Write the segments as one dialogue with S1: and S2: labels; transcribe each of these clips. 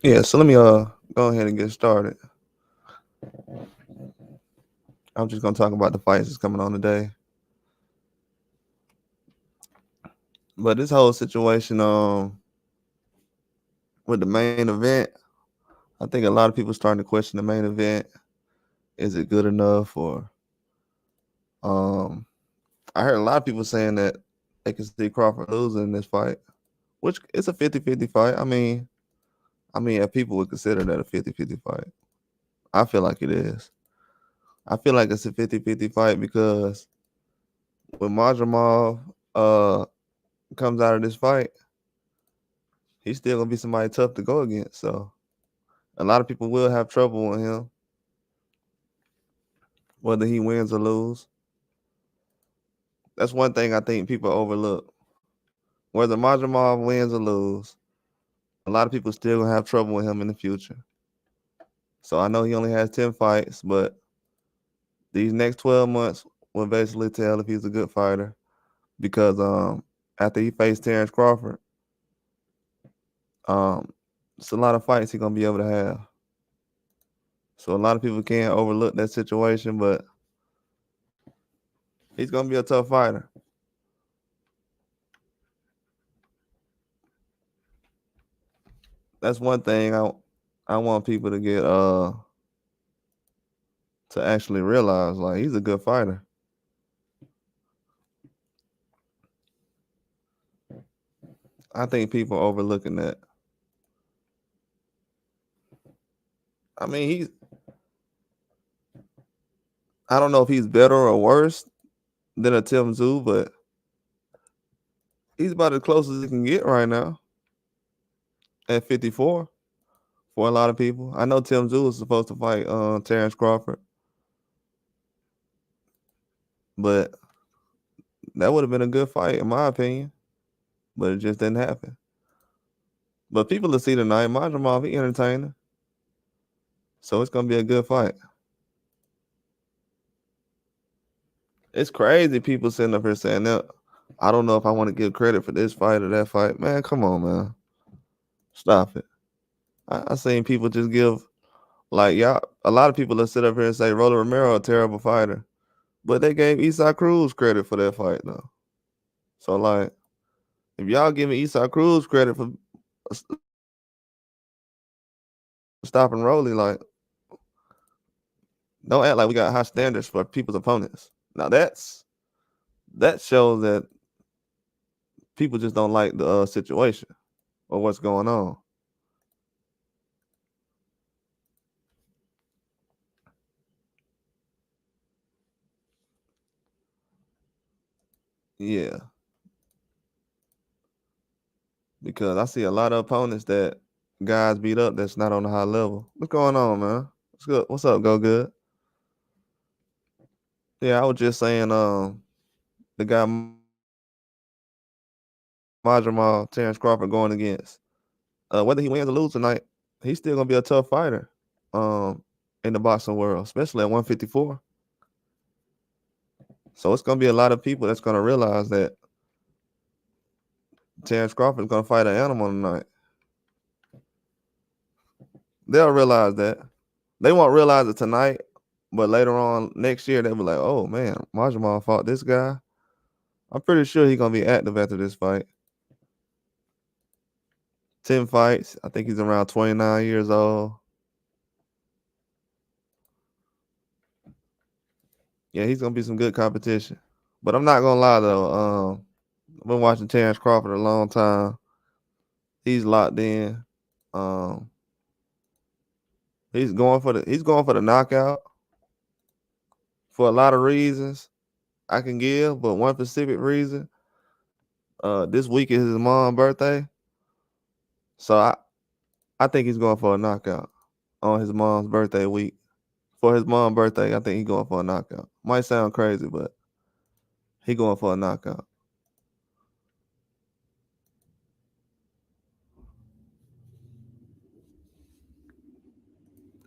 S1: Yeah, so let me go ahead and get started. I'm just gonna talk about the fights that's coming on today. But this whole situation with the main event, I think a lot of people starting to question the main event. Is it good enough? Or um I heard a lot of people saying that they can see Crawford losing this fight, which it's a 50-50 fight. I mean if people would consider that a 50-50 fight. I feel like it is. I feel like it's a 50-50 fight because when Majramov comes out of this fight, he's still gonna be somebody tough to go against. So a lot of people will have trouble with him, whether he wins or lose. That's one thing I think people overlook. Whether Majramov wins or lose, a lot of people still gonna have trouble with him in the future. So I know he only has 10 fights, but these next 12 months will basically tell if he's a good fighter. Because after he faced Terence Crawford, um, it's a lot of fights he's gonna be able to have. So a lot of people can't overlook that situation, but he's gonna be a tough fighter. That's one thing I want people to get to actually realize, like, he's a good fighter. I think people overlooking that. I mean, I don't know if he's better or worse than a Tim Tszyu, but he's about as close as he can get right now at 54 for a lot of people. I know Tim Tszyu was supposed to fight Terence Crawford, but that would have been a good fight in my opinion, but it just didn't happen. But people will see tonight, Majramov, he entertaining, so it's gonna be a good fight. It's crazy people sitting up here saying that. I don't know if I want to give credit for this fight or that fight. Man, come on, man. Stop it. I seen people just give, like, y'all, a lot of people that sit up here and say Roller Romero a terrible fighter. But they gave Isaac Cruz credit for that fight though. So like, if y'all giving Isaac Cruz credit for stopping Rolly, like, don't act like we got high standards for people's opponents. Now that shows that people just don't like the situation or what's going on. Yeah, because I see a lot of opponents that guys beat up that's not on a high level. What's going on, man? What's good? What's up? Go good. Yeah, I was just saying, the guy Majramal Terence Crawford going against, whether he wins or loses tonight, he's still gonna be a tough fighter, um, in the boxing world, especially at 154. So it's gonna be a lot of people that's gonna realize that Terence Crawford is gonna fight an animal tonight. They'll realize that. They won't realize it tonight, but later on next year they'll be like, "Oh man, Majramal fought this guy." I'm pretty sure he's gonna be active after this fight. 10 fights. I think he's around 29 years old. Yeah, he's gonna be some good competition. But I'm not gonna lie though. I've been watching Terence Crawford a long time. He's locked in. Um, he's going for the knockout for a lot of reasons I can give, but one specific reason. This week is his mom's birthday, so I think he's going for a knockout on his mom's birthday week. For his mom's birthday, I think he's going for a knockout. Might sound crazy, but he going for a knockout.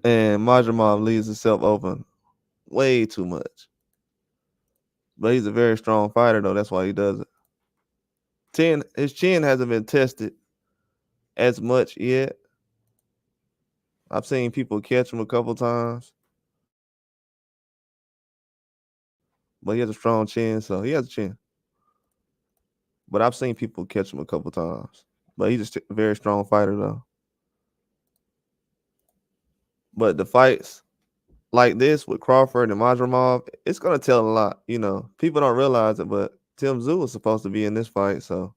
S1: And Majramov leaves himself open way too much. But he's a very strong fighter, though. That's why he does it. His chin hasn't been tested as much yet. I've seen people catch him a couple times, but he has a strong chin, so he has a chin. But I've seen people catch him a couple times. But he's a very strong fighter, though. But the fights like this with Crawford and Majramov, it's gonna tell a lot. You know, people don't realize it, but Tim Tszyu was supposed to be in this fight, so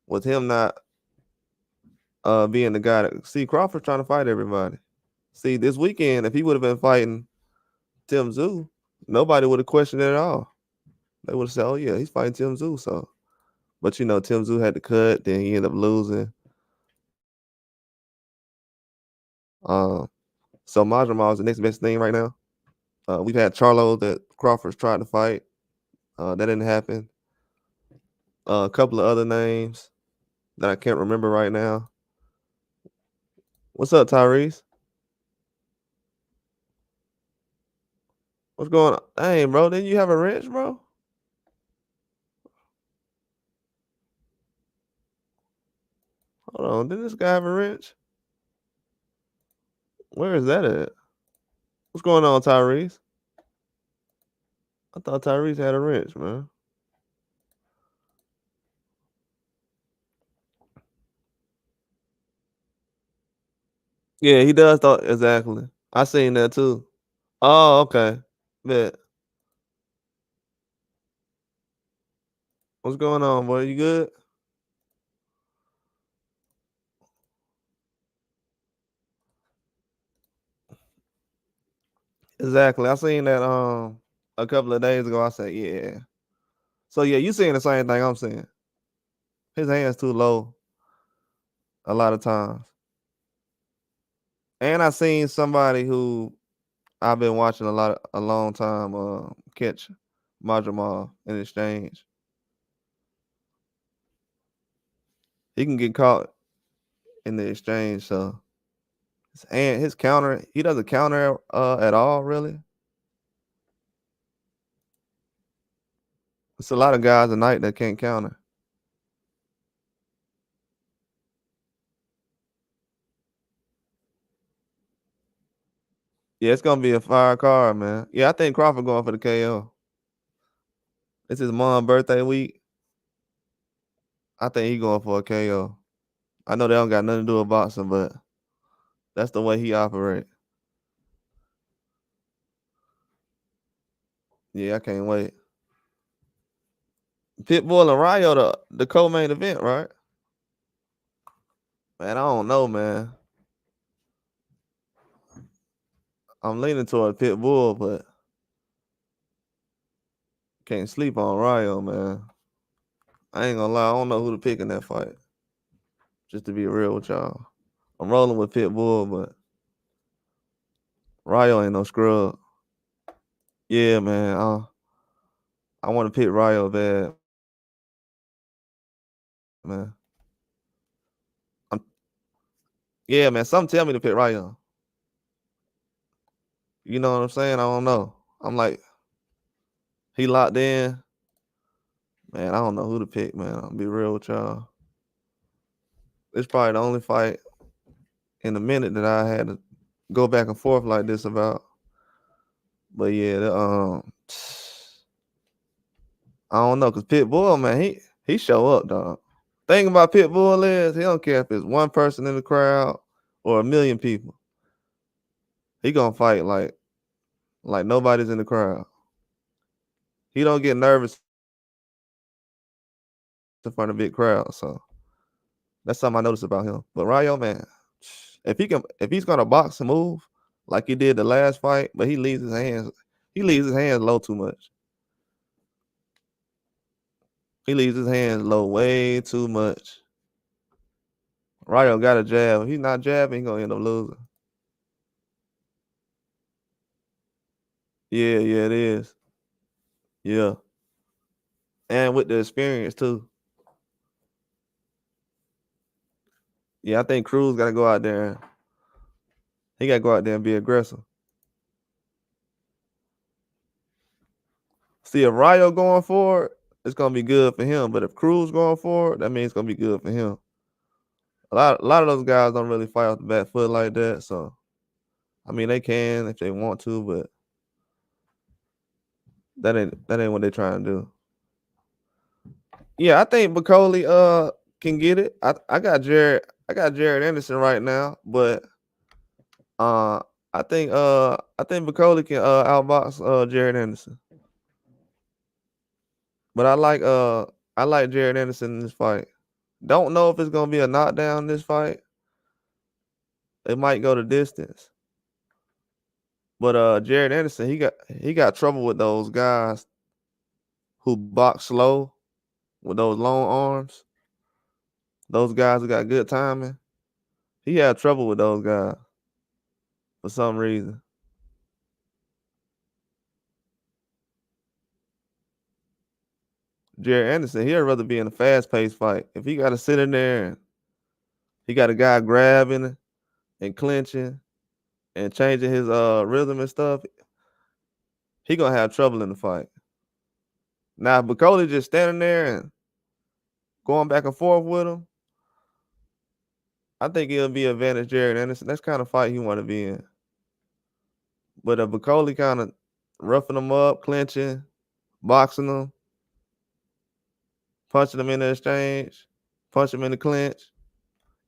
S1: with him not being the guy that see Crawford trying to fight everybody. See, this weekend, if he would have been fighting Tim Tszyu, nobody would have questioned it at all. They would have said, "Oh yeah, he's fighting Tim Tszyu." So, but you know, Tim Tszyu had to cut, then he ended up losing. So Majramov is the next best thing right now. We've had Charlo that Crawford's tried to fight. That didn't happen. A couple of other names that I can't remember right now. What's up, Tyrese? What's going on? Dang, bro, didn't you have a wrench, bro? Hold on, didn't this guy have a wrench? Where is that at? What's going on, Tyrese? I thought Tyrese had a wrench, man. Yeah, he does thought exactly. I seen that too. Oh, okay. Bet. What's going on, boy? You good? Exactly. I seen that a couple of days ago. I said, yeah. So yeah, you seeing the same thing I'm seeing. His hands too low a lot of times. And I seen somebody who I've been watching a long time catch Majramov in exchange. He can get caught in the exchange, so his counter, he doesn't counter at all, really. It's a lot of guys tonight that can't counter. Yeah, it's gonna be a fire card, man. Yeah, I think Crawford going for the KO. It's his mom's birthday week. I think he going for a KO. I know they don't got nothing to do with boxing, but that's the way he operate. Yeah, I can't wait. Pitbull and Ryo, the co-main event, right? Man, I don't know, man. I'm leaning toward Pitbull, but can't sleep on Ryo, man. I ain't gonna lie, I don't know who to pick in that fight. Just to be real with y'all. I'm rolling with Pitbull, but Ryo ain't no scrub. Yeah, man. I want to pick Ryo bad, man. Yeah, man. Something tell me to pick Ryo. You know what I'm saying? I don't know. I'm like, he locked in. Man, I don't know who to pick, man. I'll be real with y'all. It's probably the only fight in a minute that I had to go back and forth like this about. But yeah, I don't know, cause Pitbull, man, he show up, dog. Thing about Pitbull is he don't care if it's one person in the crowd or a million people. He gonna fight like nobody's in the crowd. He don't get nervous in front of big crowds, so that's something I noticed about him. But Ryo, man, if he's gonna box and move like he did the last fight, but he leaves his hands low too much. He leaves his hands low way too much. Ryo got a jab. If he's not jabbing, he's gonna end up losing. Yeah, yeah, it is. Yeah. And with the experience too. Yeah, I think Cruz gotta go out there. He gotta go out there and be aggressive. See, if Ryo going forward, it's gonna be good for him. But if Cruz going forward, that means it's gonna be good for him. A lot of those guys don't really fight off the back foot like that. So, I mean, they can if they want to, but that ain't what they're trying to do. Yeah, I think Bacoli can get it. I got Jared Anderson right now, but uh I think Bacoli can outbox Jared Anderson. But I like Jared Anderson in this fight. Don't know if it's gonna be a knockdown in this fight. It might go the distance. But Jared Anderson, he got trouble with those guys who box slow with those long arms. Those guys who got good timing. He had trouble with those guys for some reason. Jared Anderson, he'd rather be in a fast-paced fight. If he got to sit in there and he got a guy grabbing and clinching and changing his rhythm and stuff, he gonna have trouble in the fight. Now, if Bacoli just standing there and going back and forth with him, I think it'll be advantage Jared Anderson. That's kind of fight he want to be in. But if Bacoli kind of roughing him up, clinching, boxing him, punching him in the exchange, punch him in the clinch,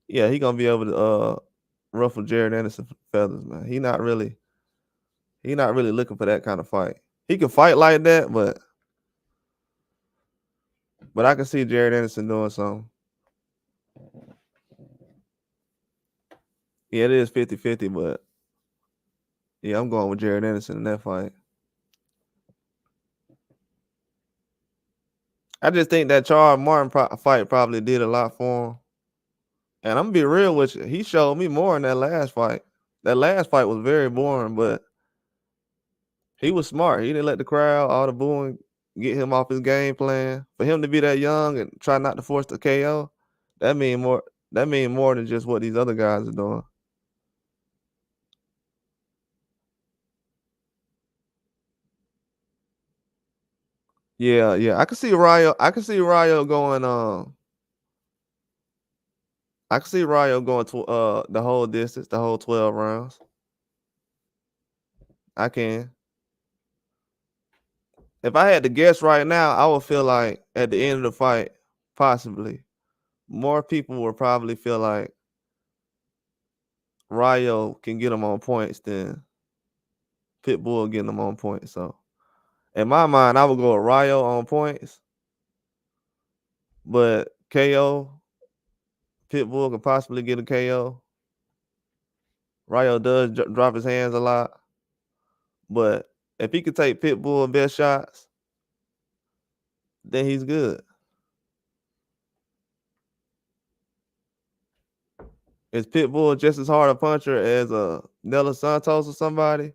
S1: yeah, he gonna be able to ruffle Jared Anderson feathers, man. He not really looking for that kind of fight. He can fight like that, but I can see Jared Anderson doing something. Yeah, it is 50-50, but yeah, I'm going with Jared Anderson in that fight. I just think that Charles Martin fight probably did a lot for him. And I'm gonna be real with you. He showed me more in that last fight. That last fight was very boring, but he was smart. He didn't let the crowd, all the booing, get him off his game plan. For him to be that young and try not to force the KO, that mean more than just what these other guys are doing. Yeah. I can see Rayo going I can see Rayo going to the whole distance, the whole 12 rounds. I can. If I had to guess right now, I would feel like at the end of the fight, possibly, more people would probably feel like Rayo can get him on points than Pitbull getting him on points. So in my mind, I would go with Rayo on points, but KO, Pitbull could possibly get a KO. Rayo does drop his hands a lot, but if he could take Pitbull best shots, then he's good. Is Pitbull just as hard a puncher as Nella Santos or somebody?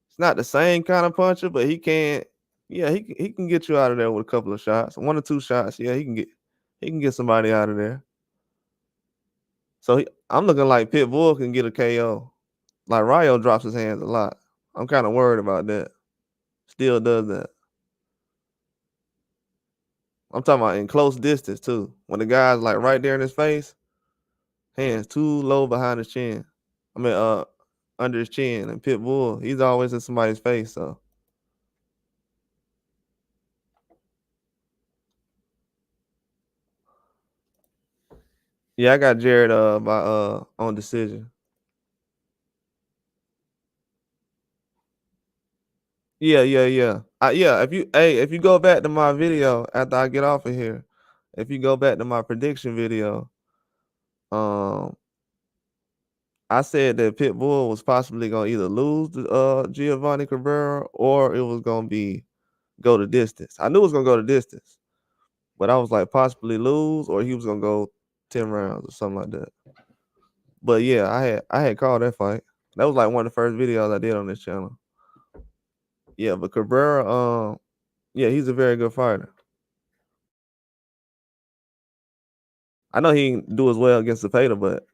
S1: It's not the same kind of puncher, but he can. Yeah, he can get you out of there with a couple of shots, 1 or 2 shots. Yeah, he can get somebody out of there. So I'm looking like Pitbull can get a KO. Like Rayo drops his hands a lot. I'm kind of worried about that. Still does that. I'm talking about in close distance too. When the guy's like right there in his face, hands too low behind his chin. I mean, under his chin. And Pitbull, he's always in somebody's face. So yeah, I got Jared by on decision. Yeah. Yeah. If you go back to my video after I get off of here, if you go back to my prediction video, I said that Pitbull was possibly gonna either lose to Giovanni Cabrera or it was gonna be go the distance. I knew it was gonna go the distance, but I was like possibly lose or he was gonna go 10 rounds or something like that. But yeah, I had called that fight. That was like one of the first videos I did on this channel. Yeah, but Cabrera, yeah, he's a very good fighter. I know he didn't do as well against Zepeda, but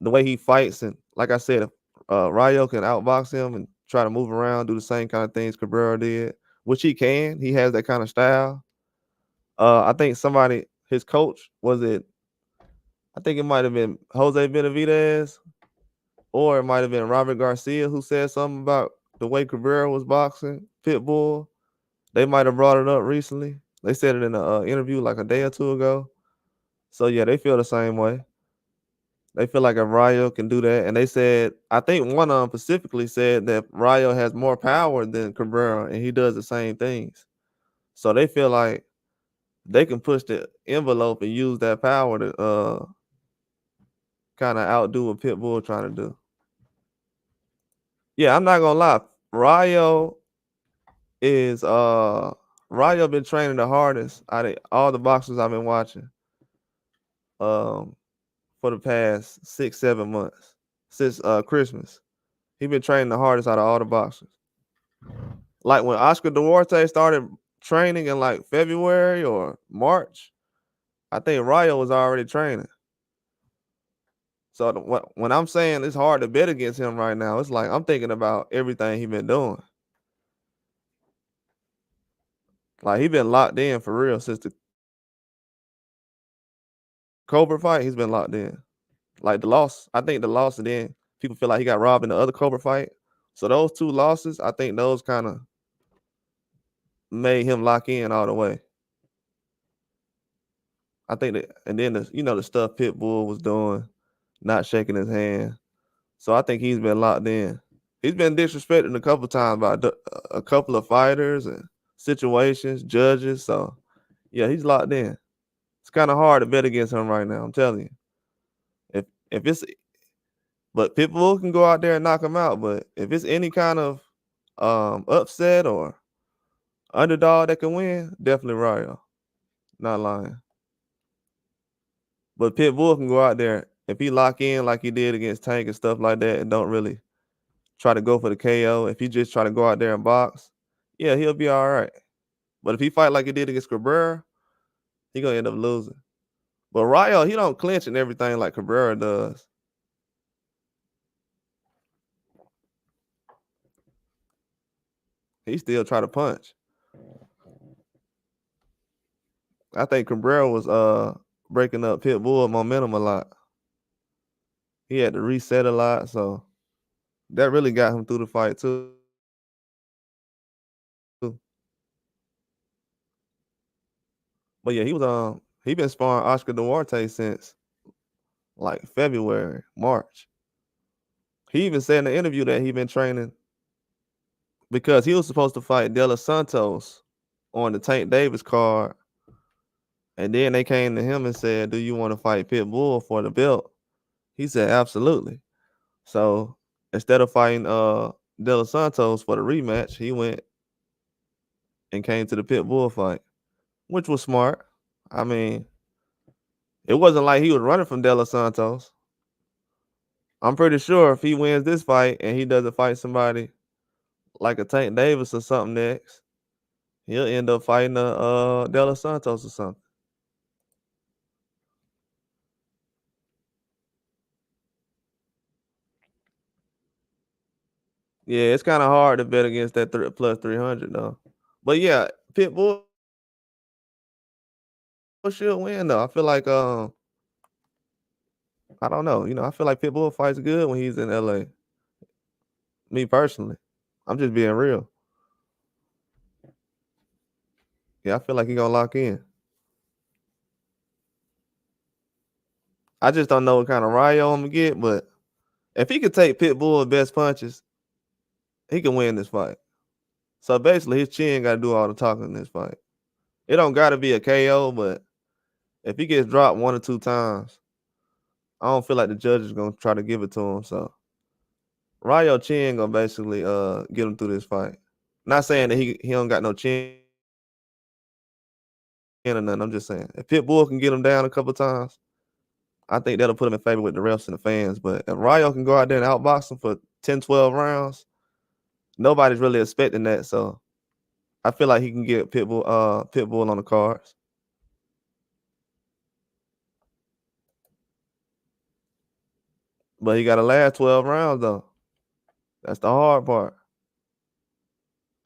S1: the way he fights and like I said, Rayo can outbox him and try to move around, do the same kind of things Cabrera did, which he can. He has that kind of style. I think his coach, was it I think it might have been Jose Benavidez, or it might have been Robert Garcia who said something about the way Cabrera was boxing Pitbull. They might have brought it up recently. They said it in an interview like a day or two ago. So yeah, they feel the same way. They feel like if Rayo can do that, and they said, I think one of them specifically said that Rayo has more power than Cabrera, and he does the same things. So they feel like they can push the envelope and use that power to kind of outdo what Pitbull trying to do. Yeah, I'm not gonna lie. Rayo is Rayo been training the hardest out of all the boxers I've been watching for the past 6-7 months since Christmas. He been training the hardest out of all the boxers. Like when Oscar Duarte started training in like February or March, I think Rayo was already training. So when I'm saying it's hard to bet against him right now, it's like I'm thinking about everything he been doing. Like he been locked in for real since the Cobra fight. He's been locked in. Like the loss, I think the loss, and then people feel like he got robbed in the other Cobra fight. So those two losses, I think those kind of made him lock in all the way. I think that, and then the stuff Pitbull was doing, not shaking his hand. So I think he's been locked in. He's been disrespected a couple times by a couple of fighters and situations, judges. So yeah, he's locked in. It's kind of hard to bet against him right now. I'm telling you. If it's, but Pitbull can go out there and knock him out. But if it's any kind of upset or underdog that can win, definitely Rayo. Not lying. But Pitbull can go out there if he lock in like he did against Tank and stuff like that, and don't really try to go for the KO. If he just try to go out there and box, yeah, he'll be all right. But if he fight like he did against Cabrera, he gonna end up losing. But Rayo, he don't clinch and everything like Cabrera does. He still try to punch. I think Cabrera was breaking up Pitbull momentum a lot. He had to reset a lot, so that really got him through the fight too. But yeah, he been sparring Oscar Duarte since like February, March. He even said in the interview that he been training because he was supposed to fight De Los Santos on the Tank Davis card. And then they came to him and said, "Do you want to fight Pitbull for the belt?" He said, "Absolutely." So instead of fighting De Los Santos for the rematch, he went and came to the Pitbull fight, which was smart. I mean, it wasn't like he was running from De Los Santos. I'm pretty sure if he wins this fight and he doesn't fight somebody like a Tank Davis or something next, he'll end up fighting De Los Santos or something. Yeah, it's kind of hard to bet against that plus 300 though. But yeah, Pitbull should win though. I feel like I don't know. I feel like Pitbull fights good when he's in LA. Me personally, I'm just being real. Yeah, I feel like he gonna lock in. I just don't know what kind of Rayo I'm gonna get, but if he could take Pitbull's best punches, he can win this fight. So basically, his chin got to do all the talking in this fight. It don't got to be a KO, but if he gets dropped 1 or 2 times, I don't feel like the judge is gonna try to give it to him. So Rayo chin gonna basically get him through this fight. Not saying that he don't got no chin or nothing. I'm just saying if Pitbull can get him down a couple times, I think that'll put him in favor with the refs and the fans. But if Rayo can go out there and outbox him for 10, 12 rounds, nobody's really expecting that. So I feel like he can get Pitbull on the cards. But he got to last 12 rounds though. That's the hard part.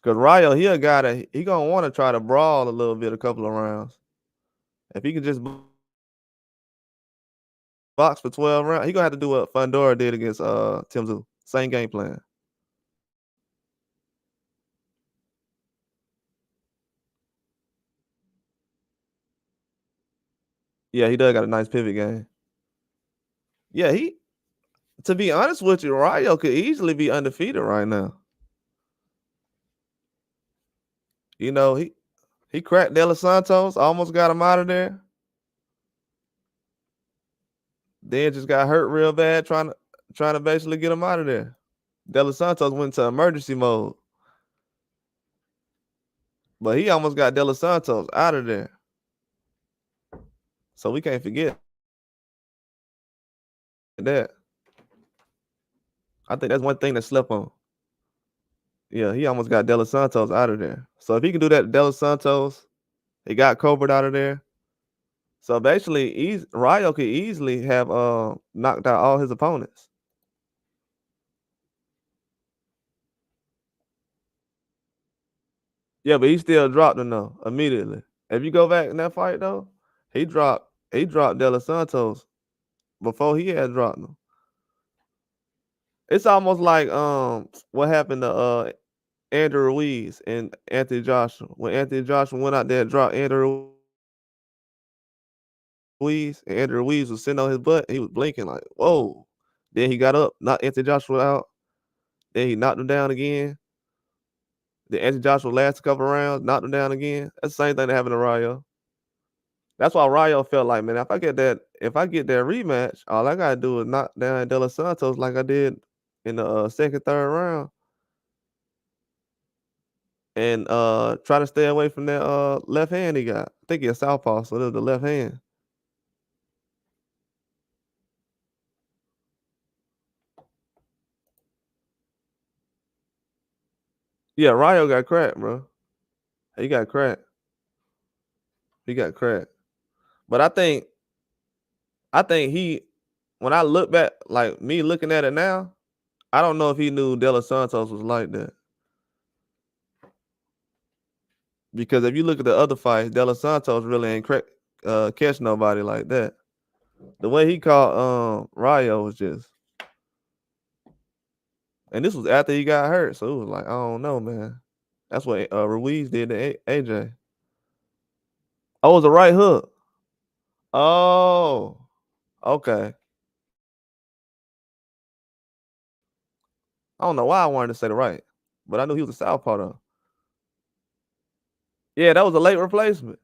S1: Cause Rayo, he a guy that he gonna want to try to brawl a little bit, a couple of rounds. If he can just box for 12 rounds. He gonna have to do what Fundora did against Tim Tszyu. Same game plan. Yeah, he does got a nice pivot game. Yeah, to be honest with you, Ryo could easily be undefeated right now. You know, he cracked De Los Santos, almost got him out of there. Then just got hurt real bad trying to basically get him out of there. De Los Santos went to emergency mode. But he almost got De Los Santos out of there. So we can't forget that. I think that's one thing that slept on. Yeah, he almost got De Los Santos out of there. So if he can do that to De Los Santos, he got Crawford out of there. So basically, Ryo could easily have knocked out all his opponents. Yeah, but he still dropped him though immediately. If you go back in that fight though, he dropped De Los Santos before he had dropped him. It's almost like what happened to Andrew Ruiz and Anthony Joshua. When Anthony Joshua went out there and dropped Andrew Ruiz, and Andrew Ruiz was sitting on his butt, he was blinking like, whoa. Then he got up, knocked Anthony Joshua out. Then he knocked him down again. Then Anthony Joshua last couple rounds, knocked him down again. That's the same thing that happened to Ryo. That's why Ryo felt like, man, if I get that rematch, all I gotta do is knock down De Los Santos like I did in the second, third round. And try to stay away from that left hand he got. I think he's southpaw, so it was the left hand. Yeah, Ryo got cracked, bro. He got cracked. But I think when I look back, like me looking at it now, I don't know if he knew De Los Santos was like that. Because if you look at the other fights, De Los Santos really ain't catch nobody like that. The way he caught Ryo was just, and this was after he got hurt, so it was like, I don't know, man. That's what Ruiz did to AJ. Oh, it was a right hook. Oh, okay. I don't know why I wanted to say the right, but I knew he was a southpaw though. Yeah, that was a late replacement.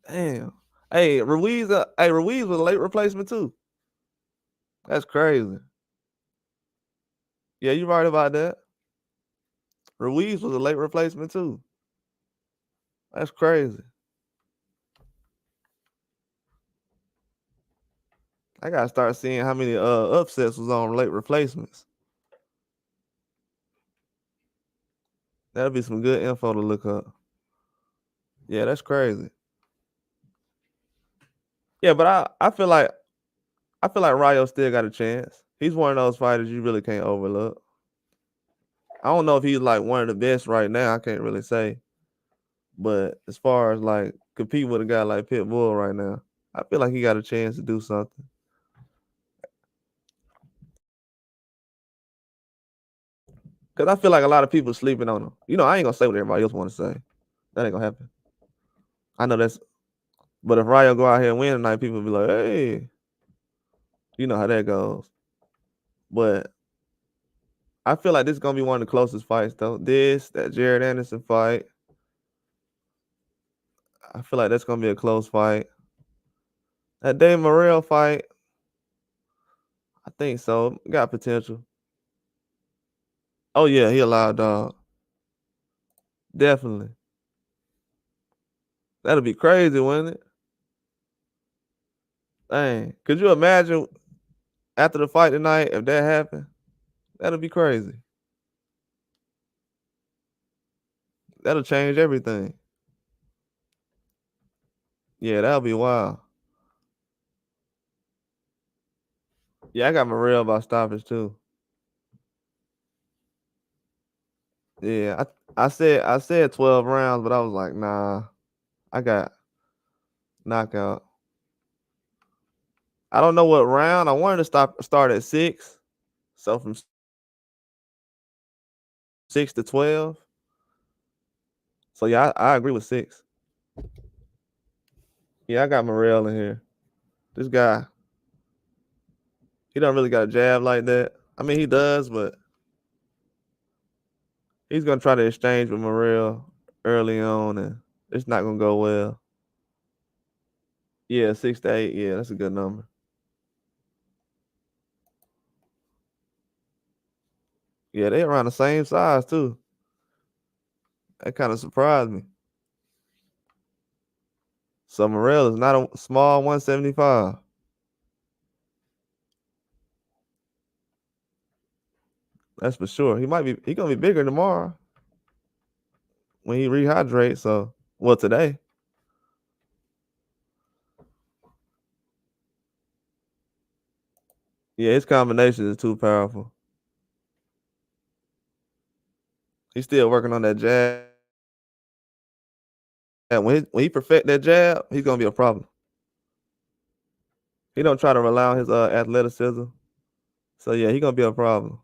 S1: Damn. Hey, Ruiz was a late replacement too. That's crazy. Yeah, you're right about that. Ruiz was a late replacement too. That's crazy. I gotta start seeing how many upsets was on late replacements. That'll be some good info to look up. Yeah, that's crazy. Yeah, but I feel like Ryo still got a chance. He's one of those fighters you really can't overlook. I don't know if he's like one of the best right now. I can't really say. But as far as like compete with a guy like Pitbull right now, I feel like he got a chance to do something. Cause I feel like a lot of people sleeping on him. You know, I ain't gonna say what everybody else want to say. That ain't gonna happen. I know that's. But if Ryo go out here and win tonight, people will be like, "Hey," you know how that goes. But I feel like this is gonna be one of the closest fights, though. That Jared Anderson fight, I feel like that's gonna be a close fight. That Dave Morrell fight, I think so. Got potential. Oh yeah, he a loud dog. Definitely. That'll be crazy, wouldn't it? Dang. Could you imagine after the fight tonight if that happened? That'll be crazy. That'll change everything. Yeah, that'll be wild. Yeah, I got Morrell by stoppage too. Yeah, I said 12 rounds, but I was like, nah, I got knockout. I don't know what round. I wanted to start at 6. So from 6 to 12. So yeah, I agree with 6. Yeah, I got Morrell in here. This guy, he don't really got a jab like that. I mean, he does, but he's gonna try to exchange with Morrell early on, and it's not gonna go well. Yeah, 6 to 8. Yeah, that's a good number. Yeah, they around the same size too. That kind of surprised me. So Morrell is not a small 175. That's for sure. He gonna be bigger tomorrow when he rehydrates. So today. Yeah, his combination is too powerful. He's still working on that jab. And when he perfect that jab, he's gonna be a problem. He don't try to rely on his athleticism. So yeah, he gonna be a problem.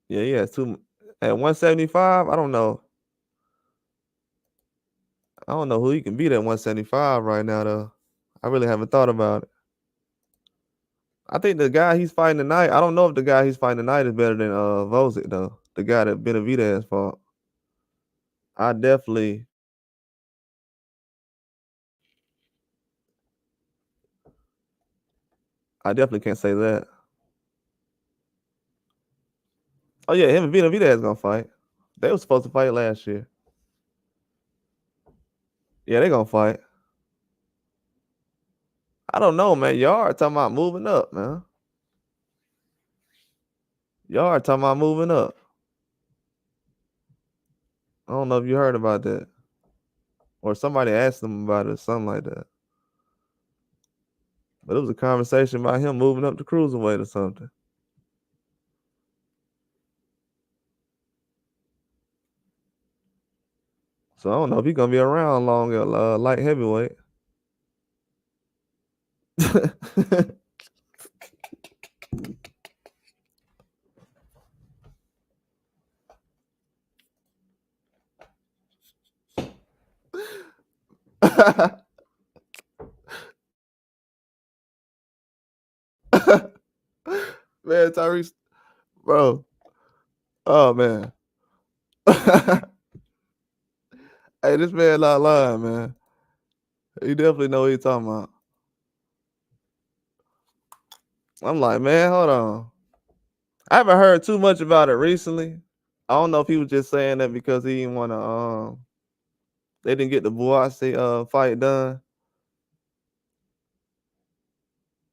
S1: Yeah, he has two at 175. I don't know. I don't know who he can beat at 175 right now though. I really haven't thought about it. I think the guy he's fighting tonight, I don't know if the guy he's fighting tonight is better than Vosic though. The guy that Benavidez fought. I definitely can't say that. Oh yeah, him and Benavidez gonna fight. They were supposed to fight last year. Yeah, they gonna fight. I don't know, man. Y'all are talking about moving up, man. Y'all are talking about moving up. I don't know if you heard about that. Or somebody asked them about it or something like that. But it was a conversation about him moving up to cruiserweight or something. So I don't know if he's gonna be around long at light heavyweight. Man, Tyrese, bro. Oh man. Hey, this man not lying, man. He definitely know what he's talking about. I'm like, man, hold on. I haven't heard too much about it recently. I don't know if he was just saying that because he didn't want to. They didn't get the Boise fight done,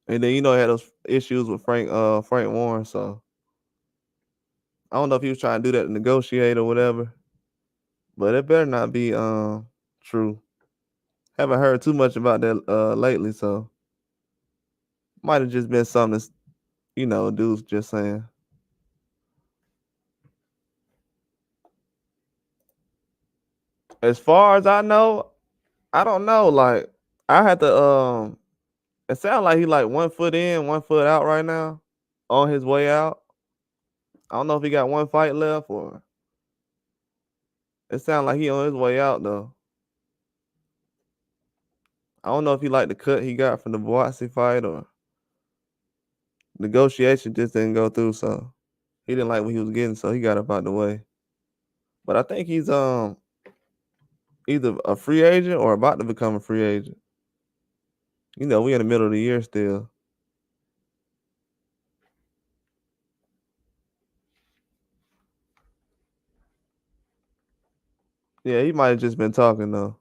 S1: and then he had those issues with Frank Warren. So I don't know if he was trying to do that to negotiate or whatever. But it better not be true. Haven't heard too much about that lately, so might have just been something that's, dudes just saying. As far as I know, I don't know. Like I had to it sounds like he like 1 foot in, 1 foot out right now, on his way out. I don't know if he got one fight left or it sounds like he on his way out though. I don't know if he liked the cut he got from the Boise fight or negotiation just didn't go through, so he didn't like what he was getting, so he got up out the way. But I think he's either a free agent or about to become a free agent. We in the middle of the year still. Yeah, he might have just been talking though.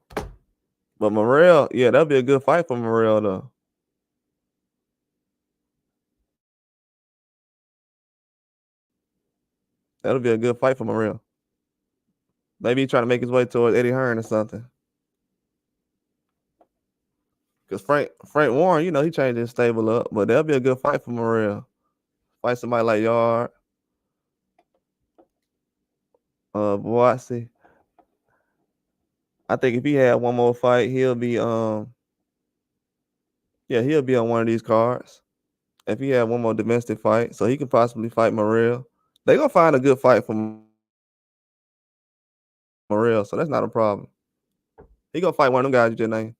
S1: But Morrell, yeah, that'd be a good fight for Morrell though. That'll be a good fight for Morrell. Maybe he's trying to make his way towards Eddie Hearn or something. Because Frank Warren, he changed his stable up, but that'll be a good fight for Morrell. Fight somebody like Yard. Boise. I think if he had one more fight, he'll be he'll be on one of these cards. If he had one more domestic fight, so he can possibly fight Morrell. They gonna find a good fight for Morrell, so that's not a problem. He gonna fight one of them guys you just named.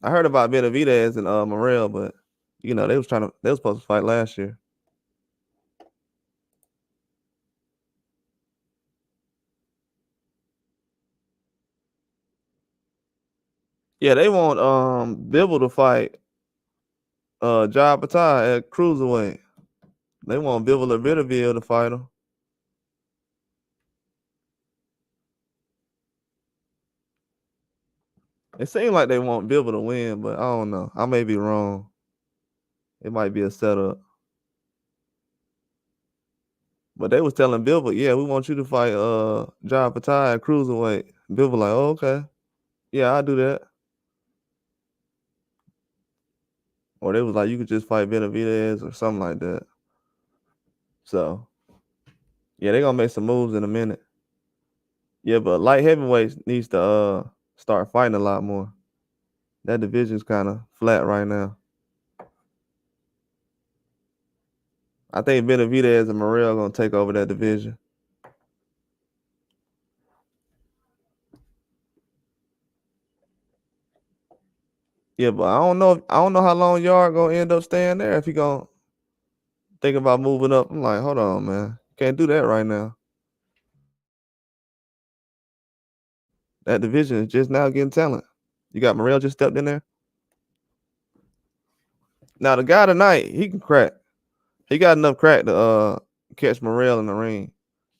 S1: I heard about Benavidez and Morrell, but they was supposed to fight last year. Yeah, they want Bivol to fight Jai Patai at cruiserweight. They want Bivol or Benavidez to fight him. It seems like they want Bivol to win, but I don't know. I may be wrong. It might be a setup. But they was telling Bivol, yeah, we want you to fight Jai Patai at cruiserweight. Bivol like, oh, okay. Yeah, I'll do that. Or they was like, you could just fight Benavidez or something like that. So, yeah, they're going to make some moves in a minute. Yeah, but light heavyweights needs to start fighting a lot more. That division's kind of flat right now. I think Benavidez and Morrell are going to take over that division. Yeah, but I don't know how long Yard gonna end up staying there if he gonna think about moving up. I'm like, hold on, man. Can't do that right now. That division is just now getting talent. You got Morrell just stepped in there. Now the guy tonight, he can crack. He got enough crack to catch Morrell in the ring.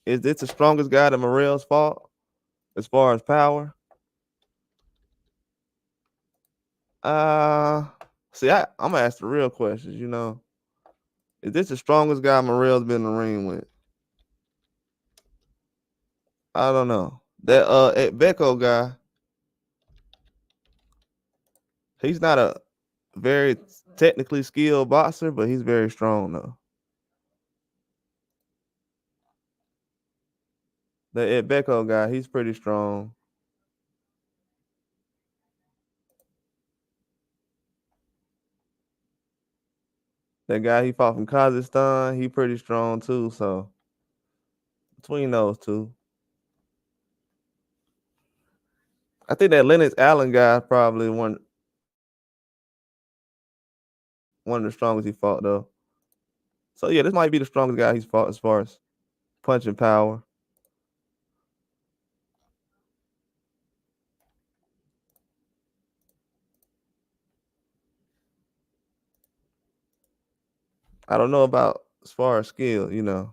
S1: Is this the strongest guy that Morrell's fought as far as power? See, I'm gonna ask the real questions. Is this the strongest guy Morrell's been in the ring with? I don't know. That Becco guy, he's not a very technically skilled boxer, but he's very strong though. The Ed Becco guy, he's pretty strong. That guy he fought from Kazakhstan, he pretty strong too. So between those two, I think that Lennox Allen guy is probably one of the strongest he fought though. So yeah, this might be the strongest guy he's fought as far as punching power. I don't know about as far as skill, We're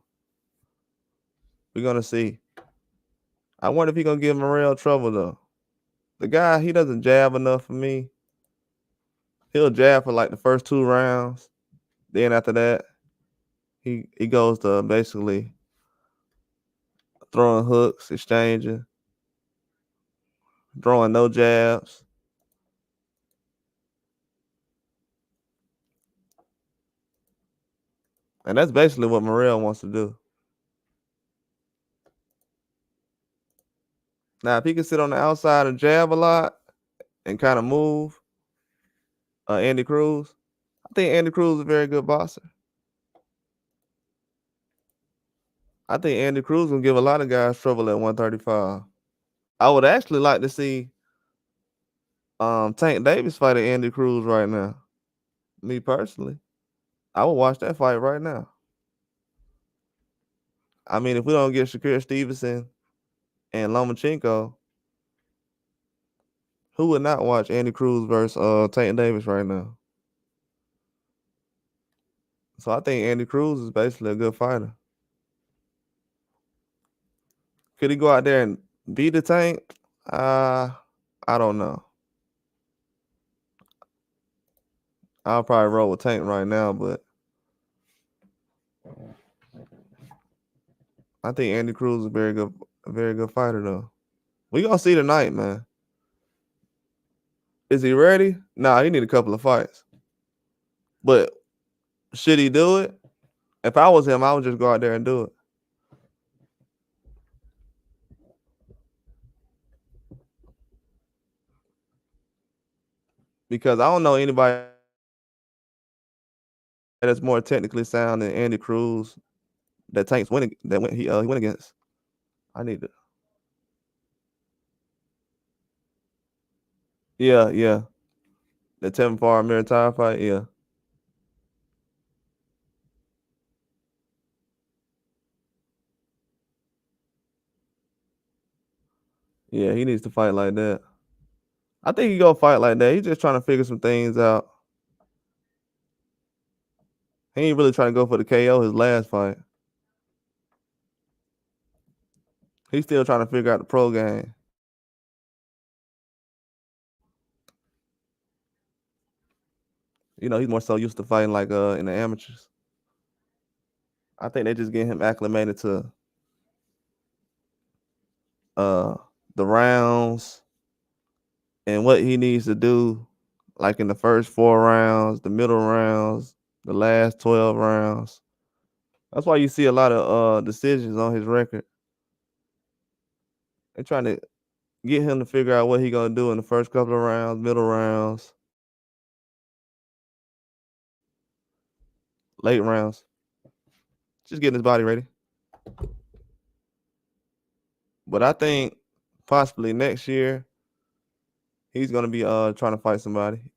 S1: gonna see. I wonder if he's gonna give Morrell trouble though. The guy, he doesn't jab enough for me. He'll jab for like the first 2 rounds. Then after that, he goes to basically throwing hooks, exchanging, throwing no jabs. And that's basically what Morrell wants to do. Now, if he can sit on the outside and jab a lot and kind of move, Andy Cruz, I think Andy Cruz is a very good boxer. I think Andy Cruz will give a lot of guys trouble at 135. I would actually like to see Tank Davis fighting Andy Cruz right now. Me personally, I would watch that fight right now. I mean, if we don't get Shakur Stevenson and Lomachenko, who would not watch Andy Cruz versus Tank Davis right now? So I think Andy Cruz is basically a good fighter. Could he go out there and beat the Tank? I don't know. I'll probably roll with Tank right now, but I think Andy Cruz is a very good fighter though. We gonna see tonight, man. Is he ready? Nah, he need a couple of fights. But should he do it? If I was him, I would just go out there and do it. Because I don't know anybody that's more technically sound than Andy Cruz that Tank's winning that he went against. I need to. Yeah, yeah. The Tevin Farr Amir tire fight, yeah. Yeah, he needs to fight like that. I think he gonna fight like that. He's just trying to figure some things out. He ain't really trying to go for the KO his last fight. He's still trying to figure out the pro game. You know, he's more so used to fighting like in the amateurs. I think they just getting him acclimated to the rounds and what he needs to do, like in the first 4 rounds, the middle rounds, the last 12 rounds. That's why you see a lot of decisions on his record. They're trying to get him to figure out what he gonna do in the first couple of rounds, middle rounds, late rounds. Just getting his body ready. But I think possibly next year he's gonna be trying to fight somebody.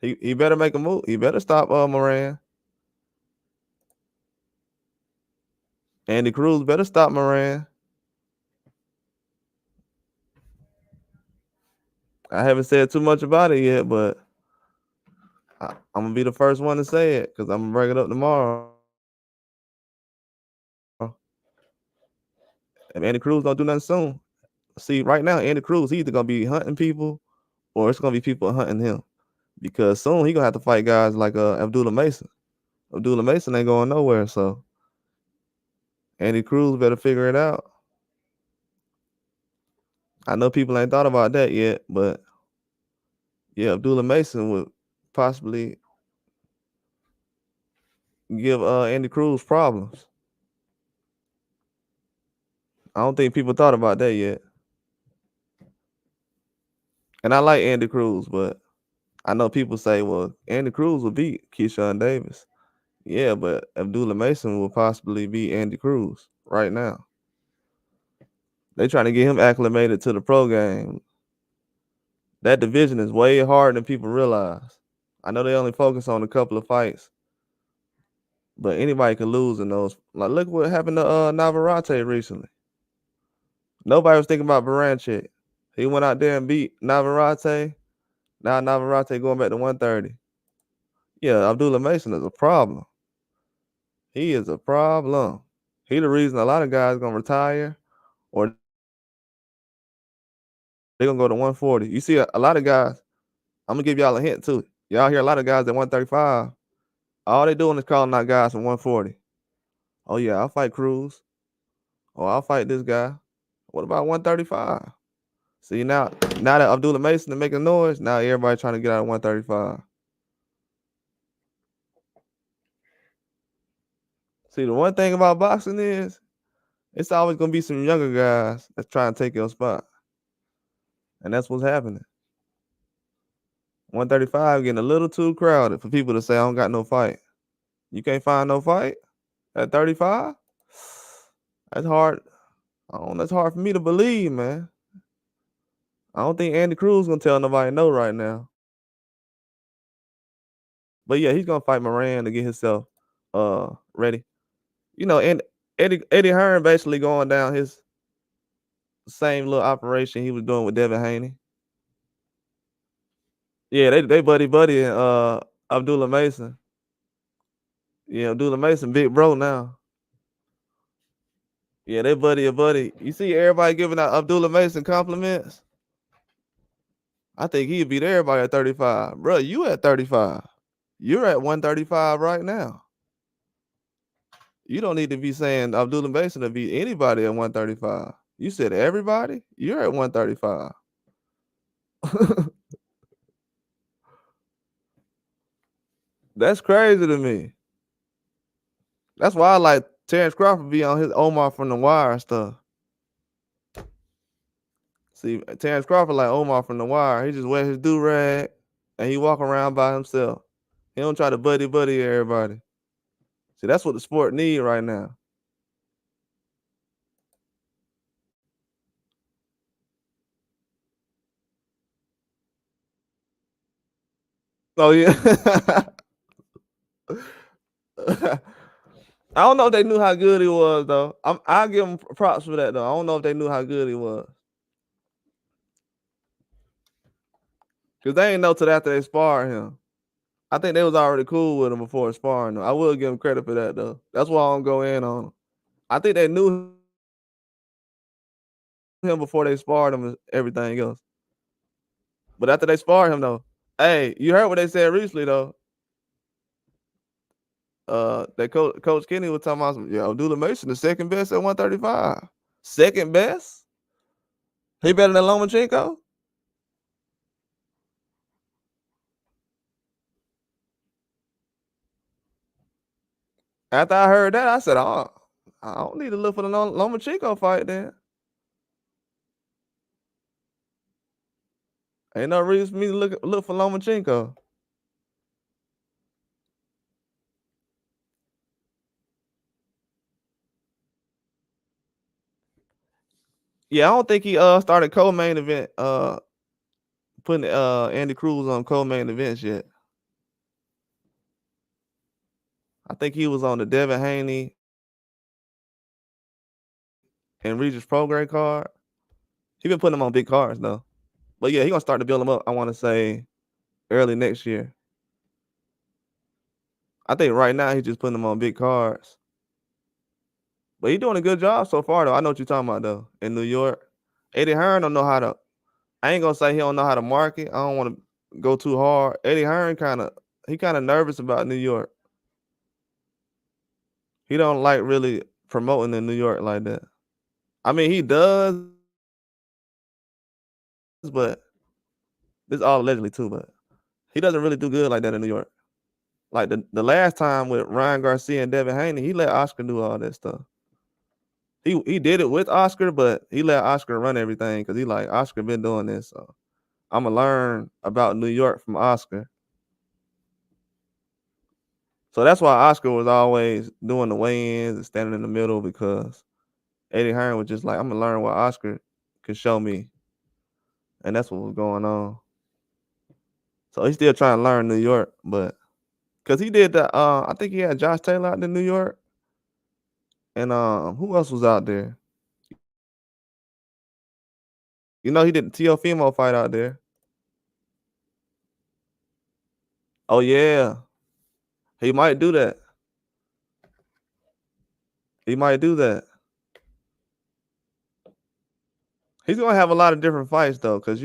S1: He better make a move. He better stop Moran. Andy Cruz better stop Moran. I haven't said too much about it yet, but I'm gonna be the first one to say it because I'm gonna bring it up tomorrow. If Andy Cruz don't do nothing soon, see right now Andy Cruz he's either gonna be hunting people or it's gonna be people hunting him because soon he gonna have to fight guys like Abdullah Mason. Abdullah Mason ain't going nowhere, so Andy Cruz better figure it out. I know people ain't thought about that yet, but yeah, Abdullah Mason would possibly give Andy Cruz problems. I don't think people thought about that yet. And I like Andy Cruz, but I know people say, well, Andy Cruz will beat Keyshawn Davis. Yeah, but Abdullah Mason will possibly beat Andy Cruz right now. They trying to get him acclimated to the pro game. That division is way harder than people realize. I know they only focus on a couple of fights, but anybody can lose in those. Like, look what happened to Navarrete recently. Nobody was thinking about Baranchik. He went out there and beat Navarrete. Now Navarrete going back to 130. Yeah, Abdullah Mason is a problem. He is a problem. He the reason a lot of guys gonna retire or they're gonna go to 140. You see a lot of guys. I'm gonna give y'all a hint too. Y'all hear a lot of guys at 135. All they doing is calling out guys from 140. Oh yeah, I'll fight Cruz. Oh, I'll fight this guy. What about 135? See now that Abdullah Mason is making noise, now everybody trying to get out of 135. See, the one thing about boxing is it's always gonna be some younger guys that's trying to take your spot. And that's what's happening. 135 getting a little too crowded for people to say I don't got no fight. You can't find no fight at 35? That's hard. That's hard for me to believe, man. I don't think Andy Cruz gonna tell nobody no right now. But yeah, he's gonna fight Moran to get himself ready. You know, and Eddie Hearn basically going down his same little operation he was doing with Devin Haney. Yeah, they buddy and Abdullah Mason. Yeah, Abdullah Mason, big bro now. Yeah, they buddy. You see everybody giving out Abdullah Mason compliments. I think he'd beat everybody at 35. Bro, you at 35. You're at 135 right now. You don't need to be saying Abdullah Mason to beat anybody at 135. You said everybody? You're at 135. That's crazy to me. That's why I like Terence Crawford be on his Omar from the Wire stuff. See, Terence Crawford like Omar from the Wire. He just wear his do-rag and he walk around by himself. He don't try to buddy everybody. See, that's what the sport need right now. Oh yeah. I don't know if they knew how good he was though. I'll give him props for that though. I don't know if they knew how good he was. Cause they ain't know till after they sparred him. I think they was already cool with him before sparring though. I will give him credit for that though. That's why I don't go in on him. I think they knew him before they sparred him and everything else. But after they sparred him though, hey, you heard what they said recently though. That Coach Kenny was talking about some, Abdullah Mason, the second best at 135. Second best? He better than Lomachenko? After I heard that, I said, "Oh, I don't need to look for the Lomachenko fight then. Ain't no reason for me to look for Lomachenko." Yeah, I don't think he started co-main event putting Andy Cruz on co-main events yet. I think he was on the Devin Haney and Regis Prograis card. He been putting them on big cards though. But yeah, he gonna start to build them up. I want to say early next year. I think right now he's just putting them on big cards. But he's doing a good job so far though. I know what you're talking about though. In New York, Eddie Hearn don't know how to. I ain't gonna say he don't know how to market. I don't want to go too hard. Eddie Hearn kind of nervous about New York. He don't like really promoting in New York like that. I mean, he does, but this all allegedly too. But he doesn't really do good like that in New York. Like the last time with Ryan Garcia and Devin Haney, he let Oscar do all that stuff. He did it with Oscar, but he let Oscar run everything because he like Oscar been doing this. So I'm gonna learn about New York from Oscar. So that's why Oscar was always doing the weigh-ins and standing in the middle because Eddie Hearn was just like, I'm gonna learn what Oscar could show me. And that's what was going on. So he's still trying to learn New York, but because he did the I think he had Josh Taylor out in New York. And who else was out there? You know, he did the Teofimo fight out there. Oh yeah. He might do that. He might do that. He's gonna have a lot of different fights though, because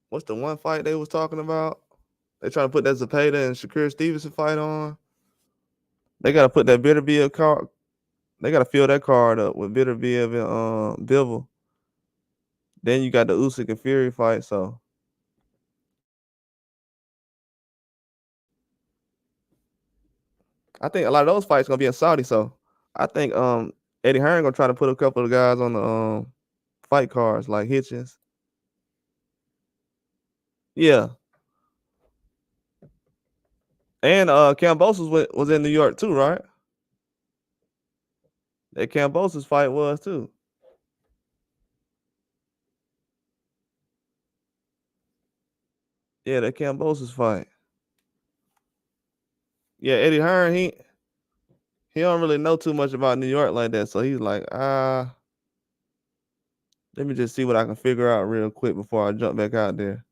S1: what's the one fight they was talking about? They trying to put that Zepeda and Shakur Stevenson fight on. They gotta put that Bitterbeer card. They gotta fill that card up with Bitterbeer and Bivol. Then you got the Usyk and Fury fight. So I think a lot of those fights gonna be in Saudi. So I think Eddie Hearn gonna try to put a couple of guys on the fight cards like Hitchens. Yeah. And Kambosos was in New York too, right? That Kambosos fight was too. Yeah, that Kambosos fight. Yeah, Eddie Hearn, he don't really know too much about New York like that. So he's like, let me just see what I can figure out real quick before I jump back out there.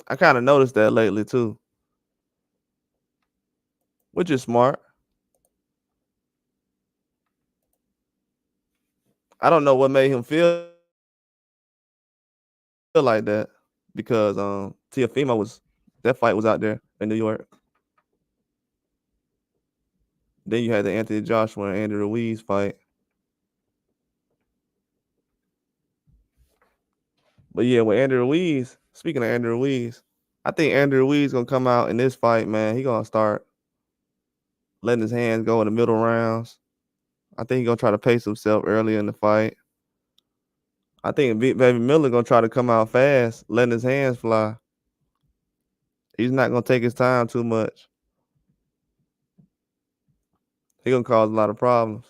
S1: I kind of noticed that lately too, which is smart. I don't know what made him feel like that because Teofimo that fight was out there in New York. Then you had the Anthony Joshua and Andy Ruiz fight. But yeah, with Andrew Ruiz, speaking of Andrew Ruiz, I think Andrew Ruiz gonna come out in this fight, man. He gonna start letting his hands go in the middle rounds. I think he gonna try to pace himself early in the fight. I think Big Baby Miller gonna try to come out fast, letting his hands fly. He's not gonna take his time too much. He gonna cause a lot of problems.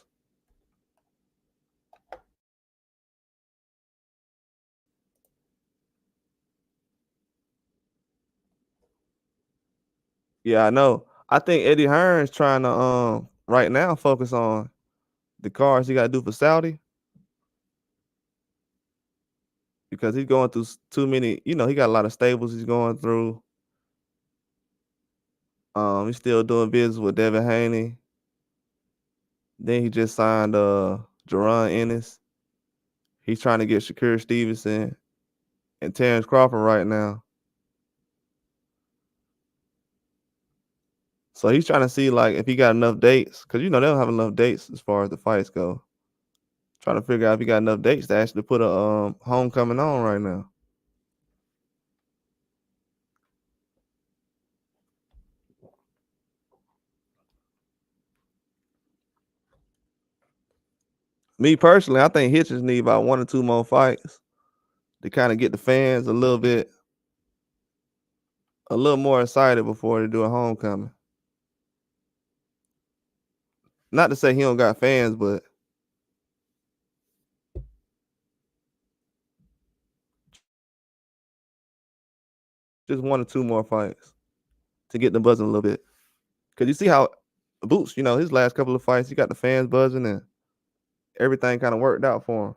S1: Yeah, I know. I think Eddie Hearn's trying to right now focus on the cards he got to do for Saudi because he's going through too many. You know, he got a lot of stables he's going through. He's still doing business with Devin Haney. Then he just signed Jerron Ennis. He's trying to get Shakur Stevenson and Terence Crawford right now. So he's trying to see like if he got enough dates, because you know they don't have enough dates as far as the fights go. Trying to figure out if he got enough dates to actually put a homecoming on right now. Me personally, I think Hitchens need about 1 or 2 more fights to kind of get the fans a little more excited before they do a homecoming. Not to say he don't got fans, but just 1 or 2 more fights to get them buzzing a little bit. Cause you see how Boots, you know, his last couple of fights, he got the fans buzzing and everything kind of worked out for him.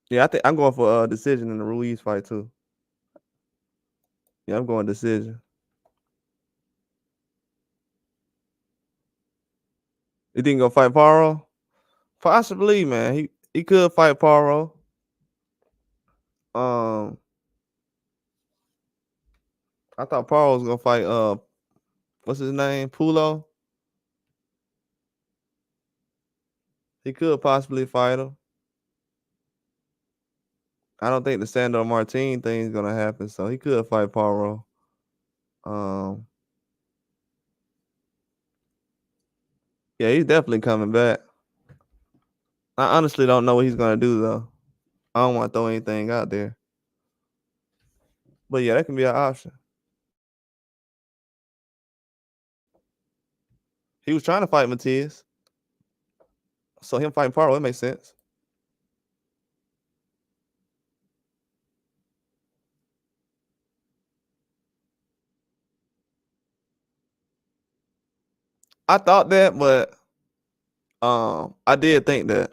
S1: Yeah, I think I'm going for a decision in the Ruiz fight too. Yeah, I'm going decision. You think he'll fight Paro? Possibly, man. He could fight Paro. I thought Paro was gonna fight what's his name? Pulo. He could possibly fight him. I don't think the Sandor Martin thing is gonna happen, so he could fight Paro. Yeah, he's definitely coming back. I honestly don't know what he's gonna do though. I don't want to throw anything out there. But yeah, that can be an option. He was trying to fight Matias. So him fighting Paro, it makes sense. I thought that, but I did think that.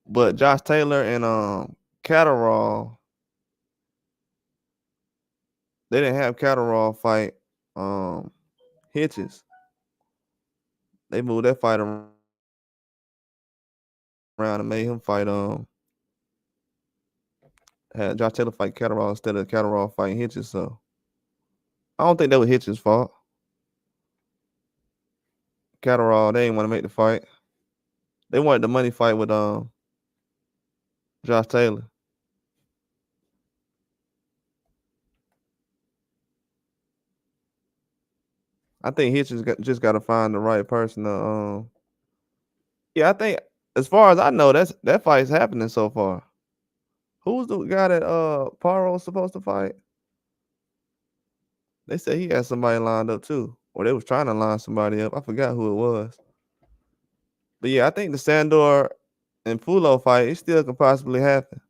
S1: But Josh Taylor and Catterall, they didn't have Catterall fight Hitches. They moved that fight around and made him fight had Josh Taylor fight Catterall instead of Catterall fighting Hitches. So I don't think that was Hitches' fault. Catterall, they didn't want to make the fight. They wanted the money fight with Josh Taylor. I think Hitches just got to find the right person to. Yeah, I think as far as I know, that fight's happening so far. Who's the guy that Paro's supposed to fight? They said he had somebody lined up too, or they was trying to line somebody up. I forgot who it was. But yeah, I think the Sandor and Pulo fight, it still could possibly happen.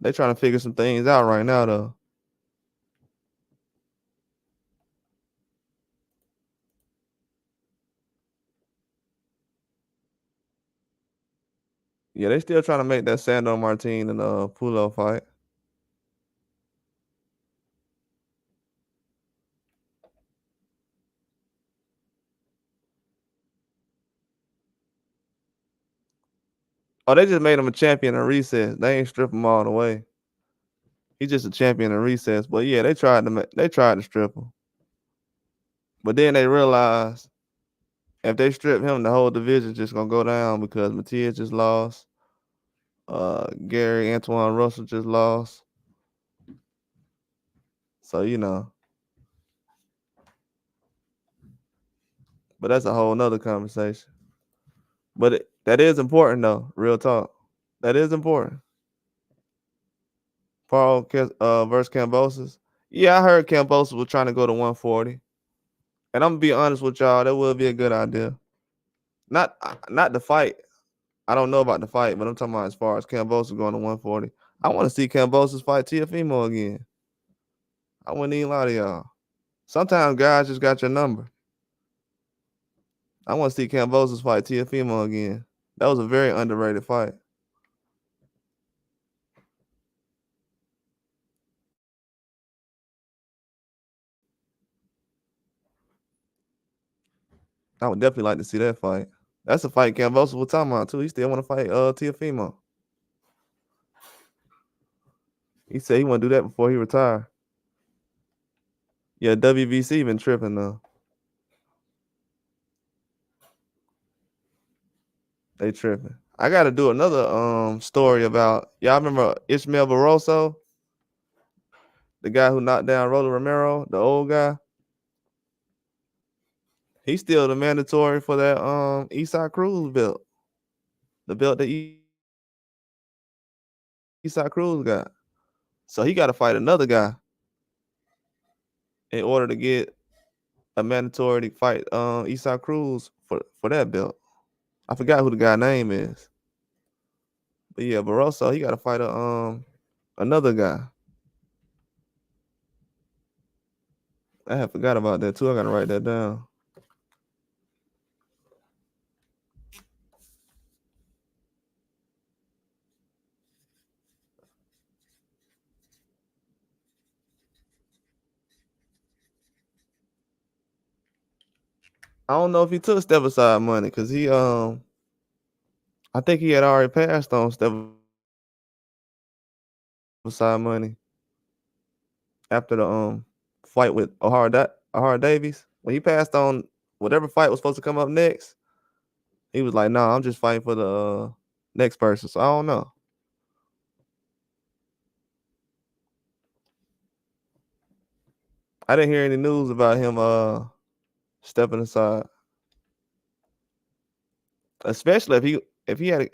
S1: They trying to figure some things out right now, though. Yeah, they still trying to make that Sandor Martin and Pulo fight. Oh, they just made him a champion in recess. They ain't strip him all the way. He's just a champion in recess. But yeah, they tried to strip him. But then they realized if they strip him, the whole division just gonna go down because Matias just lost. Gary Antoine Russell just lost. So, you know. But that's a whole nother conversation. But that is important though, real talk. That is important. Paul versus Kambosos. Yeah, I heard Kambosos was trying to go to 140. And I'm gonna be honest with y'all, that would be a good idea. Not the fight. I don't know about the fight, but I'm talking about as far as Kambosos going to 140. I want to see Kambosos fight Teofimo again. I wouldn't even lie to y'all. Sometimes guys just got your number. I want to see Kambosos fight Teofimo again. That was a very underrated fight. I would definitely like to see that fight. That's a fight Kambosos was talking about too. He still want to fight Teofimo. He said he want to do that before he retire. Yeah, WBC been tripping though. They tripping. I got to do another story about y'all remember Ishmael Barroso, the guy who knocked down Rolly Romero, the old guy. He's still the mandatory for that Eastside Cruz belt, the belt that Eastside Cruz got. So he got to fight another guy in order to get a mandatory to fight Eastside Cruz for that belt. I forgot who the guy name is, but yeah, Barroso he got to fight another guy. I had forgot about that too. I got to write that down. I don't know if he took step aside money because he I think he had already passed on step aside money after the fight with O'Hara Davies. When he passed on whatever fight was supposed to come up next, he was like, "Nah, I'm just fighting for the next person." So I don't know. I didn't hear any news about him stepping aside, especially if he had.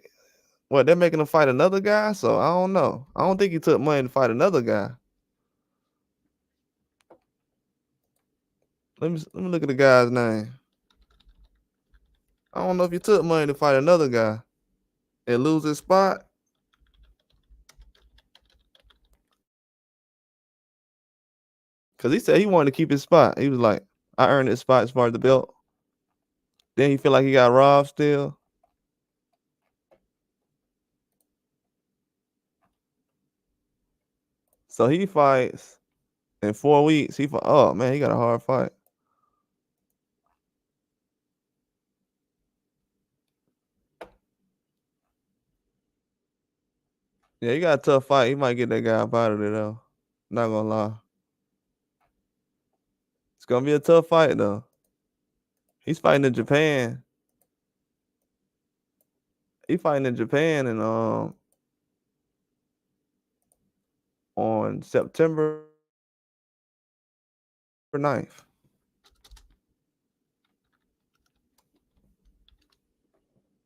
S1: Well, they're making him fight another guy, so I don't know. I don't think he took money to fight another guy. Let me look at the guy's name. I don't know if he took money to fight another guy and lose his spot. Cause he said he wanted to keep his spot. He was like, I earned this spot as far as the belt. Then he feel like he got robbed still. So he fights in 4 weeks. Oh man, he got a hard fight. Yeah, he got a tough fight. He might get that guy up out of there though. Not gonna lie. It's gonna be a tough fight though. He's fighting in Japan. He fighting in Japan and on September 9th.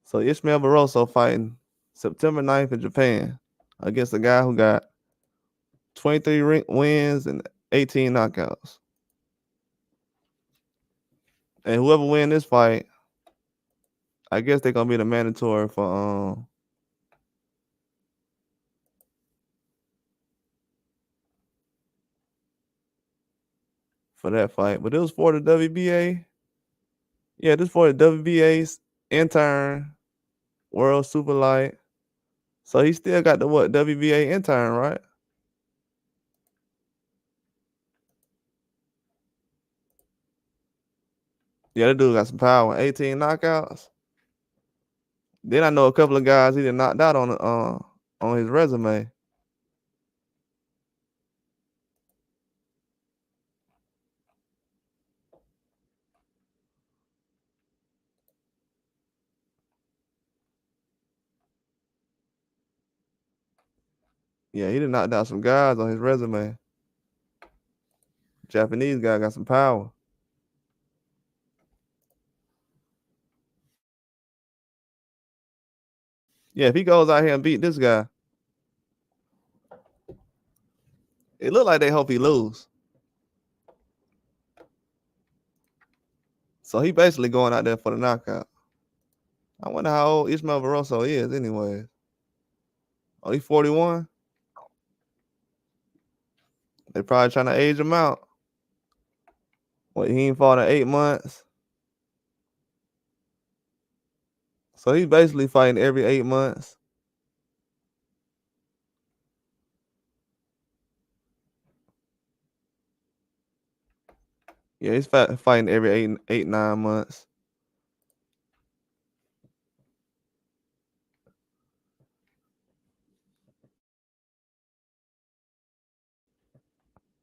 S1: So Ishmael Barroso fighting September 9th in Japan against a guy who got 23 wins and 18 knockouts. And whoever win this fight, I guess they're gonna be the mandatory for that fight. But it was for the WBA. Yeah, this for the WBA's intern World Super Light. So he still got the WBA intern, right? Yeah, that dude got some power. 18 knockouts. Then I know a couple of guys he did knocked out on his resume. Yeah, he done knocked out some guys on his resume. Japanese guy got some power. Yeah, if he goes out here and beat this guy, it look like they hope he lose. So he basically going out there for the knockout. I wonder how old Ismael Barroso is anyways. Oh, he's 41? They probably trying to age him out. What, he ain't fought in 8 months? So he's basically fighting every 8 months. Yeah, he's fighting every 9 months.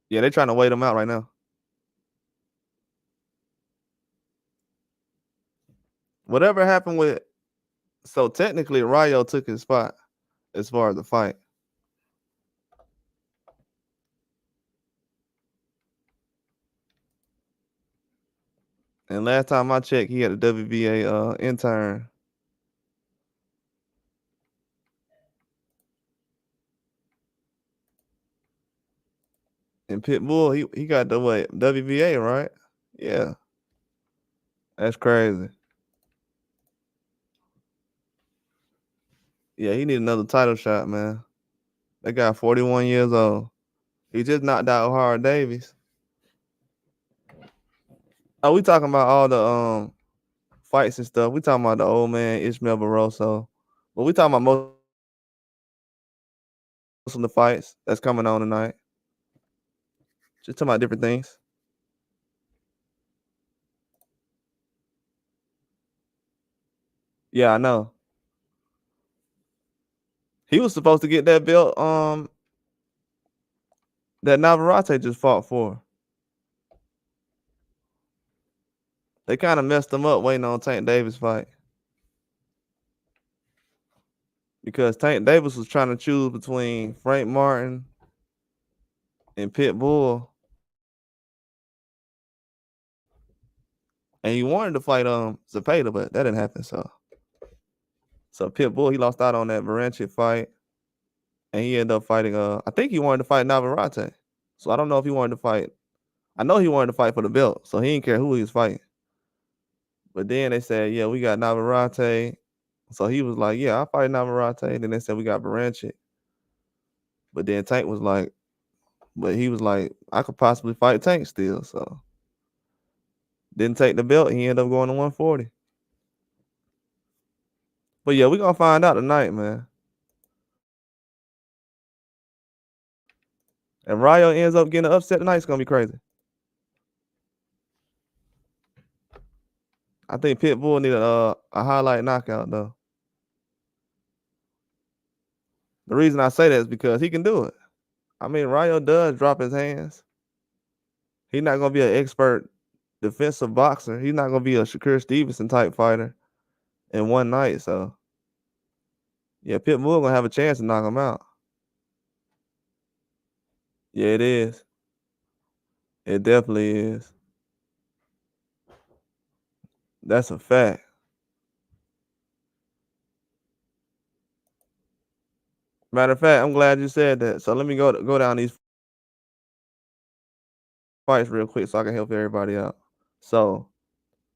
S1: Yeah, they trying to wait him out right now. Whatever happened with, so technically Rayo took his spot as far as the fight. And last time I checked, he had a WBA intern. And Pitbull, he got the what, WBA, right? Yeah. That's crazy. Yeah, he need another title shot, man. That guy 41 years old. He just knocked out O'Hara Davies. Oh, we talking about all the fights and stuff. We talking about the old man Ismael Barroso. But we talking about most of the fights that's coming on tonight. Just talking about different things. Yeah, I know. He was supposed to get that belt that Navarrete just fought for. They kind of messed him up waiting on Tank Davis fight. Because Tank Davis was trying to choose between Frank Martin and Pitbull. And he wanted to fight Zepeda, but that didn't happen. So Pitbull, he lost out on that Varanchik fight. And he ended up fighting I think he wanted to fight Navarrete. So I don't know if he wanted to fight. I know he wanted to fight for the belt, so he didn't care who he was fighting. But then they said, yeah, we got Navarrete. So he was like, yeah, I'll fight Navarrete. Then they said we got Varanchik. But then Tank was like, but he was like, I could possibly fight Tank still. So didn't take the belt. He ended up going to 140. But yeah, we're gonna find out tonight, man. If Rayo ends up getting an upset tonight, it's gonna be crazy. I think Pitbull need a highlight knockout though. The reason I say that is because he can do it. I mean, Rayo does drop his hands. He's not gonna be an expert defensive boxer. He's not gonna be a Shakur Stevenson type fighter in one night. So yeah, Pitbull gonna have a chance to knock him out. Yeah, it is. It definitely is. That's a fact. Matter of fact, I'm glad you said that. So let me go down these fights real quick so I can help everybody out. So,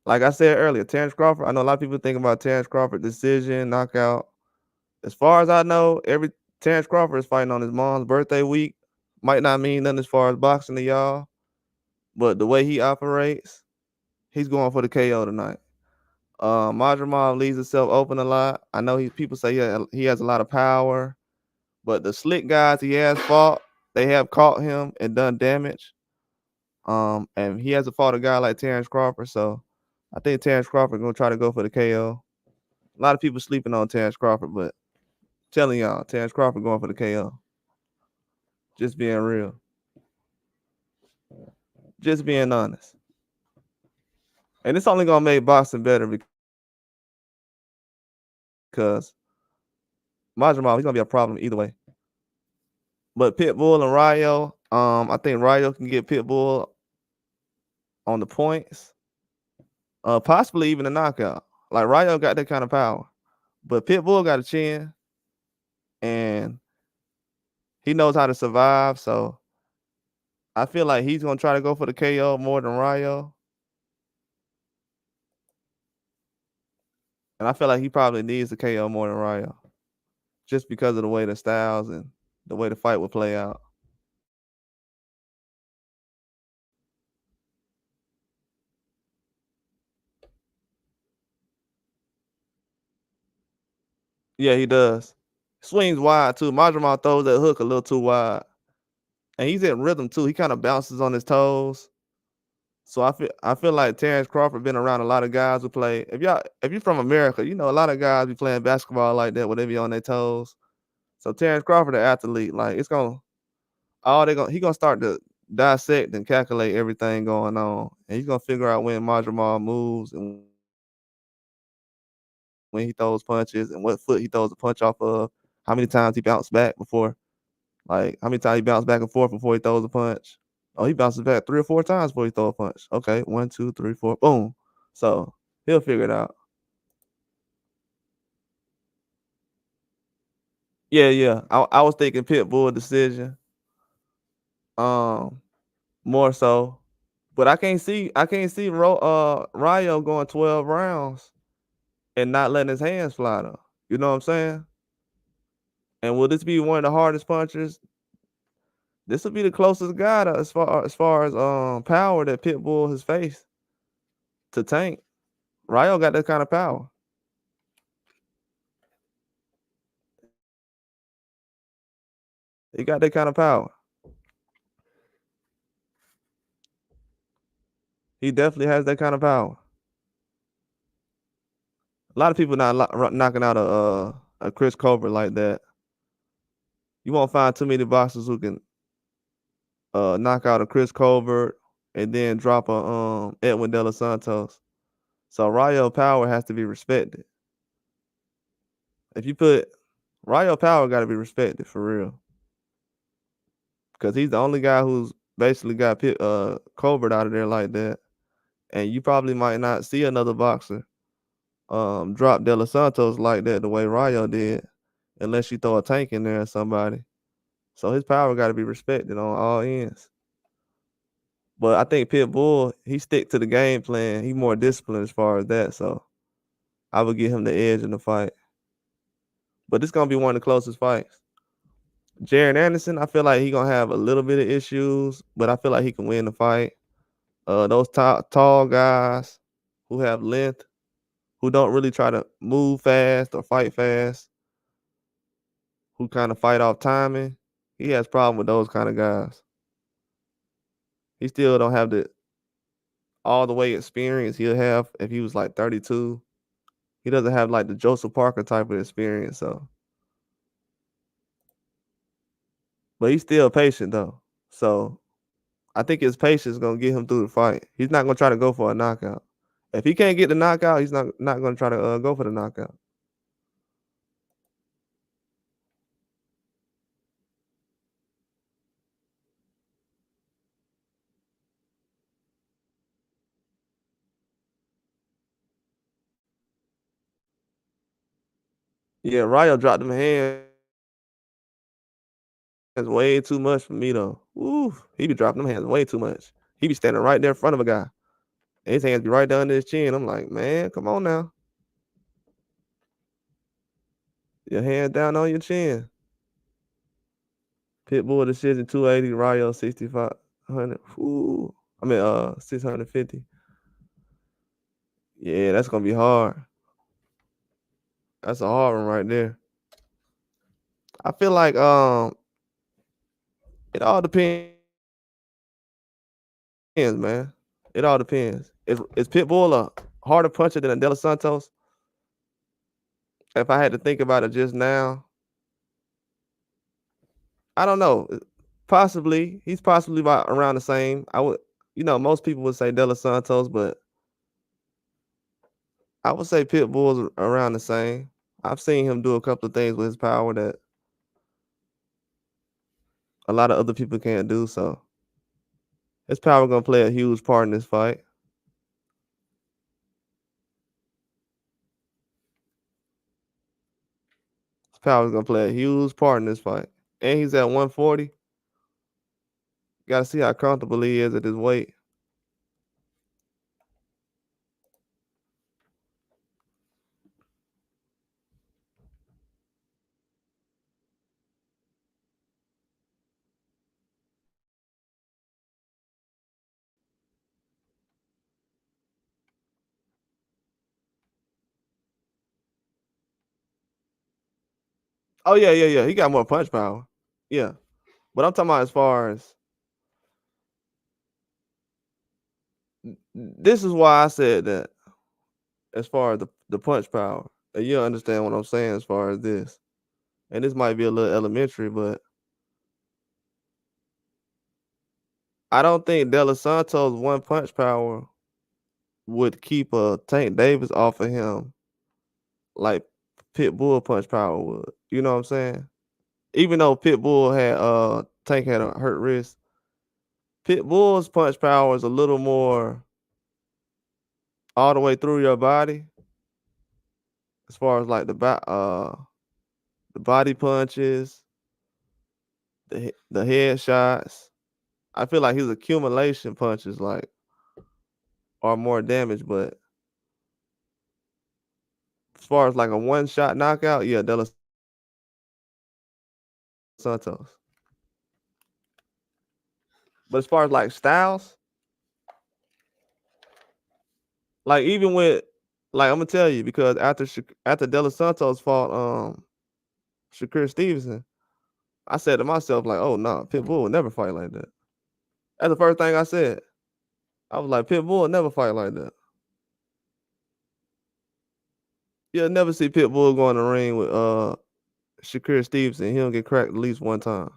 S1: like I said earlier, Terence Crawford. I know a lot of people think about Terence Crawford decision, knockout. As far as I know, every Terence Crawford is fighting on his mom's birthday week. Might not mean nothing as far as boxing to y'all, but the way he operates, he's going for the KO tonight. Madrimov leaves himself open a lot. I know people say he has a lot of power, but the slick guys he has fought, they have caught him and done damage. And he hasn't fought a guy like Terence Crawford, so I think Terence Crawford gonna try to go for the KO. A lot of people sleeping on Terence Crawford, but telling y'all, Terence Crawford going for the KO. Just being real. Just being honest. And it's only gonna make boxing better because Madrimov, he's gonna be a problem either way. But Pitbull and Ryo, I think Ryo can get Pitbull on the points, possibly even a knockout. Like Ryo got that kind of power, but Pitbull got a chin and he knows how to survive. So I feel like he's gonna try to go for the KO more than Ryo, and I feel like he probably needs the KO more than Ryo, just because of the way the styles and the way the fight would play out. Yeah, he does. Swings wide too. Majramal throws that hook a little too wide, and he's in rhythm too. He kind of bounces on his toes. So I feel like Terence Crawford been around a lot of guys who play. If you're from America, you know a lot of guys be playing basketball like that where they be on their toes. So Terence Crawford, an athlete, like it's gonna all they gonna he gonna start to dissect and calculate everything going on, and he's gonna figure out when Majramal moves and when he throws punches and what foot he throws the punch off of, how many times he bounced back before, like how many times he bounced back and forth before he throws a punch. Oh, he bounces back 3 or 4 times before he throw a punch. Okay, 1, 2, 3, 4, boom. So he'll figure it out. Yeah, yeah. I was thinking Pitbull decision, um, more so, but I can't see Ryo going 12 rounds and not letting his hands fly though. You know what I'm saying? And will this be one of the hardest punchers? This will be the closest guy to, as far as power that Pitbull has faced to Tank. Ryo got that kind of power. He got that kind of power. He definitely has that kind of power. A lot of people not knocking out a Chris Colbert like that. You won't find too many boxers who can knock out a Chris Colbert and then drop a Edwin De Los Santos. So Ryo Power has to be respected. If you put Ryo Power, got to be respected for real, because he's the only guy who's basically got Colbert out of there like that. And you probably might not see another boxer drop De Los Santos like that the way Ryo did, unless you throw a Tank in there or somebody. So his power got to be respected on all ends. But I think Pitbull, he stick to the game plan. He more disciplined as far as that. So I would give him the edge in the fight. But it's gonna be one of the closest fights. Jaron Anderson, I feel like he gonna have a little bit of issues, but I feel like he can win the fight. Those tall guys who have length, who don't really try to move fast or fight fast, who kind of fight off timing, he has problem with those kind of guys. He still don't have the all the way experience he'll have if he was like 32. He doesn't have like the Joseph Parker type of experience, so but he's still patient though. So I think his patience is gonna get him through the fight. He's not gonna try to go for a knockout. If he can't get the knockout, he's not gonna try to go for the knockout. Yeah, Ryo dropped them hands way too much for me though. Ooh, he be dropping them hands way too much. He be standing right there in front of a guy. And his hands be right down to his chin. I'm like, man, come on now. Your hand down on your chin. Pitbull decision 280, Ryo 6,500. Ooh. I mean 650. Yeah, that's gonna be hard. That's a hard one right there. I feel like it all depends, man. It all depends. Is Pitbull a harder puncher than a De Los Santos? If I had to think about it just now, I don't know. Possibly, he's possibly about around the same. I would, most people would say De Los Santos, but I would say Pitbull's around the same. I've seen him do a couple of things with his power that a lot of other people can't do. So his power gonna play a huge part in this fight. His power's gonna play a huge part in this fight. And he's at 140. Gotta see how comfortable he is at his weight. Oh yeah. He got more punch power. Yeah. But I'm talking about as far as this is why I said that as far as the punch power. And you'll understand what I'm saying as far as this. And this might be a little elementary, but I don't think De Los Santos' one punch power would keep Tank Davis off of him like Pitbull punch power would. You know what I'm saying? Even though Pitbull had Tank had a hurt wrist, Pitbull's punch power is a little more all the way through your body as far as like the body punches, the head shots. I feel like his accumulation punches like are more damage, but as far as like a one shot knockout, yeah, De Los Santos. But as far as like styles, like even with like I'm gonna tell you because after De Los Santos fought Shakur Stevenson, I said to myself like, oh no, Pitbull would never fight like that. That's the first thing I said. I was like, Pitbull would never fight like that. You'll never see Pitbull go in the ring with Shakur Stevenson. He don't get cracked at least one time.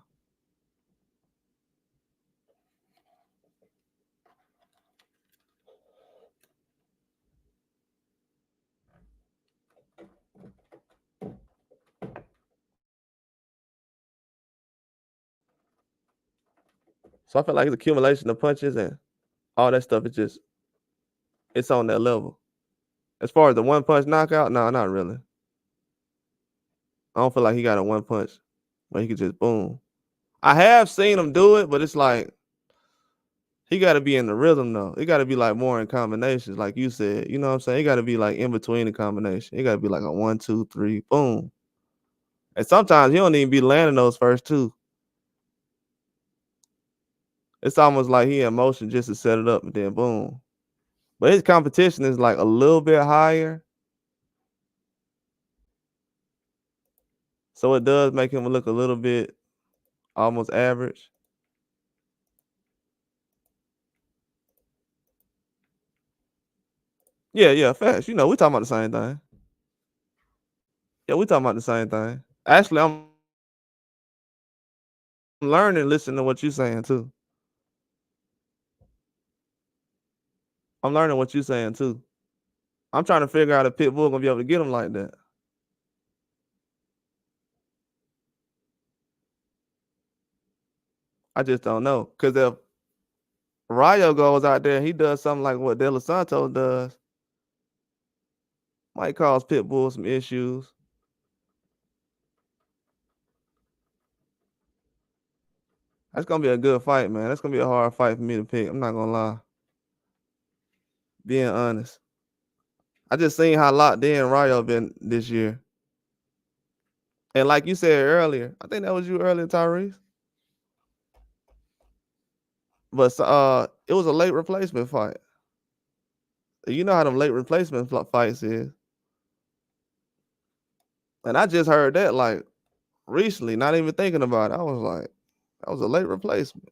S1: So I feel like his accumulation of punches and all that stuff is just it's on that level. As far as the one punch knockout, no, not really. I don't feel like he got a one punch where he could just boom. I have seen him do it, but it's like he got to be in the rhythm though. It got to be like more in combinations, like you said. You know what I'm saying? It got to be like in between the combination. It got to be like a 1, 2, 3, boom. And sometimes he don't even be landing those first two. It's almost like he in motion just to set it up and then boom. But his competition is like a little bit higher. So it does make him look a little bit almost average. Yeah, facts. You know, we talking about the same thing. Yeah, we talking about the same thing. Actually, I'm learning listening to what you're saying too. I'm learning what you're saying too. I'm trying to figure out if Pitbull gonna be able to get him like that. I just don't know. Cause if Rayo goes out there, he does something like what De Los Santos does, might cause Pitbull some issues. That's gonna be a good fight, man. That's gonna be a hard fight for me to pick. I'm not gonna lie. Being honest. I just seen how locked in Rayo been this year. And like you said earlier, I think that was you earlier, Tyrese. But it was a late replacement fight. You know how them late replacement fights is. And I just heard that like recently, not even thinking about it. I was like, that was a late replacement.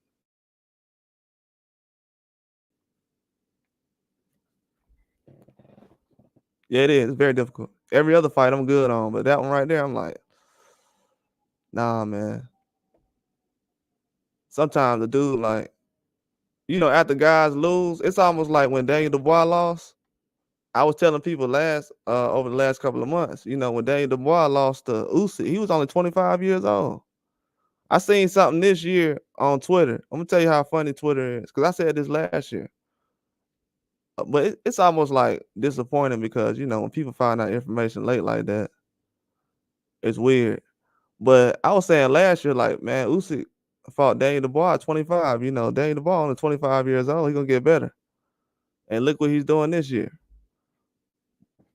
S1: Yeah, it is. It's very difficult. Every other fight I'm good on, but that one right there, I'm like, nah, man. Sometimes the dude, like, you know, after guys lose, it's almost like when Daniel Dubois lost. I was telling people over the last couple of months, you know, when Daniel Dubois lost to Usyk, he was only 25 years old. I seen something this year on Twitter. I'm gonna tell you how funny Twitter is, 'cause I said this last year. But it's almost like disappointing because, when people find out information late like that, it's weird. But I was saying last year, like, man, Usyk fought Daniel Dubois at 25. Daniel Dubois only 25 years old. He gonna get better. And look what he's doing this year.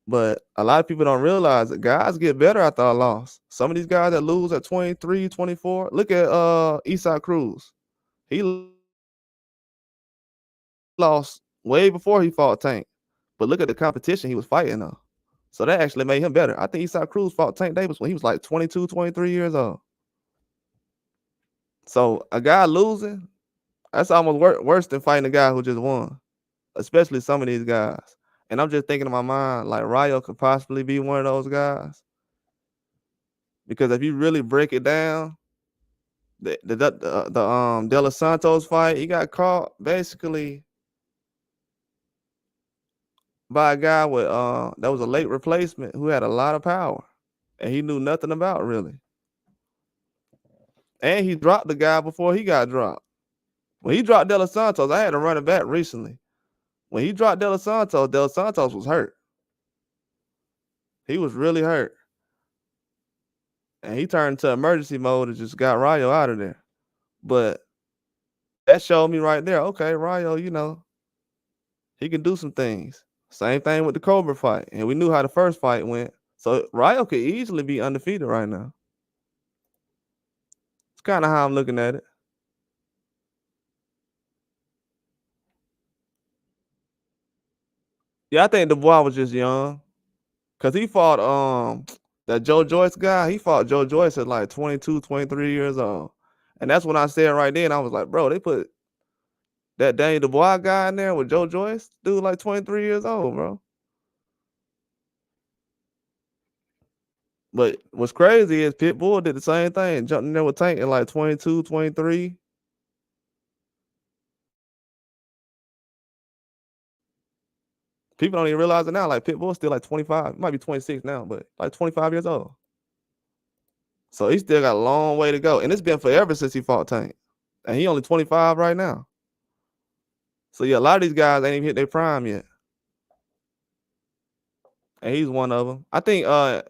S1: But a lot of people don't realize that guys get better after a loss. Some of these guys that lose at 23, 24. Look at Isaac Cruz. He lost way before he fought Tank. But look at the competition he was fighting though. So that actually made him better. I think Isaac Cruz fought Tank Davis when he was like 22, 23 years old. So a guy losing, that's almost worse than fighting a guy who just won, especially some of these guys. And I'm just thinking in my mind, like Rayo could possibly be one of those guys. Because if you really break it down, the De Los Santos fight, he got caught basically by a guy with that was a late replacement who had a lot of power and he knew nothing about really. And he dropped the guy before he got dropped. When he dropped De Los Santos, I had to run it back recently. When he dropped De Los Santos was hurt. He was really hurt. And he turned into emergency mode and just got Rayo out of there. But that showed me right there, okay, Rayo, he can do some things. Same thing with the Cobra fight. And we knew how the first fight went. So Rayo could easily be undefeated right now. It's kind of how I'm looking at it. Yeah, I think Dubois was just young. Cause he fought that Joe Joyce guy. He fought Joe Joyce at like 22, 23 years old. And that's when I said right then, I was like, bro, they put that Daniel Dubois guy in there with Joe Joyce, dude like 23 years old, bro. But what's crazy is Pitbull did the same thing, jumped in there with Tank at like 22, 23. People don't even realize it now. Like Pitbull's still like 25, might be 26 now, but like 25 years old. So he still got a long way to go. And it's been forever since he fought Tank. And he only 25 right now. So yeah, a lot of these guys ain't even hit their prime yet. And he's one of them. I think I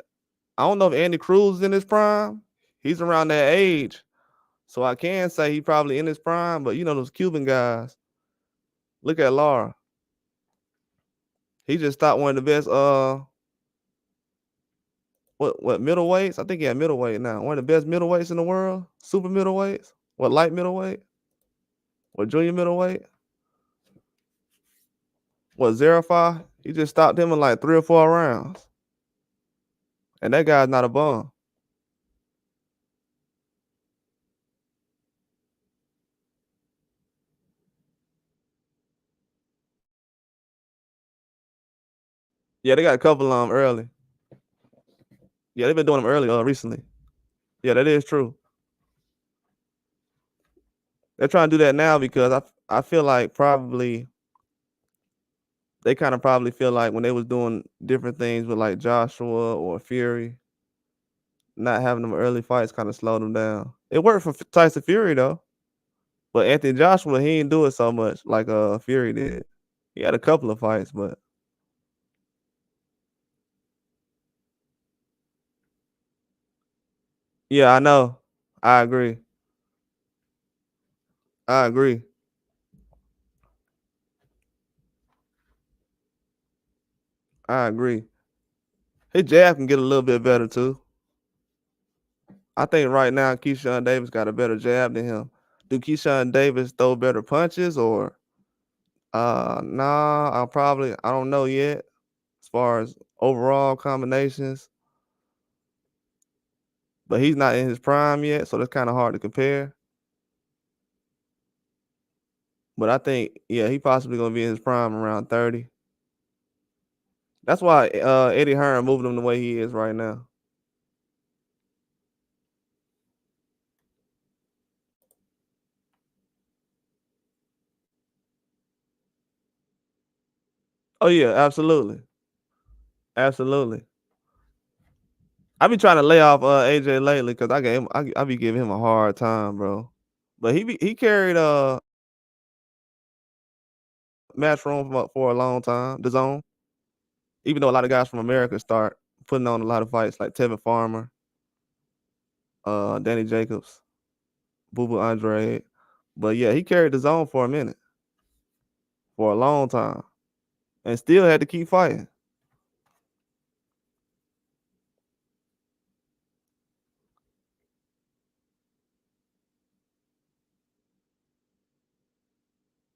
S1: don't know if Andy Cruz is in his prime. He's around that age. So I can say he probably in his prime, but those Cuban guys. Look at Lara. He just stopped one of the best what middleweights? I think he had middleweight now. One of the best middleweights in the world. Super middleweights. What, light middleweight? What, junior middleweight? What, Zarify? He just stopped him in like 3 or 4 rounds. And that guy's not a bum. Yeah, they got a couple of them early. Yeah, they've been doing them early recently. Yeah, that is true. They're trying to do that now because I feel like probably they kind of probably feel like when they was doing different things with like Joshua or Fury, not having them early fights kind of slowed them down. It worked for Tyson Fury though, but Anthony Joshua he didn't do it so much like Fury did. He had a couple of fights, but yeah, I know. I agree. I agree. I agree. His jab can get a little bit better too. I think right now Keyshawn Davis got a better jab than him. Do Keyshawn Davis throw better punches or nah, I don't know yet as far as overall combinations. But he's not in his prime yet, so that's kind of hard to compare. But I think, yeah, he possibly gonna be in his prime around 30. That's why Eddie Hearn moving him the way he is right now. Oh yeah, absolutely. Absolutely. I be trying to lay off AJ lately because I be giving him a hard time, bro. But he carried Matchroom for a long time, the zone. Even though a lot of guys from America start putting on a lot of fights like Tevin Farmer, Danny Jacobs, Boo Boo Andre. But yeah, he carried the zone for a minute, for a long time, and still had to keep fighting.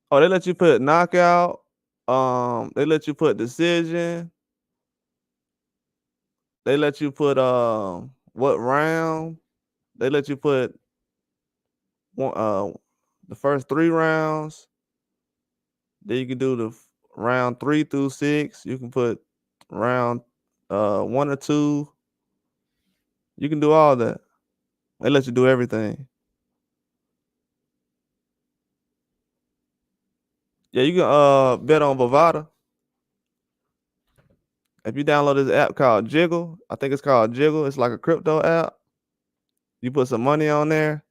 S1: Oh, they let you put knockout. They let you put decision. They let you put what round. They let you put one the first 3 rounds. Then you can do the round 3 through 6. You can put round 1 or 2. You can do all that. They let you do everything. Yeah, you can bet on Bovada. If you download this app called Jiggle, I think it's called Jiggle. It's like a crypto app. You put some money on there.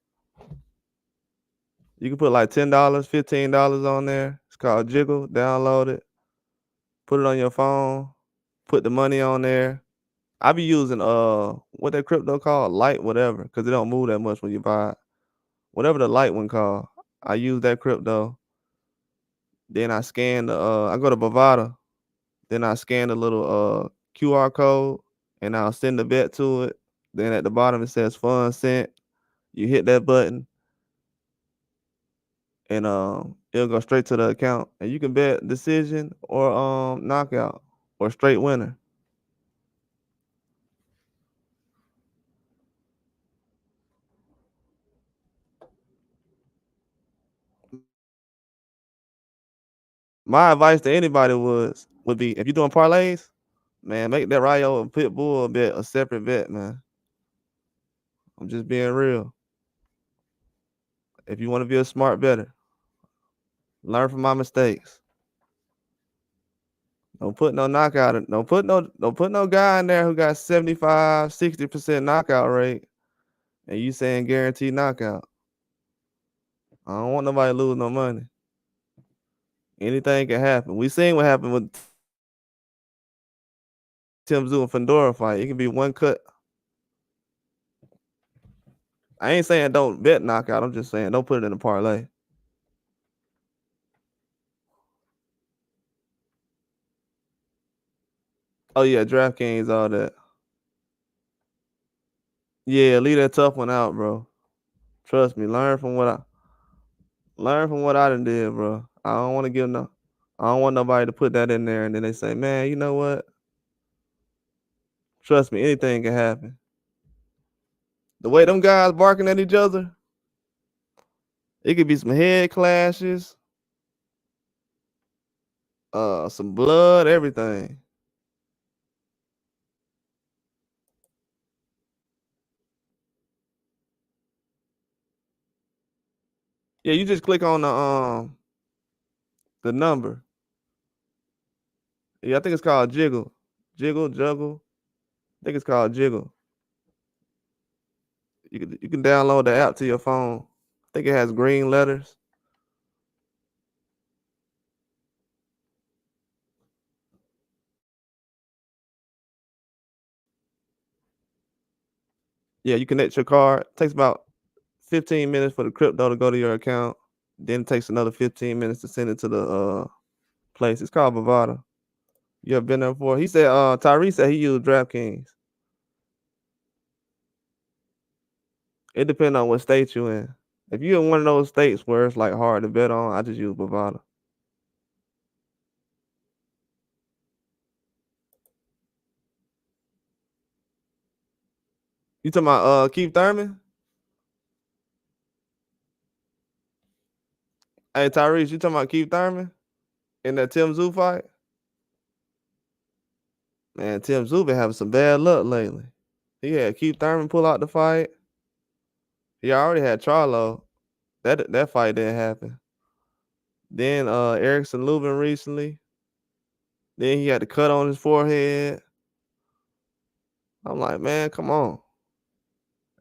S1: You can put like $10, $15 on there. It's called Jiggle. Download it. Put it on your phone. Put the money on there. I be using what that crypto called, light whatever, because it don't move that much when you buy it. Whatever the light one called, I use that crypto. Then I scan the I go to Bovada. Then I scan the little QR code and I'll send the bet to it. Then at the bottom it says funds sent. You hit that button and it'll go straight to the account. And you can bet decision or knockout or straight winner. My advice to anybody would be if you're doing parlays, man, make that Rayo and Pitbull bet a separate bet, man. I'm just being real. If you want to be a smart bettor, learn from my mistakes. Don't put no knockout. Don't put no guy in there who got 75, 60% knockout rate and you saying guaranteed knockout. I don't want nobody to lose no money. Anything can happen. We seen what happened with Tim Tszyu and Fedora fight. It can be one cut. I ain't saying don't bet knockout. I'm just saying don't put it in a parlay. Oh yeah, DraftKings, all that. Yeah, leave that tough one out, bro. Trust me. Learn from what I done did, bro. I don't want nobody to put that in there and then they say, man, you know what? Trust me, anything can happen. The way them guys barking at each other, it could be some head clashes, some blood, everything. Yeah, you just click on the number. Yeah, I think it's called Jiggle. Juggle. I think it's called Jiggle. You can download the app to your phone. I think it has green letters. Yeah, you connect your card. It takes about 15 minutes for the crypto to go to your account. Then it takes another 15 minutes to send it to the place. It's called Bovada. You ever been there before? He said Tyrese said he used DraftKings. It depends on what state you in. If you're in one of those states where it's like hard to bet on, I just use Bovada. You talking about Keith Thurman? Hey Tyrese, you talking about Keith Thurman in that Tim Tszyu fight? Man, Tim Tszyu been having some bad luck lately. He had Keith Thurman pull out the fight. He already had Charlo. That fight didn't happen. Then Erickson Lubin recently. Then he had the cut on his forehead. I'm like, man, come on.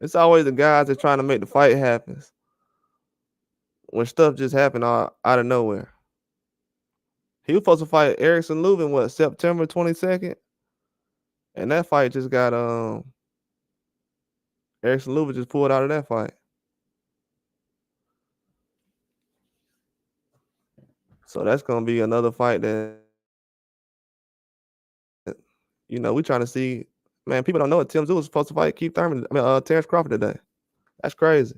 S1: It's always the guys that trying to make the fight happen when stuff just happened out of nowhere. He was supposed to fight Erickson Lubin what September 22nd, and that fight just got Erickson Lubin just pulled out of that fight. So that's gonna be another fight that we trying to see. Man, people don't know it. Tim Tszyu was supposed to fight Keith Thurman. Terence Crawford today. That's crazy.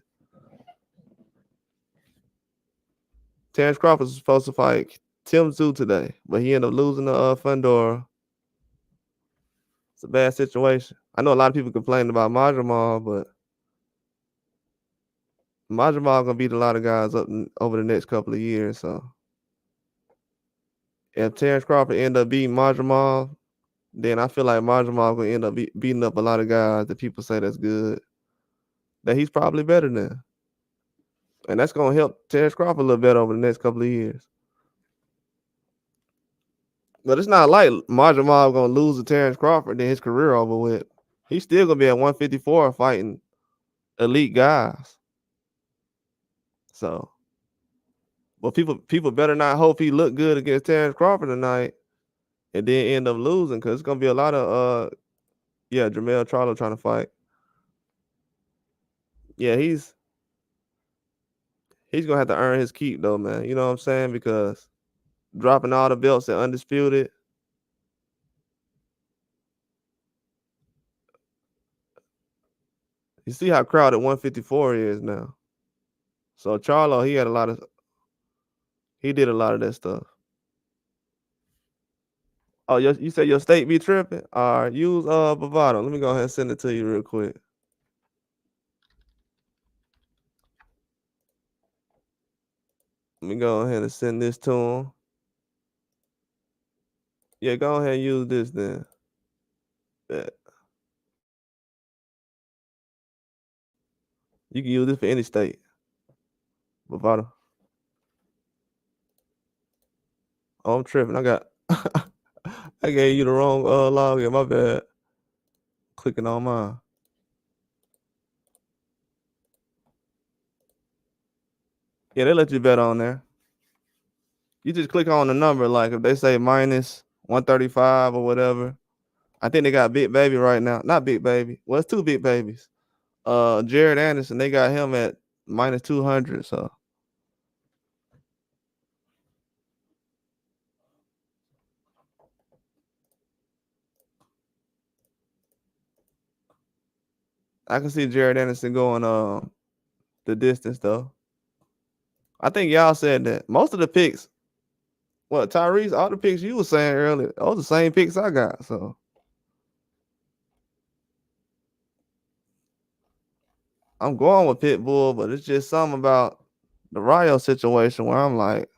S1: Terence Crawford was supposed to fight Tim Tszyu today, but he ended up losing to Fundora. It's a bad situation. I know a lot of people complaining about Majramal, but Majramal gonna beat a lot of guys up over the next couple of years. So if Terence Crawford end up beating Majramal, then I feel like Majramal gonna end up beating up a lot of guys that people say that's good, that he's probably better than, and that's gonna help Terence Crawford a little better over the next couple of years. But it's not like Majramal gonna lose to Terence Crawford, then his career over with. He's still gonna be at 154 fighting elite guys. So, but people better not hope he look good against Terence Crawford tonight, and then end up losing, because it's gonna be a lot of Jermell Charlo trying to fight. Yeah, he's gonna have to earn his keep though, man. You know what I'm saying? Because dropping all the belts at undisputed. You see how crowded 154 is now. So Charlo, he did a lot of that stuff. Oh, you said your state be tripping? All right, use Bovado. Let me go ahead and send it to you real quick. Let me go ahead and send this to him. Yeah, go ahead and use this then. Yeah. You can use this for any state. Bovado. Oh, I'm tripping. I gave you the wrong login. My bad. Clicking on mine. Yeah, they let you bet on there. You just click on the number, like if they say minus 135 or whatever. I think they got Big Baby right now. Not Big Baby. Well, it's two Big Babies. Jared Anderson, they got him at minus 200. So I can see Jared Anderson going the distance though. I think y'all said that most of the picks. Well, Tyrese, all the picks you were saying earlier, those the same picks I got. So I'm going with Pitbull, but it's just something about the Rayo situation where I'm like,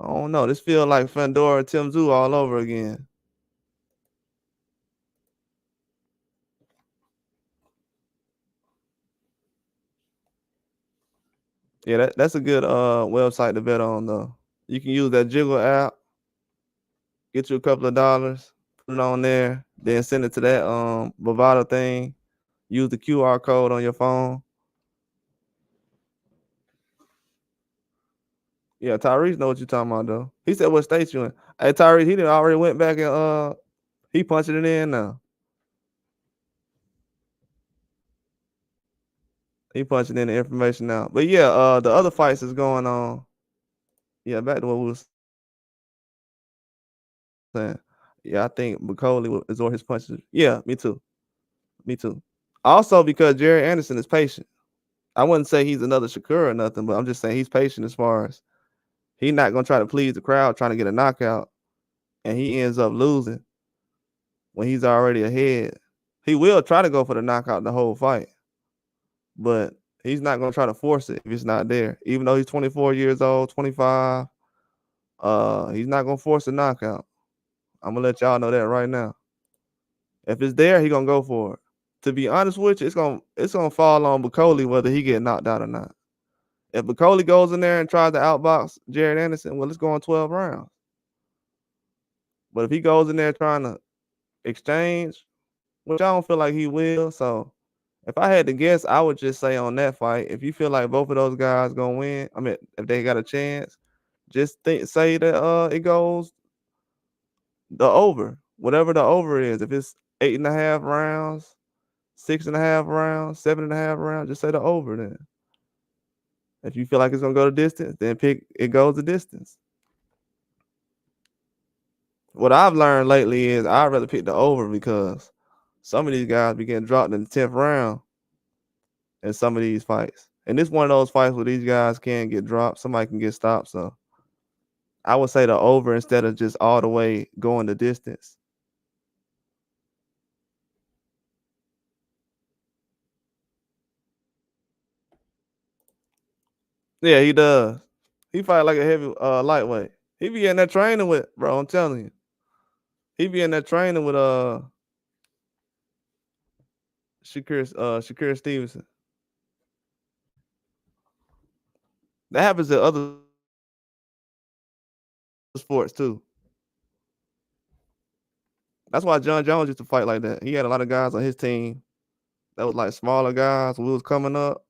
S1: I don't know. This feels like Fundora, Tim Tszyu all over again. Yeah, that's a good website to bet on though. You can use that Jiggle app, get you a couple of dollars, put it on there, then send it to that Bovado thing. Use the QR code on your phone. Yeah, Tyrese know what you're talking about though. He said what state you in. Hey Tyrese, he done already went back and he punching it in now. He punching in the information now. But yeah, the other fights is going on. Yeah, back to what we was saying. Yeah, I think McCauley is on his punches. Yeah, me too. Me too. Also, because Jerry Anderson is patient. I wouldn't say he's another Shakur or nothing, but I'm just saying he's patient as far as he's not gonna try to please the crowd trying to get a knockout, and he ends up losing when he's already ahead. He will try to go for the knockout the whole fight, but he's not gonna try to force it if it's not there. Even though he's 24 years old, 25, he's not gonna force a knockout. I'm gonna let y'all know that right now. If it's there, he gonna go for it. To be honest with you, it's gonna fall on Bacoli whether he get knocked out or not. If Bacoli goes in there and tries to outbox Jared Anderson, well, it's going 12 rounds. But if he goes in there trying to exchange, which I don't feel like he will. So if I had to guess, I would just say on that fight, if you feel like both of those guys gonna win, I mean, if they got a chance, just say that it goes the over, whatever the over is. If it's 8.5 rounds, 6.5 rounds, 7.5 rounds, just say the over then. If you feel like it's gonna go the distance, then pick it goes the distance. What I've learned lately is I'd rather pick the over because some of these guys be getting dropped in the 10th round in some of these fights. And this one of those fights where these guys can get dropped. Somebody can get stopped. So I would say the over instead of just all the way going the distance. Yeah, he does. He fight like a heavy lightweight. He be in that training with, bro, I'm telling you. He be in that training with Shakur Stevenson. That happens in other sports too. That's why John Jones used to fight like that. He had a lot of guys on his team that was like smaller guys when we was coming up.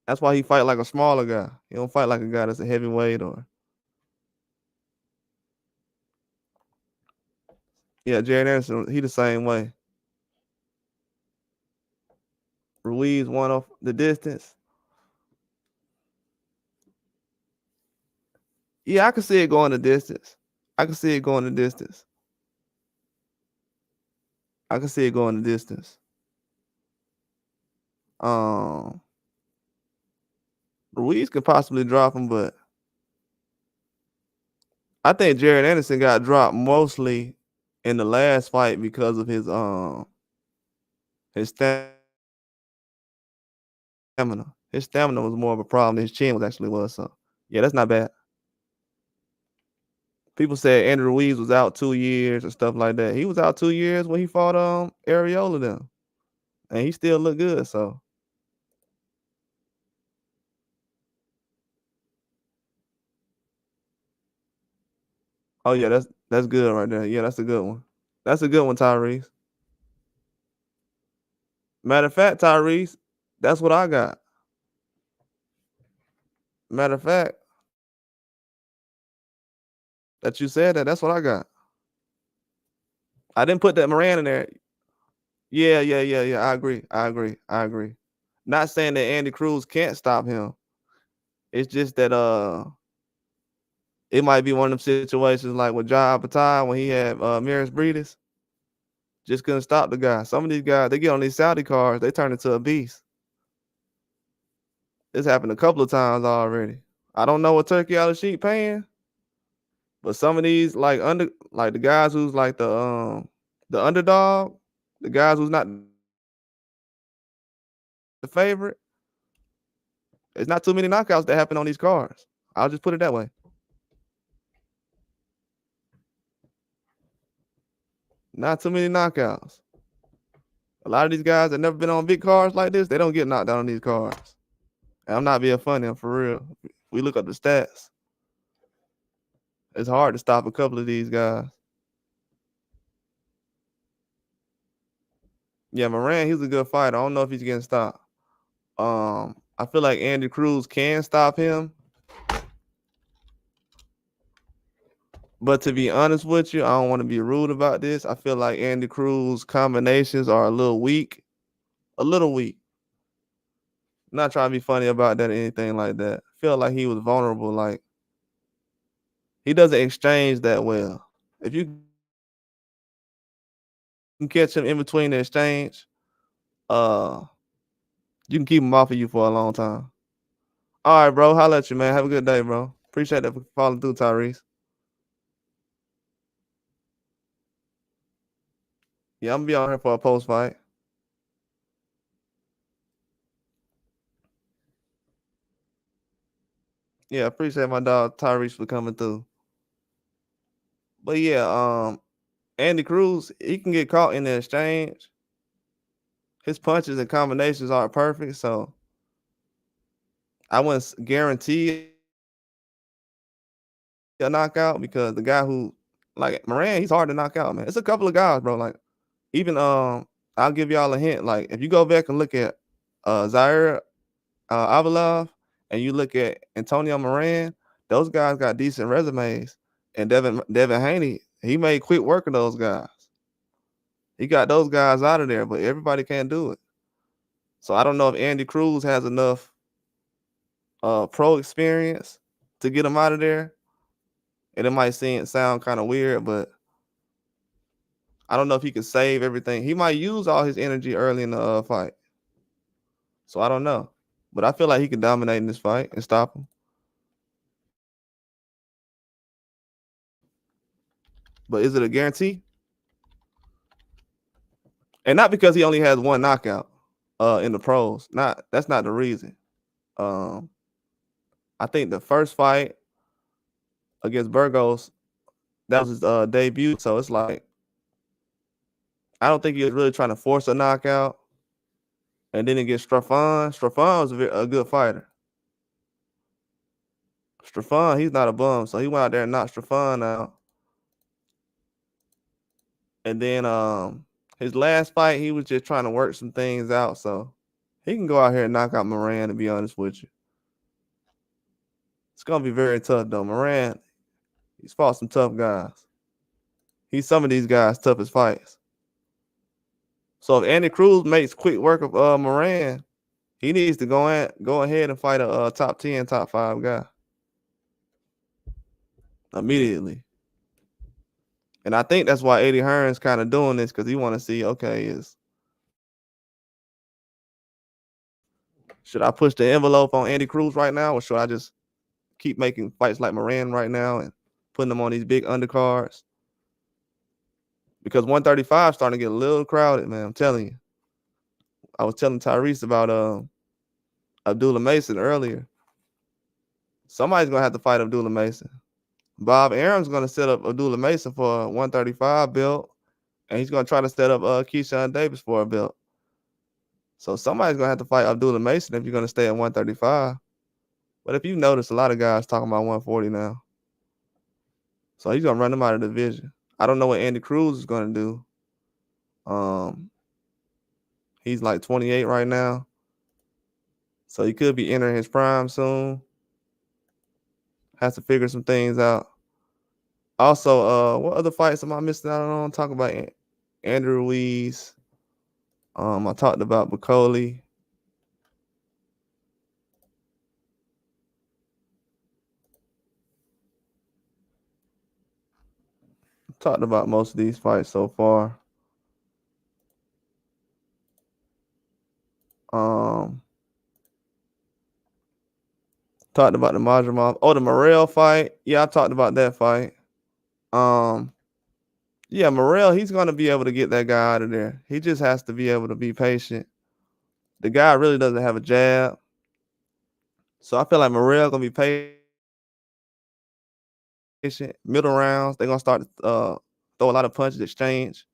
S1: That's why he fight like a smaller guy. He don't fight like a guy that's a heavyweight or yeah, Jared Anderson, he the same way. Ruiz won off the distance. Yeah, I can see it going the distance. I can see it going the distance. I can see it going the distance. Um, Ruiz could possibly drop him, but I think Jared Anderson got dropped mostly in the last fight because of his stamina. His stamina was more of a problem than his chin was. So yeah, that's not bad. People said Andrew Ruiz was out 2 years and stuff like that. He was out 2 years when he fought Areola them, and he still looked good. So oh yeah, that's good right there. Yeah, that's a good one. That's a good one, Tyrese. Matter of fact, Tyrese, that's what I got. Matter of fact, that you said that's what I got. I didn't put that Moran in there. Yeah. I agree. Not saying that Andy Cruz can't stop him. It's just that it might be one of them situations like with John Apatow when he had Maris Breedis. Just couldn't stop the guy. Some of these guys, they get on these Saudi cars, they turn into a beast. This happened a couple of times already. I don't know what Turkey out of sheet paying, but some of these like the guys who's like the underdog, the guys who's not the favorite, it's not too many knockouts that happen on these cars. I'll just put it that way. Not too many knockouts. A lot of these guys that never been on big cars like this, they don't get knocked down on these cars. And I'm not being funny, I'm for real. We look up the stats. It's hard to stop a couple of these guys. Yeah, Moran, he's a good fighter. I don't know if he's getting stopped. I feel like Andy Cruz can stop him. But to be honest with you, I don't want to be rude about this. I feel like Andy Cruz combinations are a little weak. A little weak. Not trying to be funny about that or anything like that. I feel like he was vulnerable. Like he doesn't exchange that well. If you can catch him in between the exchange, you can keep him off of you for a long time. All right, bro. Holla at you, man. Have a good day, bro. Appreciate that for following through, Tyrese. Yeah, I'm gonna be on here for a post fight. Yeah, appreciate my dog Tyrese for coming through. But yeah, Andy Cruz, he can get caught in the exchange. His punches and combinations aren't perfect, so I wouldn't guarantee a knockout because the guy who Like Moran, he's hard to knock out, man. It's a couple of guys, bro. Like even I'll give y'all a hint. Like if you go back and look at Zaire Avalov and you look at Antonio Moran, those guys got decent resumes. And Devin Haney, he made quick work of those guys. He got those guys out of there, but everybody can't do it. So I don't know if Andy Cruz has enough pro experience to get him out of there. And it might sound kind of weird, but I don't know if he can save everything. He might use all his energy early in the fight. So I don't know. But I feel like he can dominate in this fight and stop him. But is it a guarantee? And not because he only has one knockout in the pros. That's not the reason. I think the first fight against Burgos, that was his debut. So it's like, I don't think he was really trying to force a knockout. And then against Straffon. Straffon was a good fighter. Straffon, he's not a bum. So he went out there and knocked Straffon out. And then his last fight, he was just trying to work some things out. So he can go out here and knock out Moran, to be honest with you. It's going to be very tough, though. Moran, he's fought some tough guys. He's some of these guys' toughest fights. So if Andy Cruz makes quick work of Moran, he needs to go ahead and fight a top 10, top 5 guy immediately. And I think that's why Eddie Hearn's kind of doing this, because he want to see, okay, should I push the envelope on Andy Cruz right now, or should I just keep making fights like Moran right now and putting them on these big undercards? Because 135 is starting to get a little crowded, man. I'm telling you. I was telling Tyrese about Abdullah Mason earlier. Somebody's gonna have to fight Abdullah Mason. Bob Arum's gonna set up Abdullah Mason for a 135 belt, and he's gonna try to set up Keyshawn Davis for a belt. So somebody's gonna have to fight Abdullah Mason if you're gonna stay at 135. But if you notice, a lot of guys talking about 140 now. So he's gonna run them out of the division. I don't know what Andy Cruz is gonna do. He's like 28 right now. So he could be entering his prime soon. Has to figure some things out. Also, what other fights am I missing out on? Talk about Andrew Ruiz. I talked about Bacoli. Talked about most of these fights so far. Talked about the Majramov. Oh, the Morrell fight. Yeah, I talked about that fight. Yeah, Morrell, he's gonna be able to get that guy out of there. He just has to be able to be patient. The guy really doesn't have a jab. So I feel like Morrell gonna be patient. Middle rounds, they're gonna start to throw a lot of punches, exchange.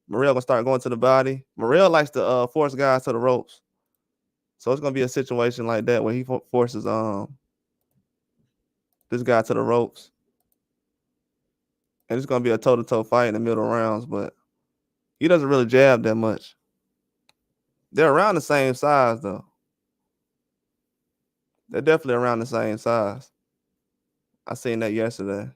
S1: Morrell gonna start going to the body. Morrell likes to force guys to the ropes. So it's gonna be a situation like that where he forces this guy to the ropes. And it's gonna be a toe-to-toe fight in the middle rounds, but he doesn't really jab that much. They're around the same size, though. They're definitely around the same size. I seen that yesterday.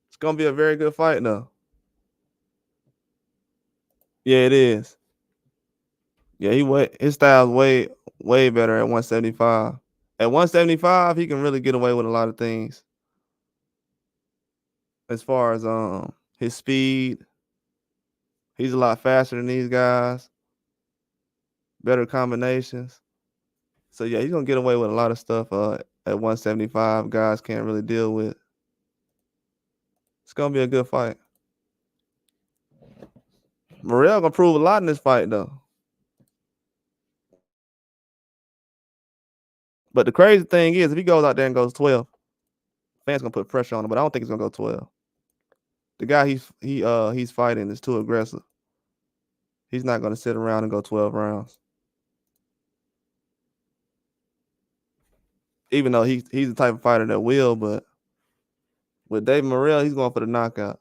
S1: It's gonna be a very good fight, though. Yeah, it is. Yeah, his style's way better at 175. At 175, he can really get away with a lot of things. As far as his speed, he's a lot faster than these guys. Better combinations. So yeah, he's gonna get away with a lot of stuff at 175 guys can't really deal with. It's gonna be a good fight. Morrell gonna prove a lot in this fight, though. But the crazy thing is, if he goes out there and goes 12, fans gonna put pressure on him. But I don't think he's gonna go 12. The guy he's fighting is too aggressive. He's not gonna sit around and go 12 rounds. Even though he's the type of fighter that will, but with David Morrell, he's going for the knockout.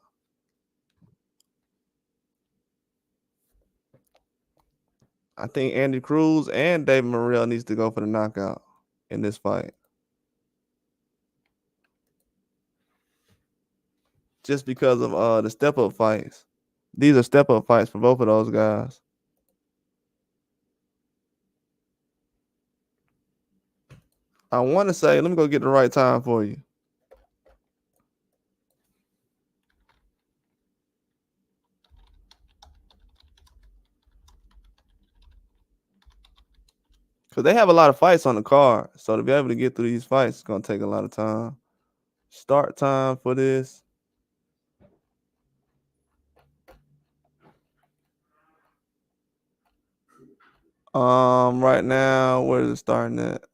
S1: I think Andy Cruz and David Morrell needs to go for the knockout in this fight. Just because of the step-up fights. These are step-up fights for both of those guys. I want to say, let me go get the right time for you. Because they have a lot of fights on the card. So to be able to get through these fights, it's going to take a lot of time. Start time for this. Right now, where is it starting at?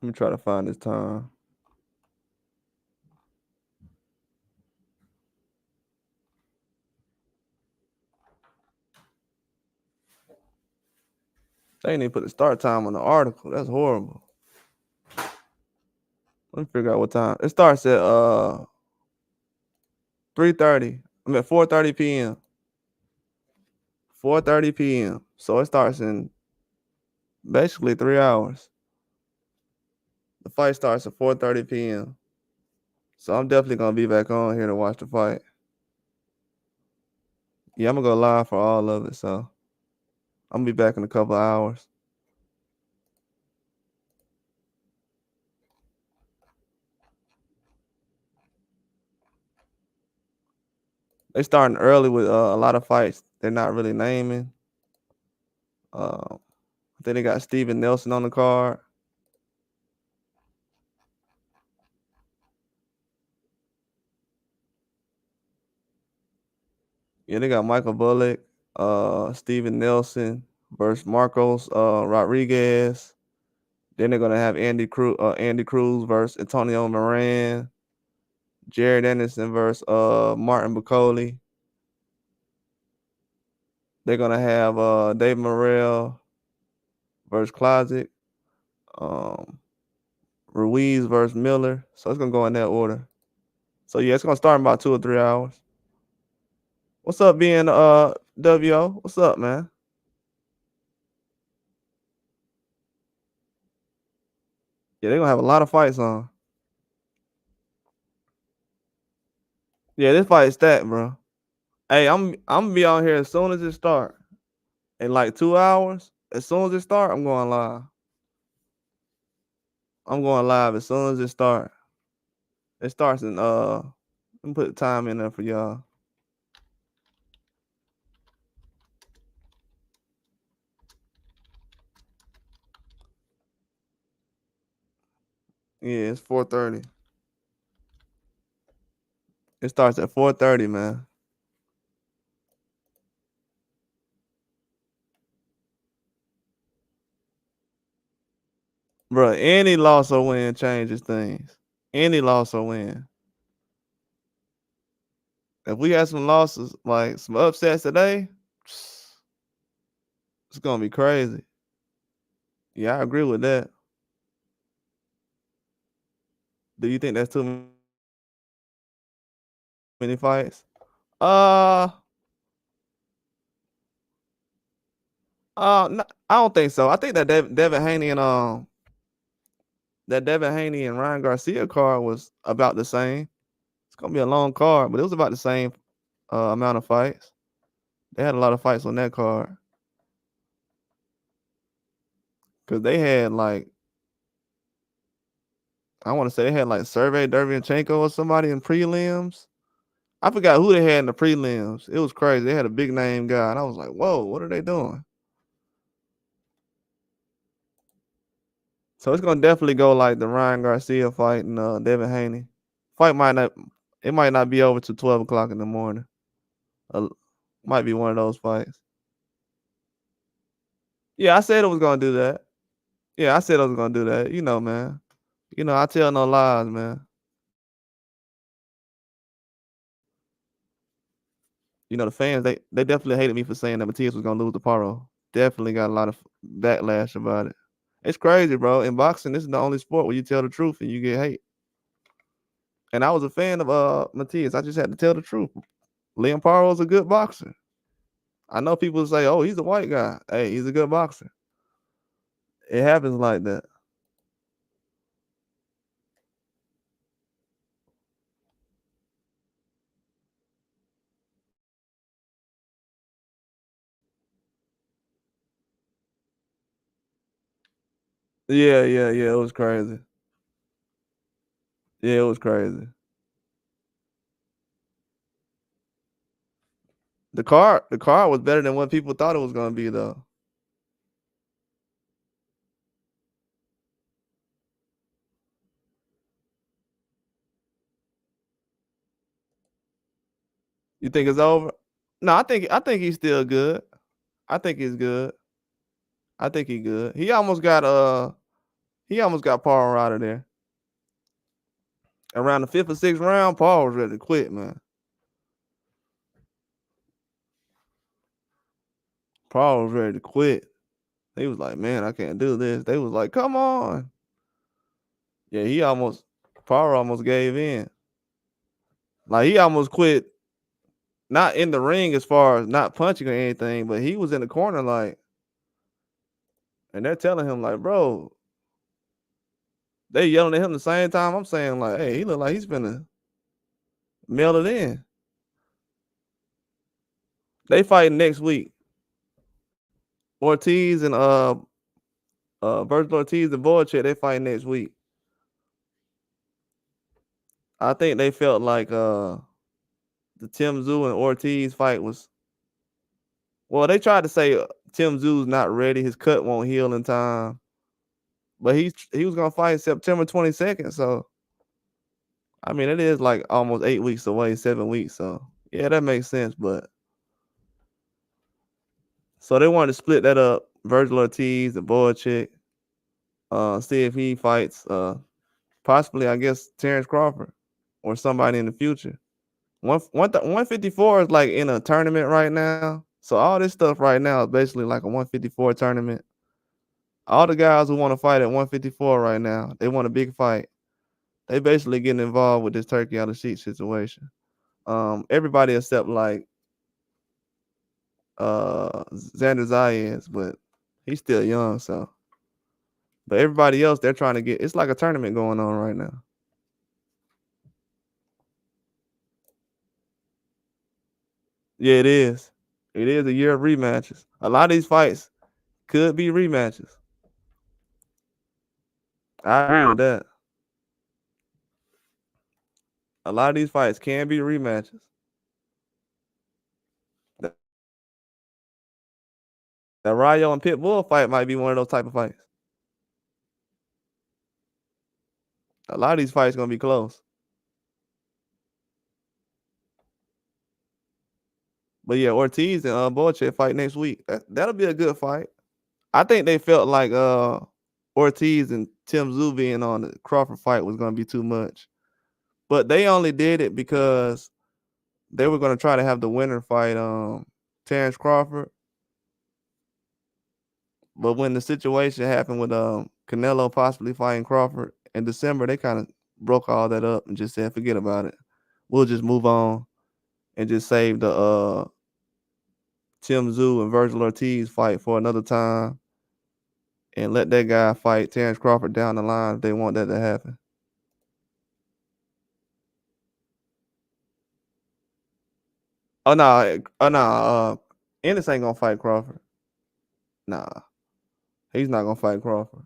S1: Let me try to find this time. They didn't even put the start time on the article. That's horrible. Let me figure out what time. It starts at 3:30. I'm at 4:30 p.m. 4:30 p.m. So it starts in basically 3 hours. The fight starts at 4:30 p.m. So I'm definitely gonna be back on here to watch the fight. Yeah, I'm gonna go live for all of it. So I'm gonna be back in a couple of hours. They starting early with a lot of fights they're not really naming. I think they got Steven Nelson on the card. Yeah, they got Michael Bullock, Steven Nelson versus Marcos Rodriguez. Then they're gonna have Andy Cruz versus Antonio Moran, Jared Anderson versus Martin Bacoli. They're gonna have Dave Morrell versus Closet, Ruiz versus Miller. So it's gonna go in that order. So yeah, it's gonna start in about 2 or 3 hours. What's up, being WO? What's up, man? Yeah, they're gonna have a lot of fights on. Yeah, this fight is stacked, bro. Hey, I'm gonna be on here as soon as it start. In like 2 hours, as soon as it start, I'm going live. I'm going live as soon as it start. It starts in let me put the time in there for y'all. Yeah, it's 4:30. It starts at 4:30, man. Bro, any loss or win changes things. Any loss or win. If we had some losses, like some upsets today, it's gonna be crazy. Yeah, I agree with that. Do you think that's too many fights? Uh, no, I don't think so. I think that Devin Haney and Ryan Garcia card was about the same. It's gonna be a long card, but it was about the same amount of fights. They had a lot of fights on that card because they had like I want to say they had like Sergey Derevyanchenko or somebody in prelims. I forgot who they had in the prelims. It was crazy. They had a big name guy, and I was like, "Whoa, what are they doing?" So it's gonna definitely go like the Ryan Garcia fight and Devin Haney. Fight might not be over till 12 o'clock in the morning. Might be one of those fights. Yeah, I said it was gonna do that. Yeah, I said I was gonna do that. You know, man. You know, I tell no lies, man. You know, the fans they definitely hated me for saying that Matias was gonna lose to Paro. definitely got a lot of backlash about it. It's crazy, bro. In boxing, this is the only sport where you tell the truth and you get hate. And I was a fan of Matias. I just had to tell the truth. Liam Paro's a good boxer. I know people say, "Oh, he's a white guy." Hey, he's a good boxer. It happens like that. Yeah, yeah, yeah. It was crazy. Yeah, it was crazy. The card was better than what people thought it was gonna be, though. You think it's over? No, I think he's still good. I think he's good. I think he's good. He almost got Paul out of there. Around the 5th or 6th round, Paul was ready to quit, man. Paul was ready to quit. He was like, "Man, I can't do this." They was like, "Come on." Yeah, Paul almost gave in. Like, he almost quit, not in the ring as far as not punching or anything, but he was in the corner like, and they're telling him like, "Bro," they yelling at him the same time I'm saying like, "Hey, he look like he's finna mail it in." They fighting next week. Ortiz and Virgil Ortiz and Boychett, they fight next week. I think they felt like the Tim Tszyu and Ortiz fight was, well, they tried to say Tim Tszyu's not ready, his cut won't heal in time. But he was gonna fight September 22nd. So I mean it is like almost 8 weeks away, 7 weeks. So yeah, that makes sense. But so they wanted to split that up, Virgil Ortiz and Boychett, see if he fights possibly, I guess, Terence Crawford or somebody in the future. 154 is like in a tournament right now. So all this stuff right now is basically like a 154 tournament. All the guys who want to fight at 154 right now, they want a big fight. They basically getting involved with this turkey on the sheet situation. Everybody except like Xander Zayas, but he's still young, so but everybody else they're trying to get, it's like a tournament going on right now. Yeah, it is. It is a year of rematches. A lot of these fights could be rematches. I agree with that. A lot of these fights can be rematches. That, that Rayo and Pitbull fight might be one of those type of fights. A lot of these fights gonna be close. But yeah, Ortiz and Boychett fight next week. That'll be a good fight. I think they felt like Ortiz and Tim Tszyu being on the Crawford fight was gonna be too much. But they only did it because they were gonna try to have the winner fight Terence Crawford. But when the situation happened with Canelo possibly fighting Crawford in December, they kind of broke all that up and just said, forget about it. We'll just move on and just save the Tim Tszyu and Virgil Ortiz fight for another time and let that guy fight Terence Crawford down the line if they want that to happen. Oh no, Ennis ain't gonna fight Crawford. Nah, he's not gonna fight Crawford.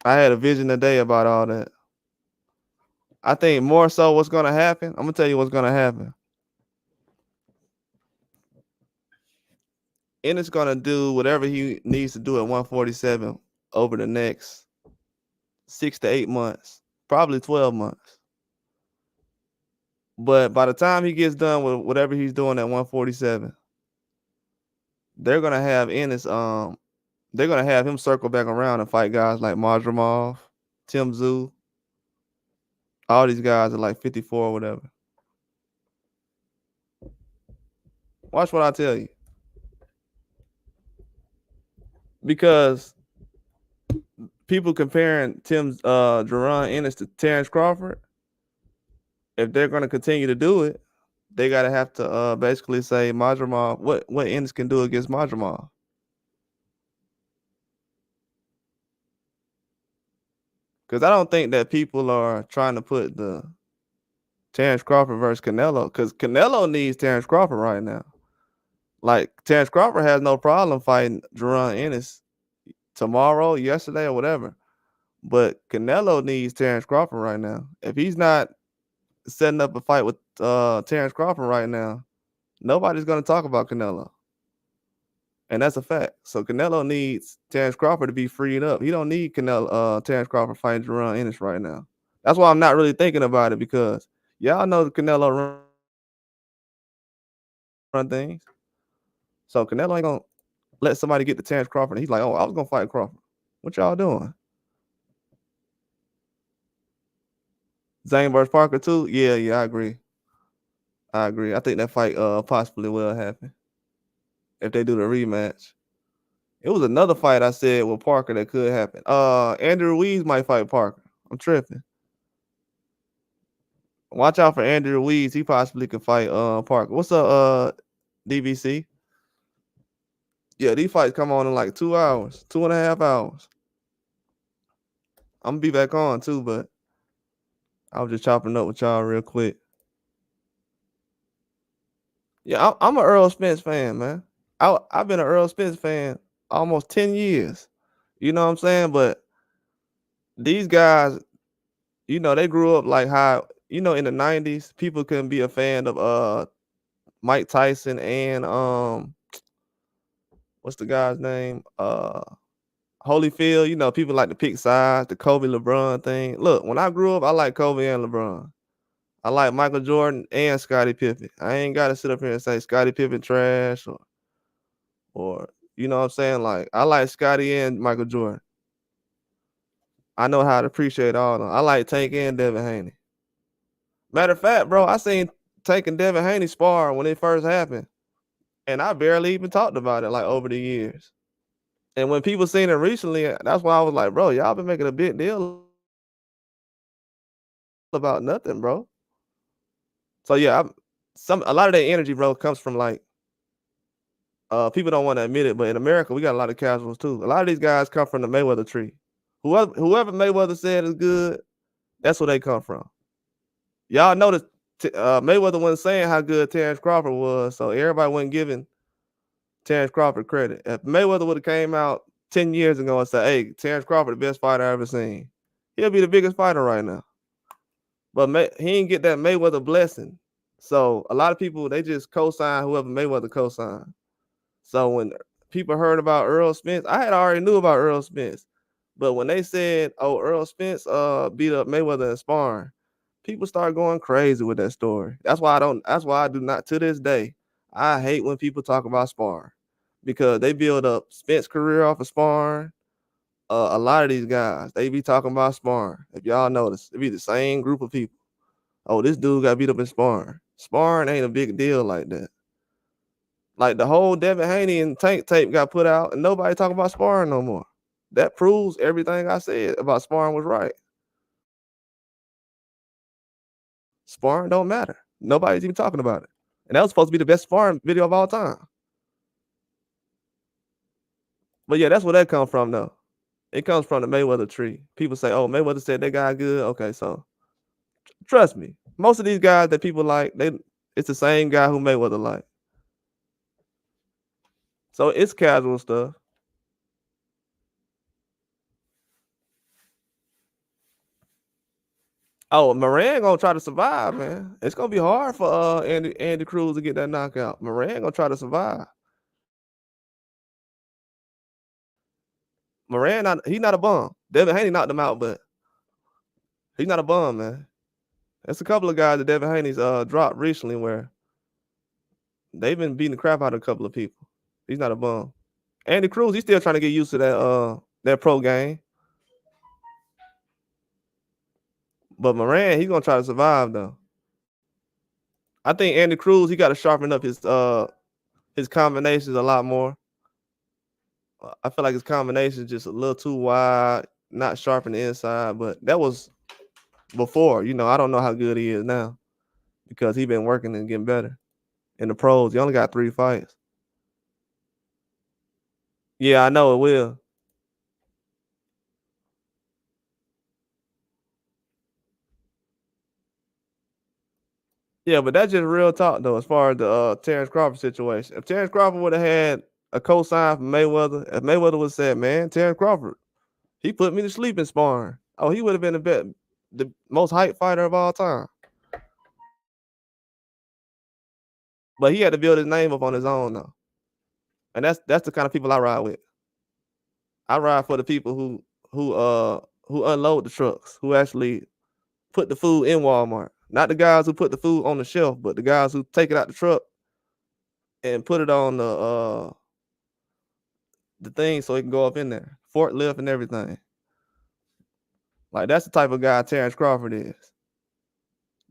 S1: I had a vision today about all that. I think more so what's gonna happen. I'm gonna tell you what's gonna happen. Ennis gonna do whatever he needs to do at 147 over the next 6 to 8 months, probably 12 months. But by the time he gets done with whatever he's doing at 147, they're gonna have Ennis. They're gonna have him circle back around and fight guys like Madrimov, Tim Tszyu. All these guys are like 54 or whatever. Watch what I tell you. Because people comparing Jerron Ennis to Terence Crawford, if they're going to continue to do it, they gotta have to basically say Majramov, what Ennis can do against Majramov. Because I don't think that people are trying to put the Terence Crawford versus Canelo, because Canelo needs Terence Crawford right now. Like Terence Crawford has no problem fighting Jerron Ennis tomorrow, yesterday, or whatever. But Canelo needs Terence Crawford right now. If he's not setting up a fight with Terence Crawford right now, nobody's gonna talk about Canelo. And that's a fact. So Canelo needs Terence Crawford to be freed up. He don't need Terence Crawford fighting Jerron Ennis right now. That's why I'm not really thinking about it, because y'all know the Canelo run things. So Canelo ain't gonna let somebody get to Terence Crawford. And he's like, oh, I was gonna fight Crawford. What y'all doing? Zane versus Parker too? Yeah, I agree. I think that fight possibly will happen if they do the rematch. It was another fight I said with Parker that could happen. Andrew Ruiz might fight Parker. I'm tripping. Watch out for Andrew Ruiz. He possibly could fight Parker. What's up, DVC? Yeah, these fights come on in like 2 hours, 2.5 hours. I'm gonna be back on too, but I was just chopping up with y'all real quick. Yeah, I'm an Earl Spence fan, man. I've been an Earl Spence fan almost 10 years. You know what I'm saying? But these guys, they grew up like how, in the 90s, people couldn't be a fan of Mike Tyson and what's the guy's name? Holyfield. People like to pick sides, the Kobe LeBron thing. Look, when I grew up, I like Kobe and LeBron. I like Michael Jordan and Scottie Pippen. I ain't gotta sit up here and say Scottie Pippen trash or you know what I'm saying? Like, I like Scottie and Michael Jordan. I know how to appreciate all of them. I like Tank and Devin Haney. Matter of fact, bro, I seen Tank and Devin Haney spar when it first happened. And I barely even talked about it like over the years. And when people seen it recently, that's why I was like, bro, y'all been making a big deal about nothing, bro. So yeah, a lot of that energy, bro, comes from like people don't want to admit it, but in America, we got a lot of casuals too. A lot of these guys come from the Mayweather tree. Whoever Mayweather said is good, that's where they come from. Y'all noticed Mayweather wasn't saying how good Terence Crawford was, so everybody wasn't giving Terence Crawford credit. If Mayweather would have came out 10 years ago and said, hey, Terence Crawford, the best fighter I ever seen, he'll be the biggest fighter right now. But he didn't get that Mayweather blessing. So a lot of people, they just co-sign whoever Mayweather co-signed. So when people heard about Earl Spence, I had already knew about Earl Spence. But when they said, oh, Earl Spence beat up Mayweather in sparring, people start going crazy with that story. That's why I do not, to this day, I hate when people talk about sparring, because they build up Spence's career off of sparring. A lot of these guys, they be talking about sparring. If y'all notice, it be the same group of people. Oh, this dude got beat up in sparring. Sparring ain't a big deal like that. Like the whole Devin Haney and Tank tape got put out, and nobody talking about sparring no more. That proves everything I said about sparring was right. Sparring don't matter. Nobody's even talking about it. And that was supposed to be the best sparring video of all time. But yeah, that's where that comes from, though. It comes from the Mayweather tree. People say, oh, Mayweather said that guy good. Okay, so trust me. Most of these guys that people like, it's the same guy who Mayweather like. So it's casual stuff. Oh, Moran gonna try to survive, man. It's gonna be hard for Andy Cruz to get that knockout. Moran gonna try to survive. Moran, he's not a bum. Devin Haney knocked him out, but he's not a bum, man. There's a couple of guys that Devin Haney's dropped recently where they've been beating the crap out of a couple of people. He's not a bum. Andy Cruz, he's still trying to get used to that pro game. But Moran, he's gonna try to survive though. I think Andy Cruz, he got to sharpen up his His combination's a lot more. I feel like his combination is just a little too wide, not sharp in the inside. But that was before. I don't know how good he is now because he been working and getting better. In the pros, he only got 3 fights. Yeah, I know it will. Yeah, but that's just real talk though, as far as the Terence Crawford situation. If Terence Crawford would have had a cosign from Mayweather, if Mayweather would have said, "Man, Terence Crawford, he put me to sleep in sparring," oh, he would have been the most hyped fighter of all time. But he had to build his name up on his own though, and that's the kind of people I ride with. I ride for the people who unload the trucks, who actually put the food in Walmart. Not the guys who put the food on the shelf, but the guys who take it out the truck and put it on the thing so it can go up in there, forklift and everything. Like that's the type of guy Terence Crawford is.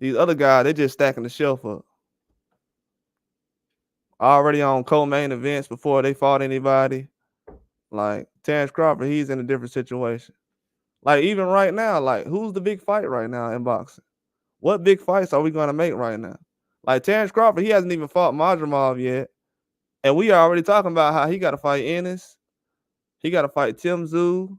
S1: These other guys, they just stacking the shelf up. Already on co-main events before they fought anybody. Like Terence Crawford, he's in a different situation. Like even right now, like who's the big fight right now in boxing? What big fights are we gonna make right now? Like Terence Crawford, he hasn't even fought Madrimov yet, and we are already talking about how he got to fight Ennis, he got to fight Tim Tszyu,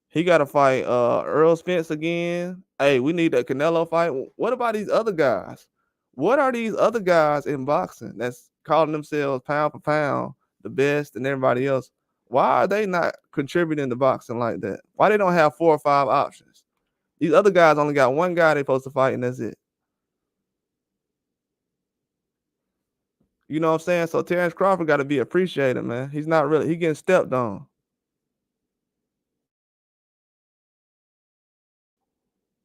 S1: he got to fight Earl Spence again. Hey, we need that Canelo fight. What about these other guys? What are these other guys in boxing that's calling themselves pound for pound the best and everybody else? Why are they not contributing to boxing like that? Why they don't have 4 or 5 options? These other guys only got one guy they're supposed to fight, and that's it. You know what I'm saying? So Terence Crawford got to be appreciated, man. He's not really. He getting stepped on.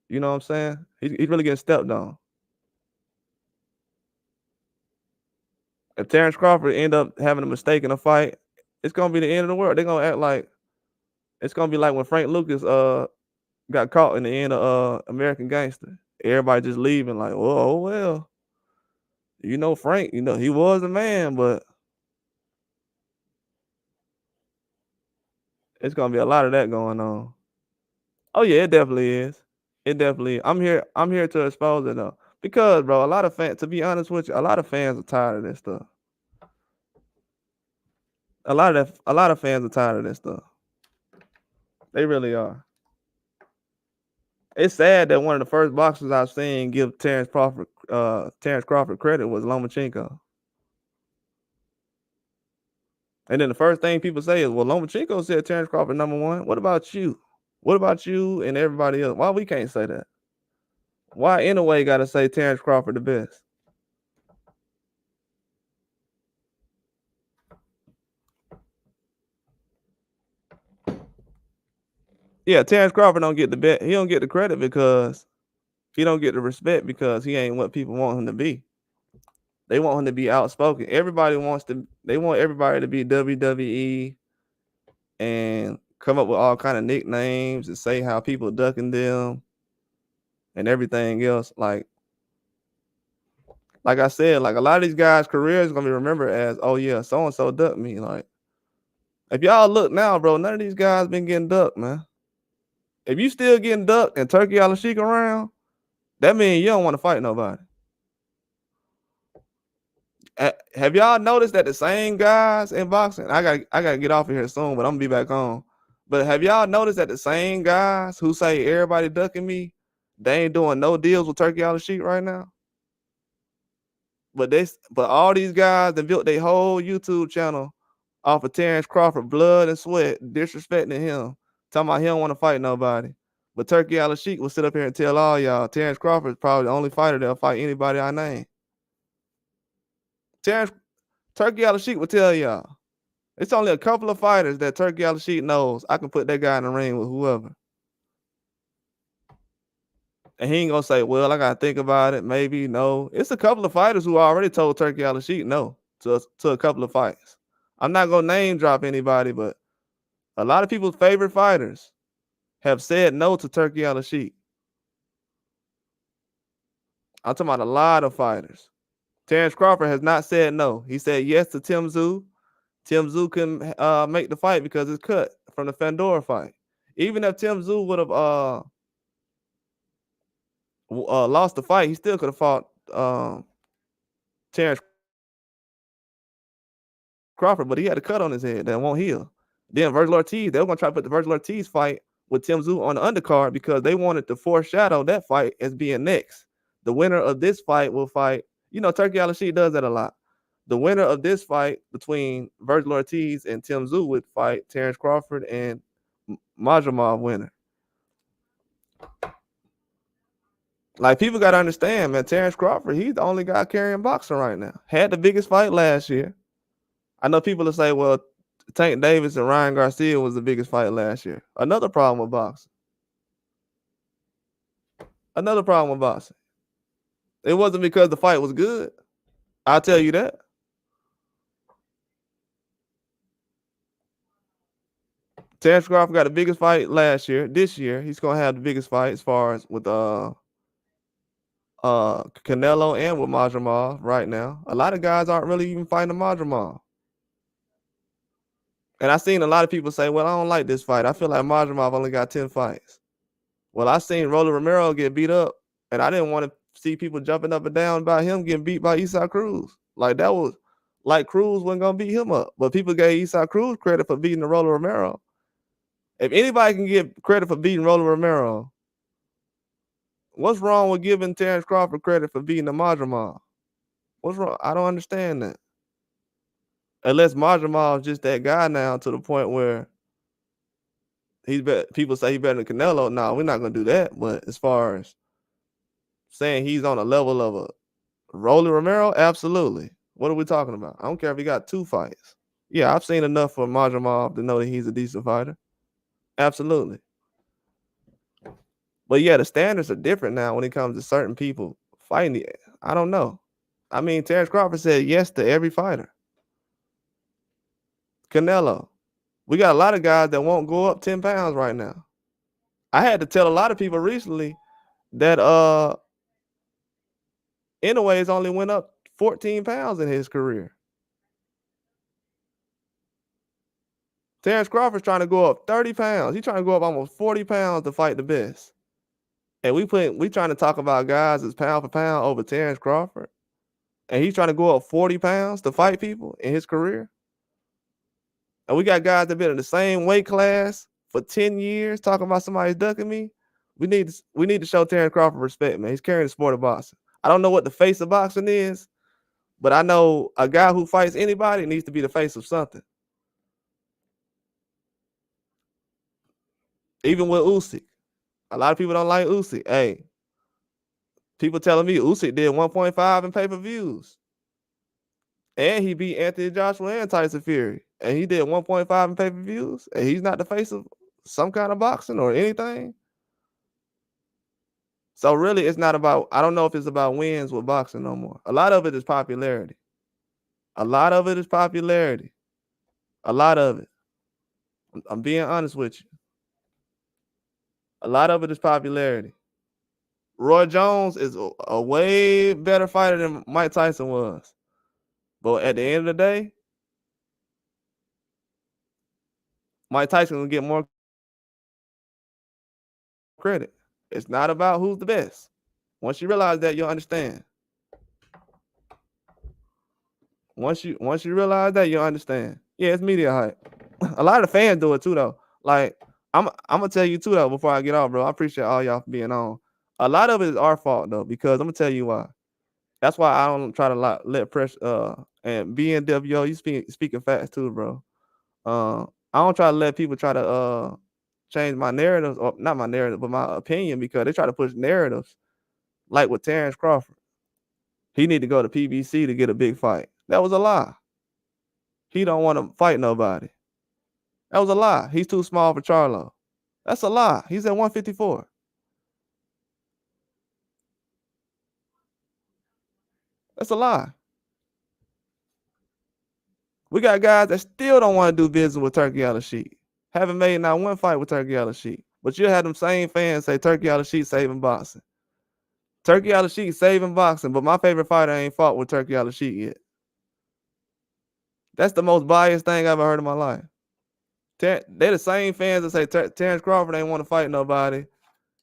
S1: You know what I'm saying? He's really getting stepped on. If Terence Crawford end up having a mistake in a fight, it's gonna be the end of the world. They're gonna act like it's gonna be like when Frank Lucas got caught in the end of American Gangster. Everybody just leaving like, oh well, Frank, he was a man, but it's gonna be a lot of that going on. Oh yeah, it definitely is. It definitely is. I'm here to expose it though. Because bro, a lot of fans, to be honest with you, a lot of fans are tired of this stuff. A lot of fans are tired of this stuff. They really are. It's sad that one of the first boxers I've seen give Terence Crawford credit was Lomachenko. And then the first thing people say is, well, Lomachenko said Terence Crawford #1. What about you? What about you and everybody else? Why we can't say that? Why anyway gotta say Terence Crawford the best? Yeah, Terence Crawford don't get the bet. He don't get the credit because he don't get the respect because he ain't what people want him to be. They want him to be outspoken. They want everybody to be WWE and come up with all kind of nicknames and say how people ducking them and everything else. Like I said, like a lot of these guys' careers gonna be remembered as, oh yeah, so and so ducked me. Like if y'all look now, bro, none of these guys been getting ducked, man. If you still getting ducked and Turkey Al-Sheikh around, that means you don't want to fight nobody. Have y'all noticed that the same guys in boxing? I gotta get off of here soon, but I'm gonna be back on. But have y'all noticed that the same guys who say everybody ducking me, they ain't doing no deals with Turkey Al-Sheikh right now? But all these guys that built their whole YouTube channel off of Terence Crawford blood and sweat, disrespecting him, talking about he don't want to fight nobody. But Turkey Al-Sheikh will sit up here and tell all y'all Terence Crawford is probably the only fighter that'll fight anybody I name. Turkey Al-Sheikh will tell y'all. It's only a couple of fighters that Turkey Al-Sheikh knows I can put that guy in the ring with whoever. And he ain't gonna say, well, I gotta think about it. Maybe no. It's a couple of fighters who already told Turkey Al-Sheikh no to a couple of fights. I'm not gonna name drop anybody, but a lot of people's favorite fighters have said no to Turkey Al-Sheikh. I'm talking about a lot of fighters. Terence Crawford has not said no. He said yes to Tim Tszyu. Tim Tszyu couldn't make the fight because it's cut from the Fandora fight. Even if Tim Tszyu would have lost the fight, he still could have fought Terence Crawford, but he had a cut on his head that won't heal. Then Virgil Ortiz, they were going to try to put the Virgil Ortiz fight with Tim Tszyu on the undercard because they wanted to foreshadow that fight as being next. The winner of this fight will fight. You know, Turkey Al-Rashid does that a lot. The winner of this fight between Virgil Ortiz and Tim Tszyu would fight Terence Crawford and Majramov winner. Like, people got to understand, man, Terence Crawford, he's the only guy carrying boxing right now. Had the biggest fight last year. I know people will say, well, Tank Davis and Ryan Garcia was the biggest fight last year. Another problem with boxing. Another problem with boxing. It wasn't because the fight was good. I'll tell you that. Terence Crawford got the biggest fight last year. This year, he's going to have the biggest fight as far as with Canelo and with Majramov right now. A lot of guys aren't really even fighting Majramov. And I've seen a lot of people say, well, I don't like this fight. I feel like Majramov only got 10 fights. Well, I seen Rolly Romero get beat up, and I didn't want to see people jumping up and down about him getting beat by Isaac Cruz. Like, that was like Cruz wasn't going to beat him up. But people gave Isaac Cruz credit for beating the Rolly Romero. If anybody can give credit for beating Rolly Romero, what's wrong with giving Terence Crawford credit for beating the Majramov? What's wrong? I don't understand that. Unless Majramov is just that guy now to the point where people say he's better than Canelo. No, we're not going to do that. But as far as saying he's on a level of a Rolly Romero, absolutely. What are we talking about? I don't care if he got 2 fights. Yeah, I've seen enough for Majramov to know that he's a decent fighter. Absolutely. But yeah, the standards are different now when it comes to certain people fighting. I don't know. I mean, Terence Crawford said yes to every fighter. Canelo. We got a lot of guys that won't go up 10 pounds right now. I had to tell a lot of people recently that Inouye's only went up 14 pounds in his career. Terence Crawford's trying to go up 30 pounds. He's trying to go up almost 40 pounds to fight the best. And we trying to talk about guys as pound for pound over Terence Crawford. And he's trying to go up 40 pounds to fight people in his career. And we got guys that have been in the same weight class for 10 years talking about somebody's ducking me. We need to show Terence Crawford respect, man. He's carrying the sport of boxing. I don't know what the face of boxing is, but I know a guy who fights anybody needs to be the face of something. Even with Usyk. A lot of people don't like Usyk. Hey, people telling me Usyk did 1.5 in pay-per-views. And he beat Anthony Joshua and Tyson Fury. And he did 1.5 in pay-per-views. And he's not the face of some kind of boxing or anything. So really, it's not about, I don't know if it's about wins with boxing no more. A lot of it is popularity. A lot of it is popularity. A lot of it. I'm being honest with you. A lot of it is popularity. Roy Jones is a way better fighter than Mike Tyson was. But at the end of the day, Mike Tyson will get more credit. It's not about who's the best. Once you realize that, you'll understand. Once you realize that, you'll understand. Yeah, it's media hype. A lot of the fans do it too, though. Like, I'm gonna tell you too, though, before I get off, bro. I appreciate all y'all for being on. A lot of it is our fault, though, because I'm gonna tell you why. That's why I don't try to let pressure and BNWO, you speaking facts too, bro. I don't try to let people try to change my narratives, or not my narrative, but my opinion, because they try to push narratives like with Terence Crawford. He need to go to PBC to get a big fight. That was a lie. He don't want to fight nobody. That was a lie. He's too small for Charlo. That's a lie. He's at 154. That's a lie. We got guys that still don't want to do business with Turkey Al-Rashid. Haven't made not one fight with Turkey Al-Rashid. But you'll have them same fans say Turkey Al-Rashid saving boxing. Turkey out the sheet saving boxing, but my favorite fighter ain't fought with Turkey out the sheet yet. That's the most biased thing I've ever heard in my life. They're the same fans that say Terence Crawford ain't want to fight nobody.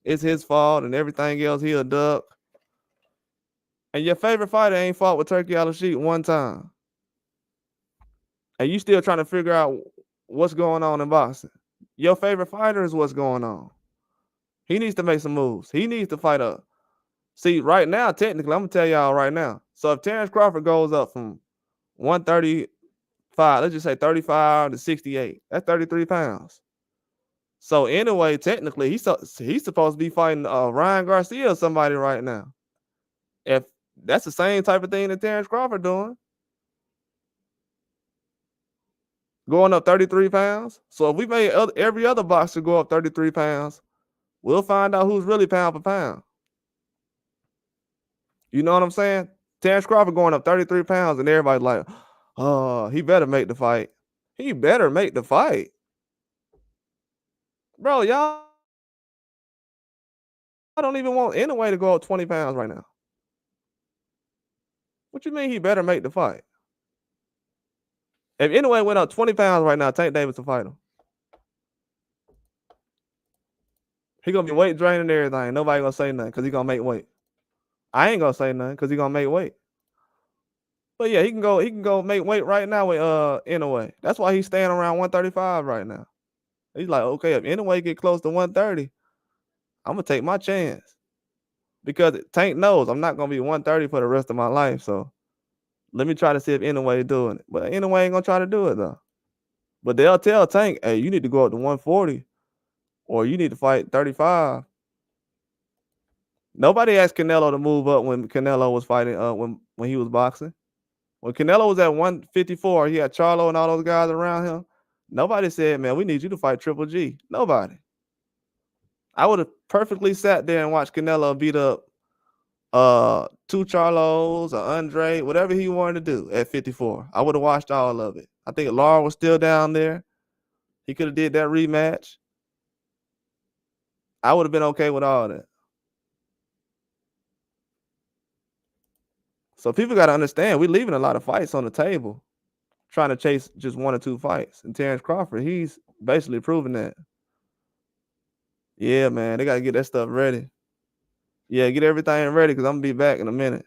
S1: It's his fault and everything else. He a duck. And your favorite fighter ain't fought with Turkey out the sheet one time. And you still trying to figure out what's going on in boxing. Your favorite fighter is what's going on. He needs to make some moves. He needs to fight up. See, right now, technically, I'm going to tell y'all right now. So if Terence Crawford goes up from 135, let's just say 35 to 68, that's 33 pounds. So anyway, technically, he's supposed to be fighting Ryan Garcia or somebody right now. If that's the same type of thing that Terence Crawford doing. Going up 33 pounds. So if we made every other boxer go up 33 pounds, we'll find out who's really pound for pound. You know what I'm saying? Terence Crawford going up 33 pounds and everybody's like, oh, he better make the fight. He better make the fight. Bro, y'all don't even want Inoue to go up 20 pounds right now. What you mean he better make the fight? If Inoue went up 20 pounds right now, Tank Davis will fight him. He gonna be weight draining and everything. Nobody gonna say nothing because he gonna make weight. I ain't gonna say nothing because he gonna make weight. But yeah, he can go make weight right now with Inoue. That's why he's staying around 135 right now. He's like, okay, if Inoue get close to 130, I'm gonna take my chance. Because Tank knows I'm not gonna be 130 for the rest of my life. So let me try to see if Inoue doing it. But Inoue ain't gonna try to do it though. But they'll tell Tank, hey, you need to go up to 140 or you need to fight 35. Nobody asked Canelo to move up when Canelo was fighting when he was boxing. When Canelo was at 154, he had Charlo and all those guys around him. Nobody said, man, we need you to fight Triple G. Nobody. I would have perfectly sat there and watched Canelo beat up two Charlos, or Andre, whatever he wanted to do at 54. I would have watched all of it. I think Lara was still down there. He could have did that rematch. I would have been okay with all that. So people got to understand, we're leaving a lot of fights on the table, trying to chase just 1 or 2 fights. And Terence Crawford, he's basically proven that. Yeah, man, they got to get that stuff ready. Yeah, get everything ready because I'm going to be back in a minute.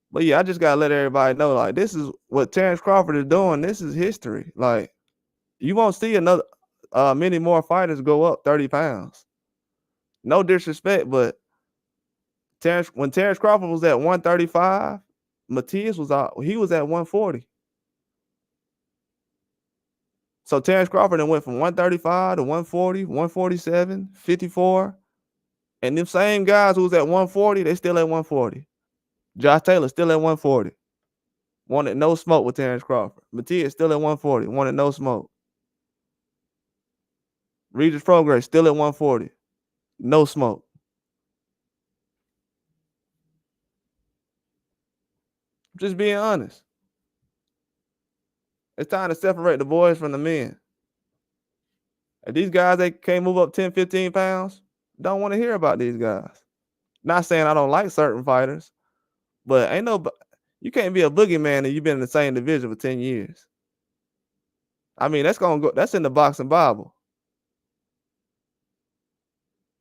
S1: But yeah, I just got to let everybody know, like, this is what Terence Crawford is doing. This is history. Like, you won't see another many more fighters go up 30 pounds. No disrespect, but when Terence Crawford was at 135, Matias was at 140. So Terence Crawford then went from 135 to 140, 147, 54. And them same guys who was at 140, they still at 140. Josh Taylor still at 140. Wanted no smoke with Terence Crawford. Matias still at 140. Wanted no smoke. Regis Prograis still at 140. No smoke. Just being honest. It's time to separate the boys from the men. If these guys, they can't move up 10, 15 pounds, don't want to hear about these guys. Not saying I don't like certain fighters, but you can't be a boogeyman and you've been in the same division for 10 years. I mean, that's in the boxing Bible.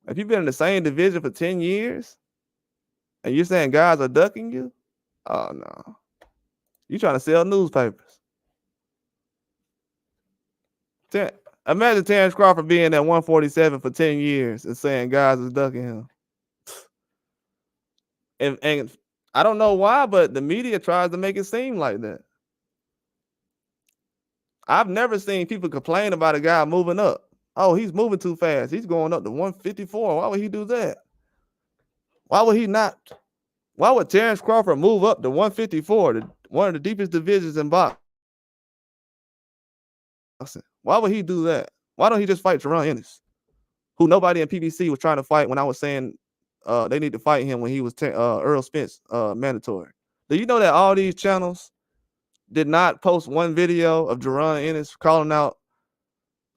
S1: If you've been in the same division for 10 years and you're saying guys are ducking you, oh no. You trying to sell newspapers. Imagine Terence Crawford being at 147 for 10 years and saying guys is ducking him. And I don't know why, but the media tries to make it seem like that. I've never seen people complain about a guy moving up. Oh, he's moving too fast. He's going up to 154. Why would he do that? Why would he not? Why would Terence Crawford move up to 154, one of the deepest divisions in boxing? Why would he do that? Why don't he just fight Jerron Ennis, who nobody in PBC was trying to fight when I was saying they need to fight him when he was Earl Spence mandatory? Do you know that all these channels did not post one video of Jerron Ennis calling out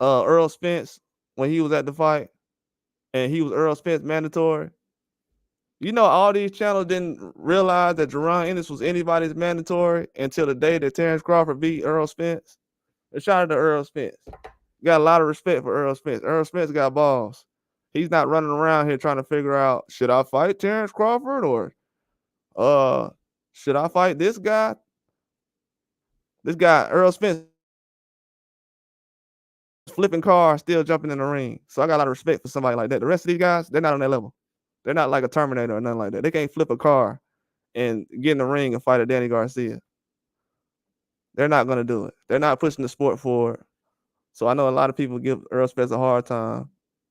S1: Earl Spence when he was at the fight and he was Earl Spence mandatory? You know, all these channels didn't realize that Jerron Ennis was anybody's mandatory until the day that Terence Crawford beat Earl Spence. And shout out to Earl Spence. Got a lot of respect for Earl Spence. Earl Spence got balls. He's not running around here trying to figure out, should I fight Terence Crawford or should I fight this guy? This guy, Earl Spence, flipping cars, still jumping in the ring. So I got a lot of respect for somebody like that. The rest of these guys, they're not on that level. They're not like a Terminator or nothing like that. They can't flip a car and get in the ring and fight a Danny Garcia. They're not going to do it. They're not pushing the sport forward. So I know a lot of people give Earl Spence a hard time.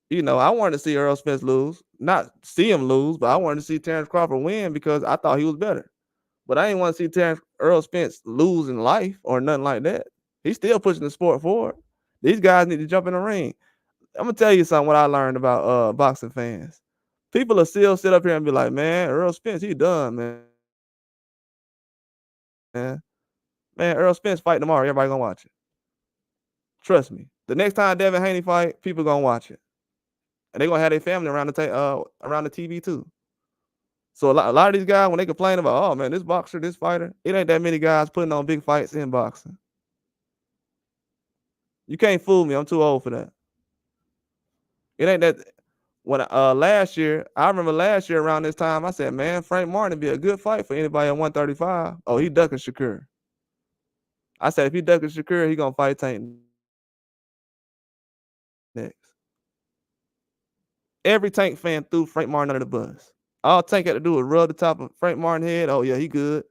S1: You know, I wanted to see Earl Spence lose. Not see him lose, but I wanted to see Terence Crawford win because I thought he was better. But I didn't want to see Earl Spence lose in life or nothing like that. He's still pushing the sport forward. These guys need to jump in the ring. I'm gonna tell you something. What I learned about boxing fans, people will still sit up here and be like, "Man, Earl Spence, he done, man. Man, Earl Spence fight tomorrow. Everybody gonna watch it. Trust me. The next time Devin Haney fight, people gonna watch it, and they gonna have their family around the TV too. So a lot of these guys, when they complain about, oh man, this boxer, this fighter, it ain't that many guys putting on big fights in boxing. You can't fool me. I'm too old for that. It ain't that. When last year, I remember last year around this time, I said, man, Frank Martin would be a good fight for anybody at 135. Oh, he ducking Shakur. I said, if he ducking Shakur, he gonna fight Tank next. Every Tank fan threw Frank Martin under the bus. All Tank had to do was rub the top of Frank Martin's head. Oh yeah, he good.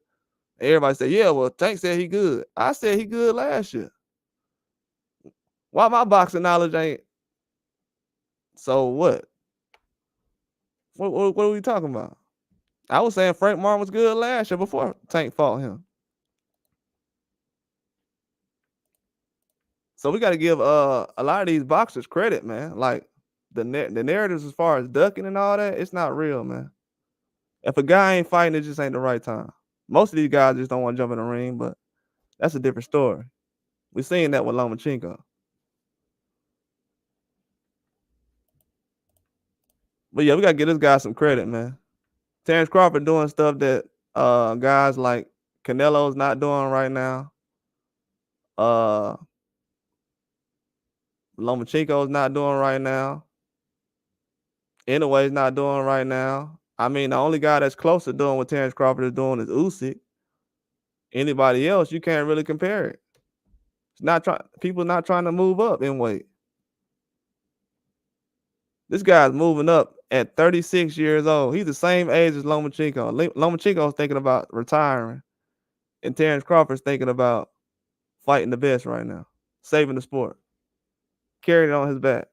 S1: Everybody said, yeah, well, Tank said he good. I said he good last year. Why my boxing knowledge ain't? So what? What are we talking about? I was saying Frank Martin was good last year before Tank fought him. So we got to give a lot of these boxers credit, man. Like the narratives as far as ducking and all that, it's not real, man. If a guy ain't fighting, it just ain't the right time. Most of these guys just don't want to jump in the ring, but that's a different story. We seen that with Lomachenko. But yeah, we gotta give this guy some credit, man. Terence Crawford doing stuff that guys like Canelo's not doing right now. Lomachenko's not doing right now. Anyway's not doing right now. I mean, the only guy that's close to doing what Terence Crawford is doing is Usyk. Anybody else, you can't really compare it. It's not people not trying to move up in weight. This guy's moving up at 36 years old. He's the same age as Lomachenko. Lomachenko's thinking about retiring, and Terence Crawford's thinking about fighting the best right now, saving the sport, carrying it on his back.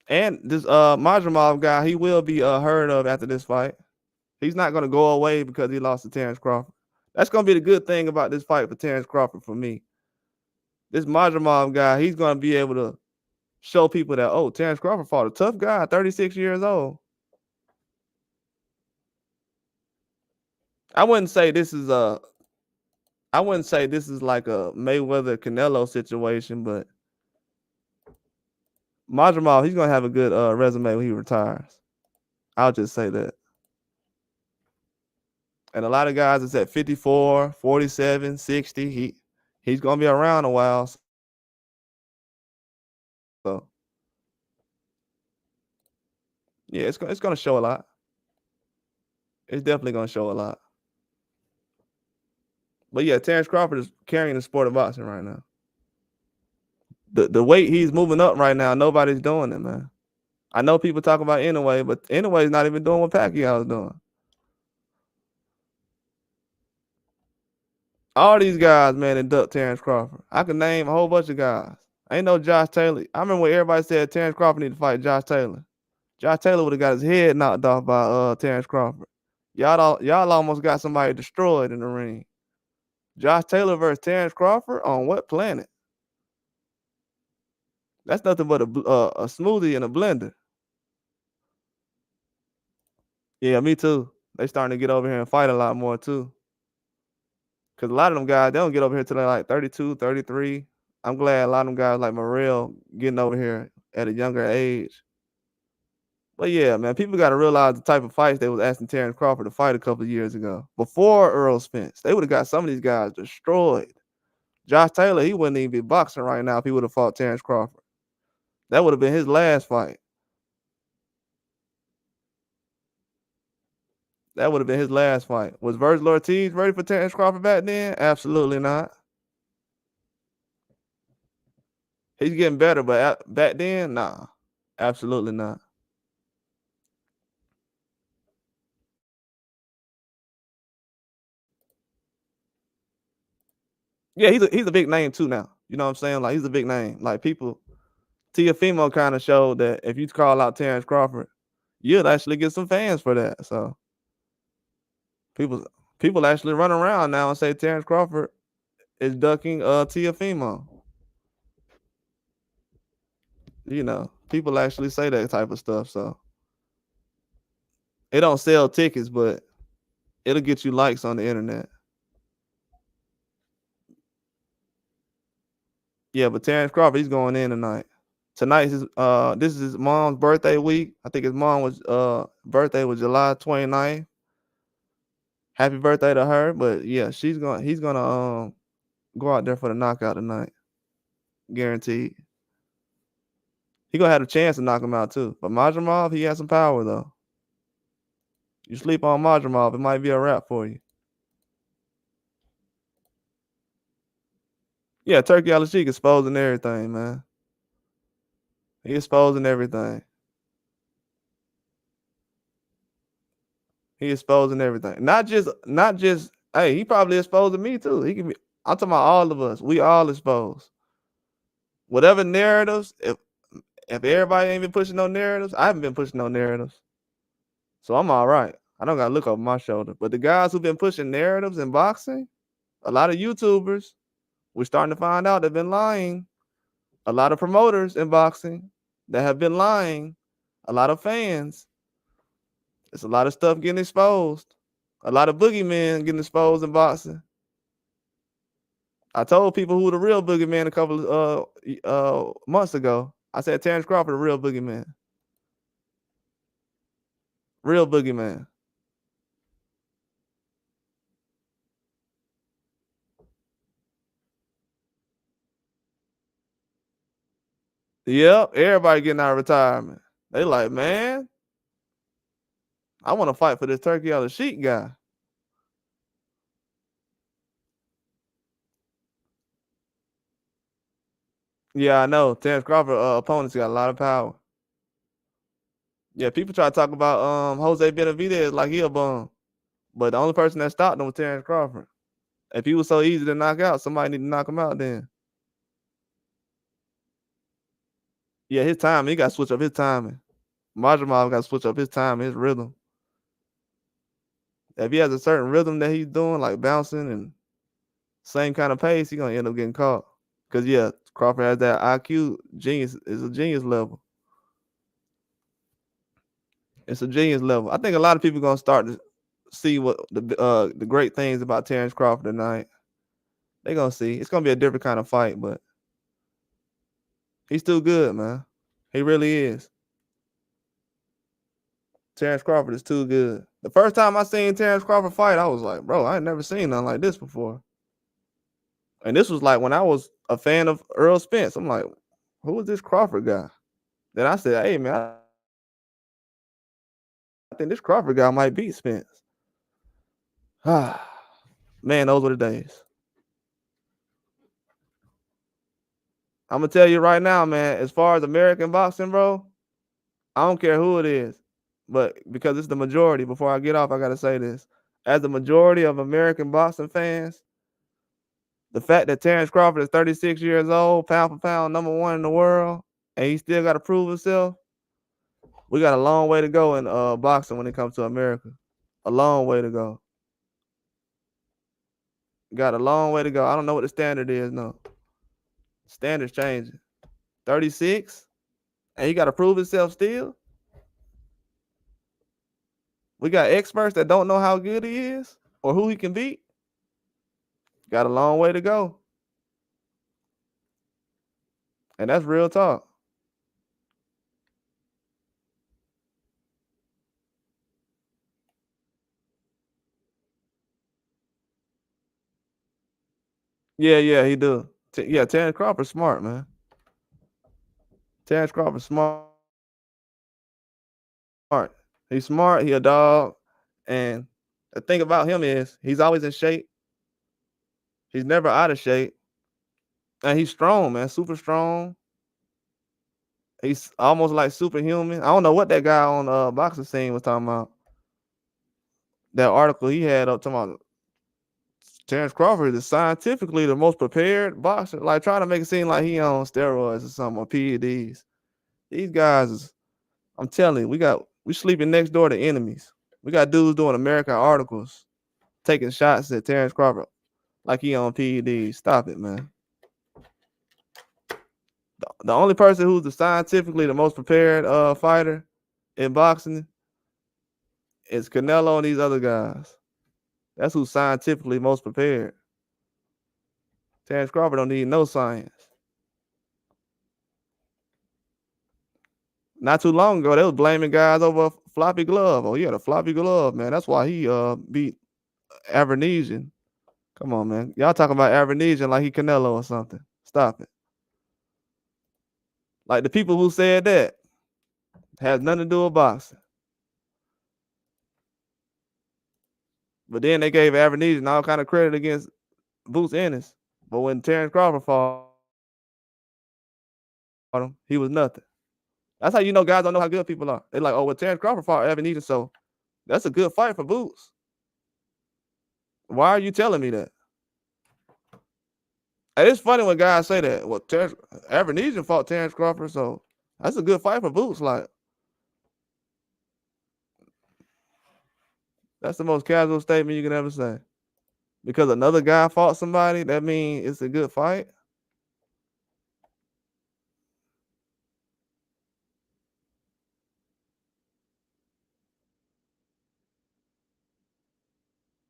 S1: And this Majramov guy, he will be heard of after this fight. He's not going to go away because he lost to Terence Crawford. That's going to be the good thing about this fight for Terence Crawford for me. This Majramov guy, he's going to be able to show people that, oh, Terence Crawford fought a tough guy, 36 years old. I wouldn't say this is like a Mayweather Canelo situation, but Majramov, he's going to have a good resume when he retires. I'll just say that. And a lot of guys is at 54, 47, 60. He's going to be around a while. So, yeah, it's going to show a lot. It's definitely going to show a lot. But yeah, Terence Crawford is carrying the sport of boxing right now. The weight he's moving up right now, nobody's doing it, man. I know people talk about Inoue, but Inoue's not even doing what Pacquiao's doing. All these guys, man, induct Terence Crawford. I can name a whole bunch of guys. Ain't no Josh Taylor. I remember when everybody said Terence Crawford need to fight Josh Taylor. Josh Taylor would have got his head knocked off by Terence Crawford. Y'all almost got somebody destroyed in the ring. Josh Taylor versus Terence Crawford on what planet? That's nothing but a smoothie in a blender. Yeah, me too. They starting to get over here and fight a lot more too. Because a lot of them guys, they don't get over here till they're like 32, 33. I'm glad a lot of them guys like Morrell getting over here at a younger age. But yeah, man, people got to realize the type of fights they was asking Terence Crawford to fight a couple of years ago. Before Earl Spence, they would have got some of these guys destroyed. Josh Taylor, he wouldn't even be boxing right now if he would have fought Terence Crawford. That would have been his last fight. That would have been his last fight. Was Virgil Ortiz ready for Terence Crawford back then? Absolutely not. He's getting better, but back then, nah, absolutely not. Yeah, he's a big name too now. You know what I'm saying? Like, he's a big name. Like, people, Teofimo kind of showed that if you call out Terence Crawford, you'll actually get some fans for that. So people actually run around now and say Terence Crawford is ducking Teofimo. You know, people actually say that type of stuff. So it don't sell tickets, but it'll get you likes on the internet. Yeah, but Terence Crawford, he's going in tonight. Tonight's this is his mom's birthday week. I think his mom was birthday was July 29th. Happy birthday to her. But yeah, he's gonna go out there for the knockout tonight. Guaranteed. He gonna have a chance to knock him out too. But Majramov, he has some power though. You sleep on Majramov, it might be a wrap for you. Yeah, Turkey Al-Sheikh exposing everything, man. He exposing everything. He exposing everything. Not just. Hey, he probably exposing me too. He can be. I'm talking about all of us. We all exposed. Whatever narratives. If everybody ain't been pushing no narratives, I haven't been pushing no narratives. So I'm all right. I don't gotta look over my shoulder. But the guys who've been pushing narratives in boxing, a lot of YouTubers, we're starting to find out they've been lying. A lot of promoters in boxing that have been lying. A lot of fans. It's a lot of stuff getting exposed. A lot of boogeymen getting exposed in boxing. I told people who the real boogeyman a couple of months ago. I said Terence Crawford, the real boogeyman. Real boogeyman. Yep, everybody getting out of retirement. They like, man, I want to fight for this Turkey Al-Sheikh guy. Yeah, I know. Terence Crawford opponents got a lot of power. Yeah, people try to talk about Jose Benavidez like he a bum. But the only person that stopped him was Terence Crawford. If he was so easy to knock out, somebody need to knock him out then. Yeah, his timing, he got to switch up his timing. Majramov got to switch up his timing, his rhythm. If he has a certain rhythm that he's doing, like bouncing and same kind of pace, he's going to end up getting caught. Because, yeah, Crawford has that IQ. Genius is a genius level. It's a genius level. I think a lot of people going to start to see what the great things about Terence Crawford tonight. They're going to see. It's going to be a different kind of fight, but he's still good, man. He really is. Terence Crawford is too good. The first time I seen Terence Crawford fight, I was like, bro, I ain't never seen nothing like this before. And this was like when I was a fan of Earl Spence. I'm like, who is this Crawford guy? Then I said, hey, man, I think this Crawford guy might beat Spence. Man, those were the days. I'm going to tell you right now, man, as far as American boxing, bro, I don't care who it is. But because it's the majority, before I get off, I got to say this. As the majority of American boxing fans, the fact that Terence Crawford is 36 years old, pound for pound, #1 in the world, and he still got to prove himself, we got a long way to go in boxing when it comes to America. A long way to go. Got a long way to go. I don't know what the standard is, no. Standard's changing. 36, and he got to prove himself still. We got experts that don't know how good he is or who he can beat. Got a long way to go. And that's real talk. Yeah, he do. Yeah, Terence Crawford smart, man. Terence Crawford smart. He's smart. He a dog. And the thing about him is he's always in shape. He's never out of shape. And he's strong, man. Super strong. He's almost like superhuman. I don't know what that guy on boxing scene was talking about. That article he had up talking about Terence Crawford is scientifically the most prepared boxer. Like trying to make it seem like he on steroids or something or PEDs. These guys is, I'm telling you, we sleeping next door to enemies. We got dudes doing American articles, taking shots at Terence Crawford like he on PEDs. Stop it, man. The only person who's scientifically the most prepared fighter in boxing is Canelo and these other guys. That's who's scientifically most prepared. Terence Crawford don't need no science. Not too long ago, they was blaming guys over a floppy glove. Oh, he had a floppy glove, man. That's why he beat Avernesian. Come on, man. Y'all talking about Avernesian like he Canelo or something. Stop it. Like the people who said that has nothing to do with boxing. But then they gave Avernesian all kind of credit against Boots Ennis. But when Terence Crawford fought him, he was nothing. That's how you know guys don't know how good people are. They're like, oh, well, Terence Crawford fought Avernesian, so that's a good fight for Boots. Why are you telling me that? And it's funny when guys say that. Well, Avernesian fought Terence Crawford, so that's a good fight for Boots. Like, that's the most casual statement you can ever say. Because another guy fought somebody, that means it's a good fight.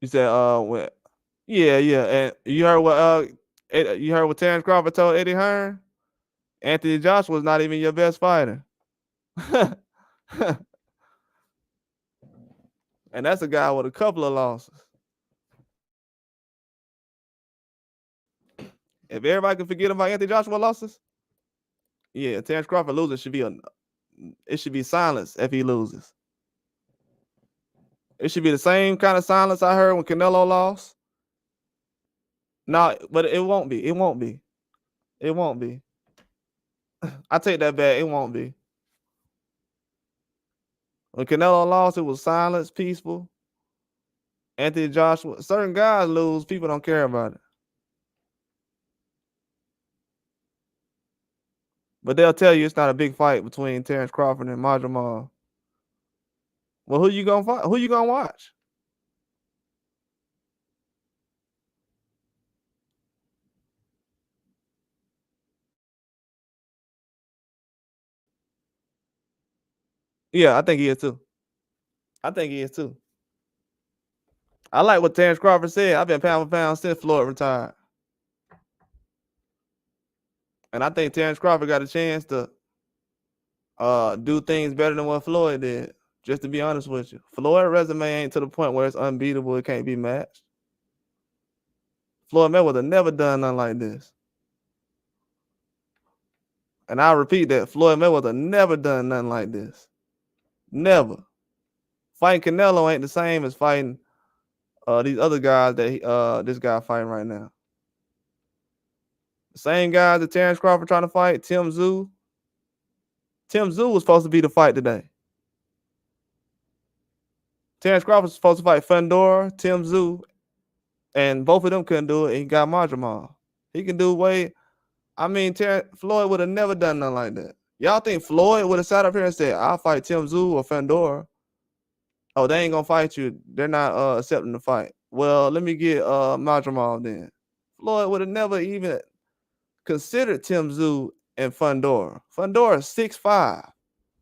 S1: You said, what? Yeah, and you heard what Terence Crawford told Eddie Hearn? Anthony Joshua's not even your best fighter. And that's a guy with a couple of losses. If everybody can forget about Anthony Joshua losses, yeah, Terence Crawford losing should be silence if he loses. It should be the same kind of silence I heard when Canelo lost. No, but it won't be. It won't be. It won't be. I take that back. It won't be. When Canelo lost, it was silence, peaceful. Anthony Joshua, certain guys lose, people don't care about it. But they'll tell you it's not a big fight between Terence Crawford and Majamal. Well, who you gonna fight? Who you gonna watch? Yeah, I think he is too. I think he is too. I like what Terence Crawford said. I've been pound for pound since Floyd retired. And I think Terence Crawford got a chance to do things better than what Floyd did. Just to be honest with you. Floyd's resume ain't to the point where it's unbeatable. It can't be matched. Floyd Mayweather never done nothing like this. And I'll repeat that. Floyd Mayweather never done nothing like this. Never. Fighting Canelo ain't the same as fighting these other guys that this guy fighting right now. The same guys that Terence Crawford trying to fight, Tim Tszyu. Tim Tszyu was supposed to be the fight today. Terence Crawford was supposed to fight Fedor, Tim Tszyu, and both of them couldn't do it. And he got Majamal. He can do way. I mean, Floyd would have never done nothing like that. Y'all think Floyd would have sat up here and said, "I'll fight Tim Tszyu or Fedor"? Oh, they ain't gonna fight you. They're not accepting the fight. Well, let me get Majamal then. Floyd would have never even considered Tim Tszyu and Fedor. Fedor is 6'5".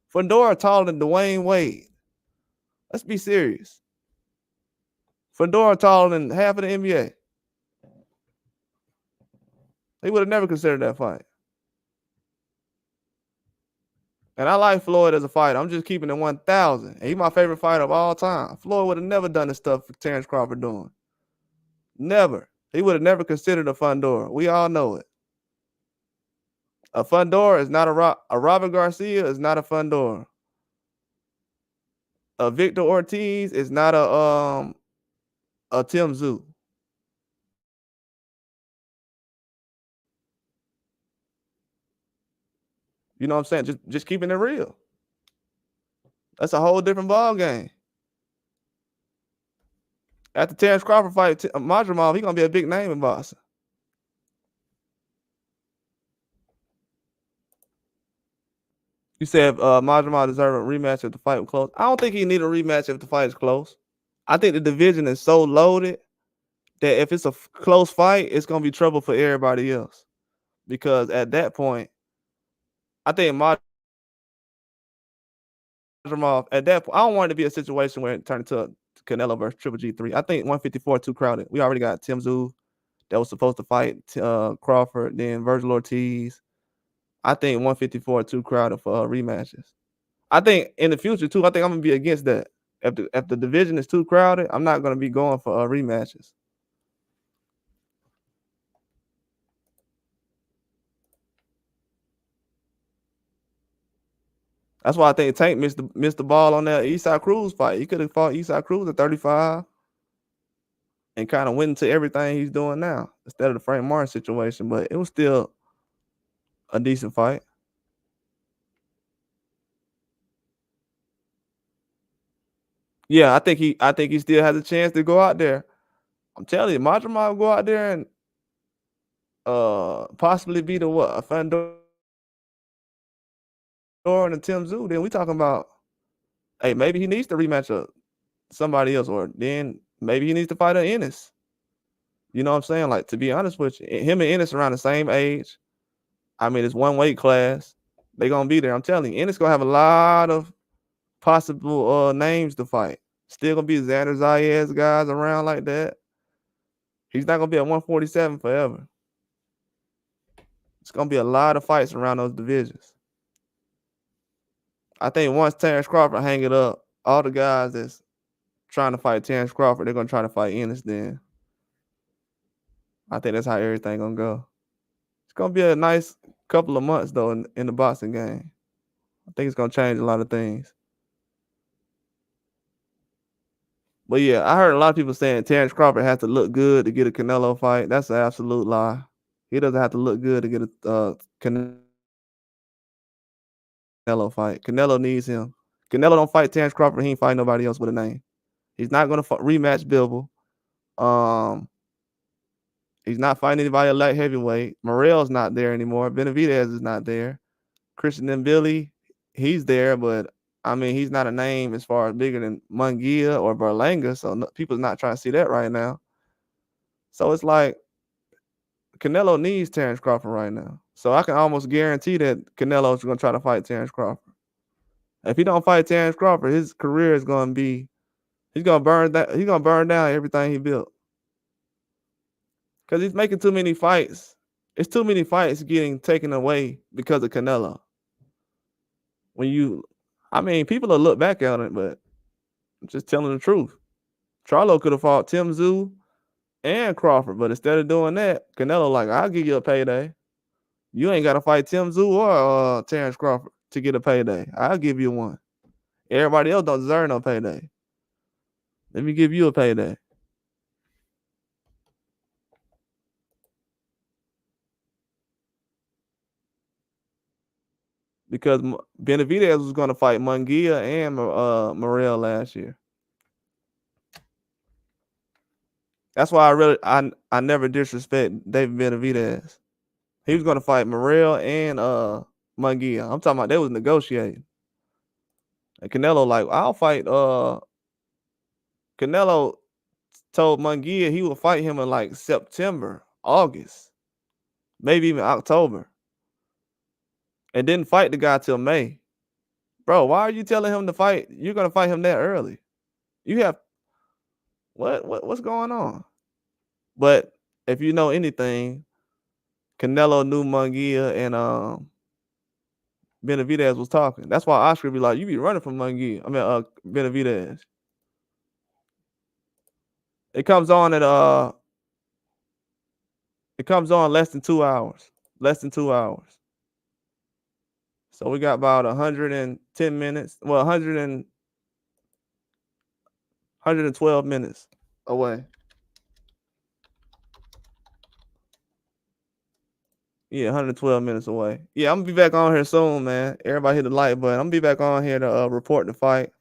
S1: Fedor taller than Dwayne Wade. Let's be serious. Fedor taller than half of the NBA. He would have never considered that fight. And I like Floyd as a fighter. I'm just keeping it 1,000. And he's my favorite fighter of all time. Floyd would have never done the stuff Terence Crawford doing. Never. He would have never considered a Fundora. We all know it. A Fundora is not a Robert Garcia is not a Fundora. A Victor Ortiz is not a Tim Zoo. You know what I'm saying? Just keeping it real. That's a whole different ball game. After Terence Crawford fight Madrimov, he's gonna be a big name in boxing. You said Madrimov deserves a rematch if the fight was close. I don't think he need a rematch if the fight is close. I think the division is so loaded that if it's a close fight, it's gonna be trouble for everybody else. Because at that point, I think Madrimov at that point, I don't want it to be a situation where it turned into Canelo versus Triple G3. I think 154 too crowded. We already got Tim Zoo that was supposed to fight Crawford, then Virgil Ortiz. I think 154 too crowded for rematches. I think in the future too, I think I'm gonna be against that. If the division is too crowded, I'm not gonna be going for rematches. That's why I think Tank missed the ball on that Eastside Cruz fight. He could have fought Eastside Cruz at 35 and kind of went into everything he's doing now instead of the Frank Martin situation. But it was still a decent fight. Yeah, I think he still has a chance to go out there. I'm telling you, Madrimov will go out there and possibly be the what? A Fundora and a Tim Zoo. Then we talking about, hey, maybe he needs to rematch somebody else, or then maybe he needs to fight an Ennis. You know what I'm saying? Like, to be honest with you, him and Ennis around the same age. I mean, it's one weight class. They're gonna be there. I'm telling you, Ennis gonna have a lot of possible names to fight. Still gonna be Xander Zayas guys around like that. He's not gonna be at 147 forever. It's gonna be a lot of fights around those divisions. I think once Terence Crawford hang it up, all the guys that's trying to fight Terence Crawford, they're gonna try to fight Ennis then. I think that's how everything gonna go. It's gonna be a nice couple of months though in the boxing game. I think it's gonna change a lot of things. But yeah, I heard a lot of people saying Terence Crawford has to look good to get a Canelo fight. That's an absolute lie. He doesn't have to look good to get a Canelo fight. Canelo needs him. Canelo don't fight Terence Crawford. He ain't fight nobody else with a name. He's not gonna rematch Bivol. He's not fighting anybody at light heavyweight. Morrell's not there anymore. Benavidez is not there. Christian and Billy, he's there, but I mean, he's not a name as far as bigger than Munguia or Berlanga, so people's not trying to see that right now. So it's like Canelo needs Terence Crawford right now. So I can almost guarantee that Canelo's going to try to fight Terence Crawford. If he don't fight Terence Crawford, his career is going to be he's going to burn down everything he built. Cuz he's making too many fights. It's too many fights getting taken away because of Canelo. I mean, people will look back at it, but I'm just telling the truth. Charlo could have fought Tim Zoo and Crawford, but instead of doing that, Canelo like, I'll give you a payday. You ain't got to fight Tim Zoo or Terence Crawford to get a payday. I'll give you one. Everybody else don't deserve no payday. Let me give you a payday. Because Benavidez was going to fight Munguia and Morrell last year. That's why I never disrespect David Benavidez. He was going to fight Morrell and Munguia. I'm talking about they was negotiating. And Canelo like, I'll fight Canelo told Munguia he would fight him in like September, August, maybe even October. And didn't fight the guy till May. Bro, why are you telling him to fight? You're gonna fight him that early. You have what's going on? But if you know anything, Canelo knew Munguia and Benavidez was talking. That's why Oscar be like, you be running from Munguia. I mean Benavidez. It comes on at It comes on less than 2 hours. Less than 2 hours. So we got about 110 minutes. Well, 112 minutes away. Yeah, 112 minutes away. Yeah, I'm gonna be back on here soon, man. Everybody hit the like button. I'm gonna be back on here to report the fight.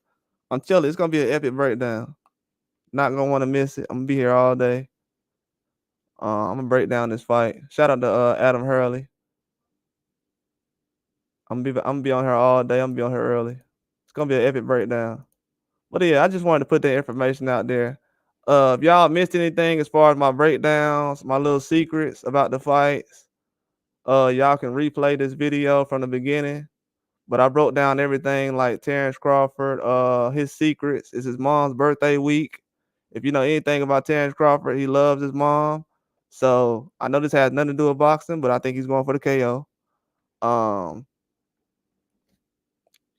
S1: I'm telling you, it's gonna be an epic breakdown. Not gonna want to miss it. I'm gonna be here all day. I'm gonna break down this fight. Shout out to Adam Hurley. I'm gonna be on here all day. I'm gonna be on here early. It's gonna be an epic breakdown. But yeah, I just wanted to put that information out there. If y'all missed anything as far as my breakdowns, my little secrets about the fights, y'all can replay this video from the beginning. But I broke down everything like Terence Crawford. His secrets is his mom's birthday week. If you know anything about Terence Crawford, he loves his mom. So I know this has nothing to do with boxing, but I think he's going for the KO.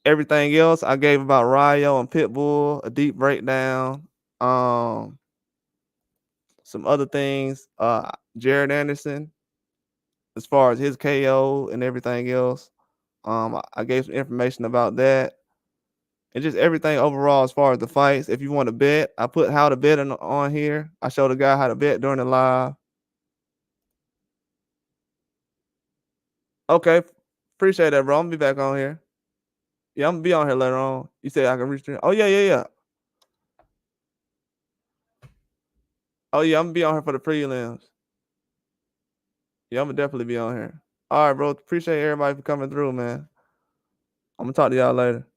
S1: Everything else I gave about Ryo and Pitbull, a deep breakdown. Some other things. Jared Anderson, as far as his KO and everything else. I gave some information about that. And just everything overall as far as the fights. If you want to bet, I put how to bet on here. I showed the guy how to bet during the live. Okay. Appreciate that, bro. I'm gonna be back on here. Yeah, I'm gonna be on here later on. You said I can reach there. Oh, yeah. Oh, yeah, I'm gonna be on here for the prelims. Yeah, I'm gonna definitely be on here. All right, bro. Appreciate everybody for coming through, man. I'm gonna talk to y'all later.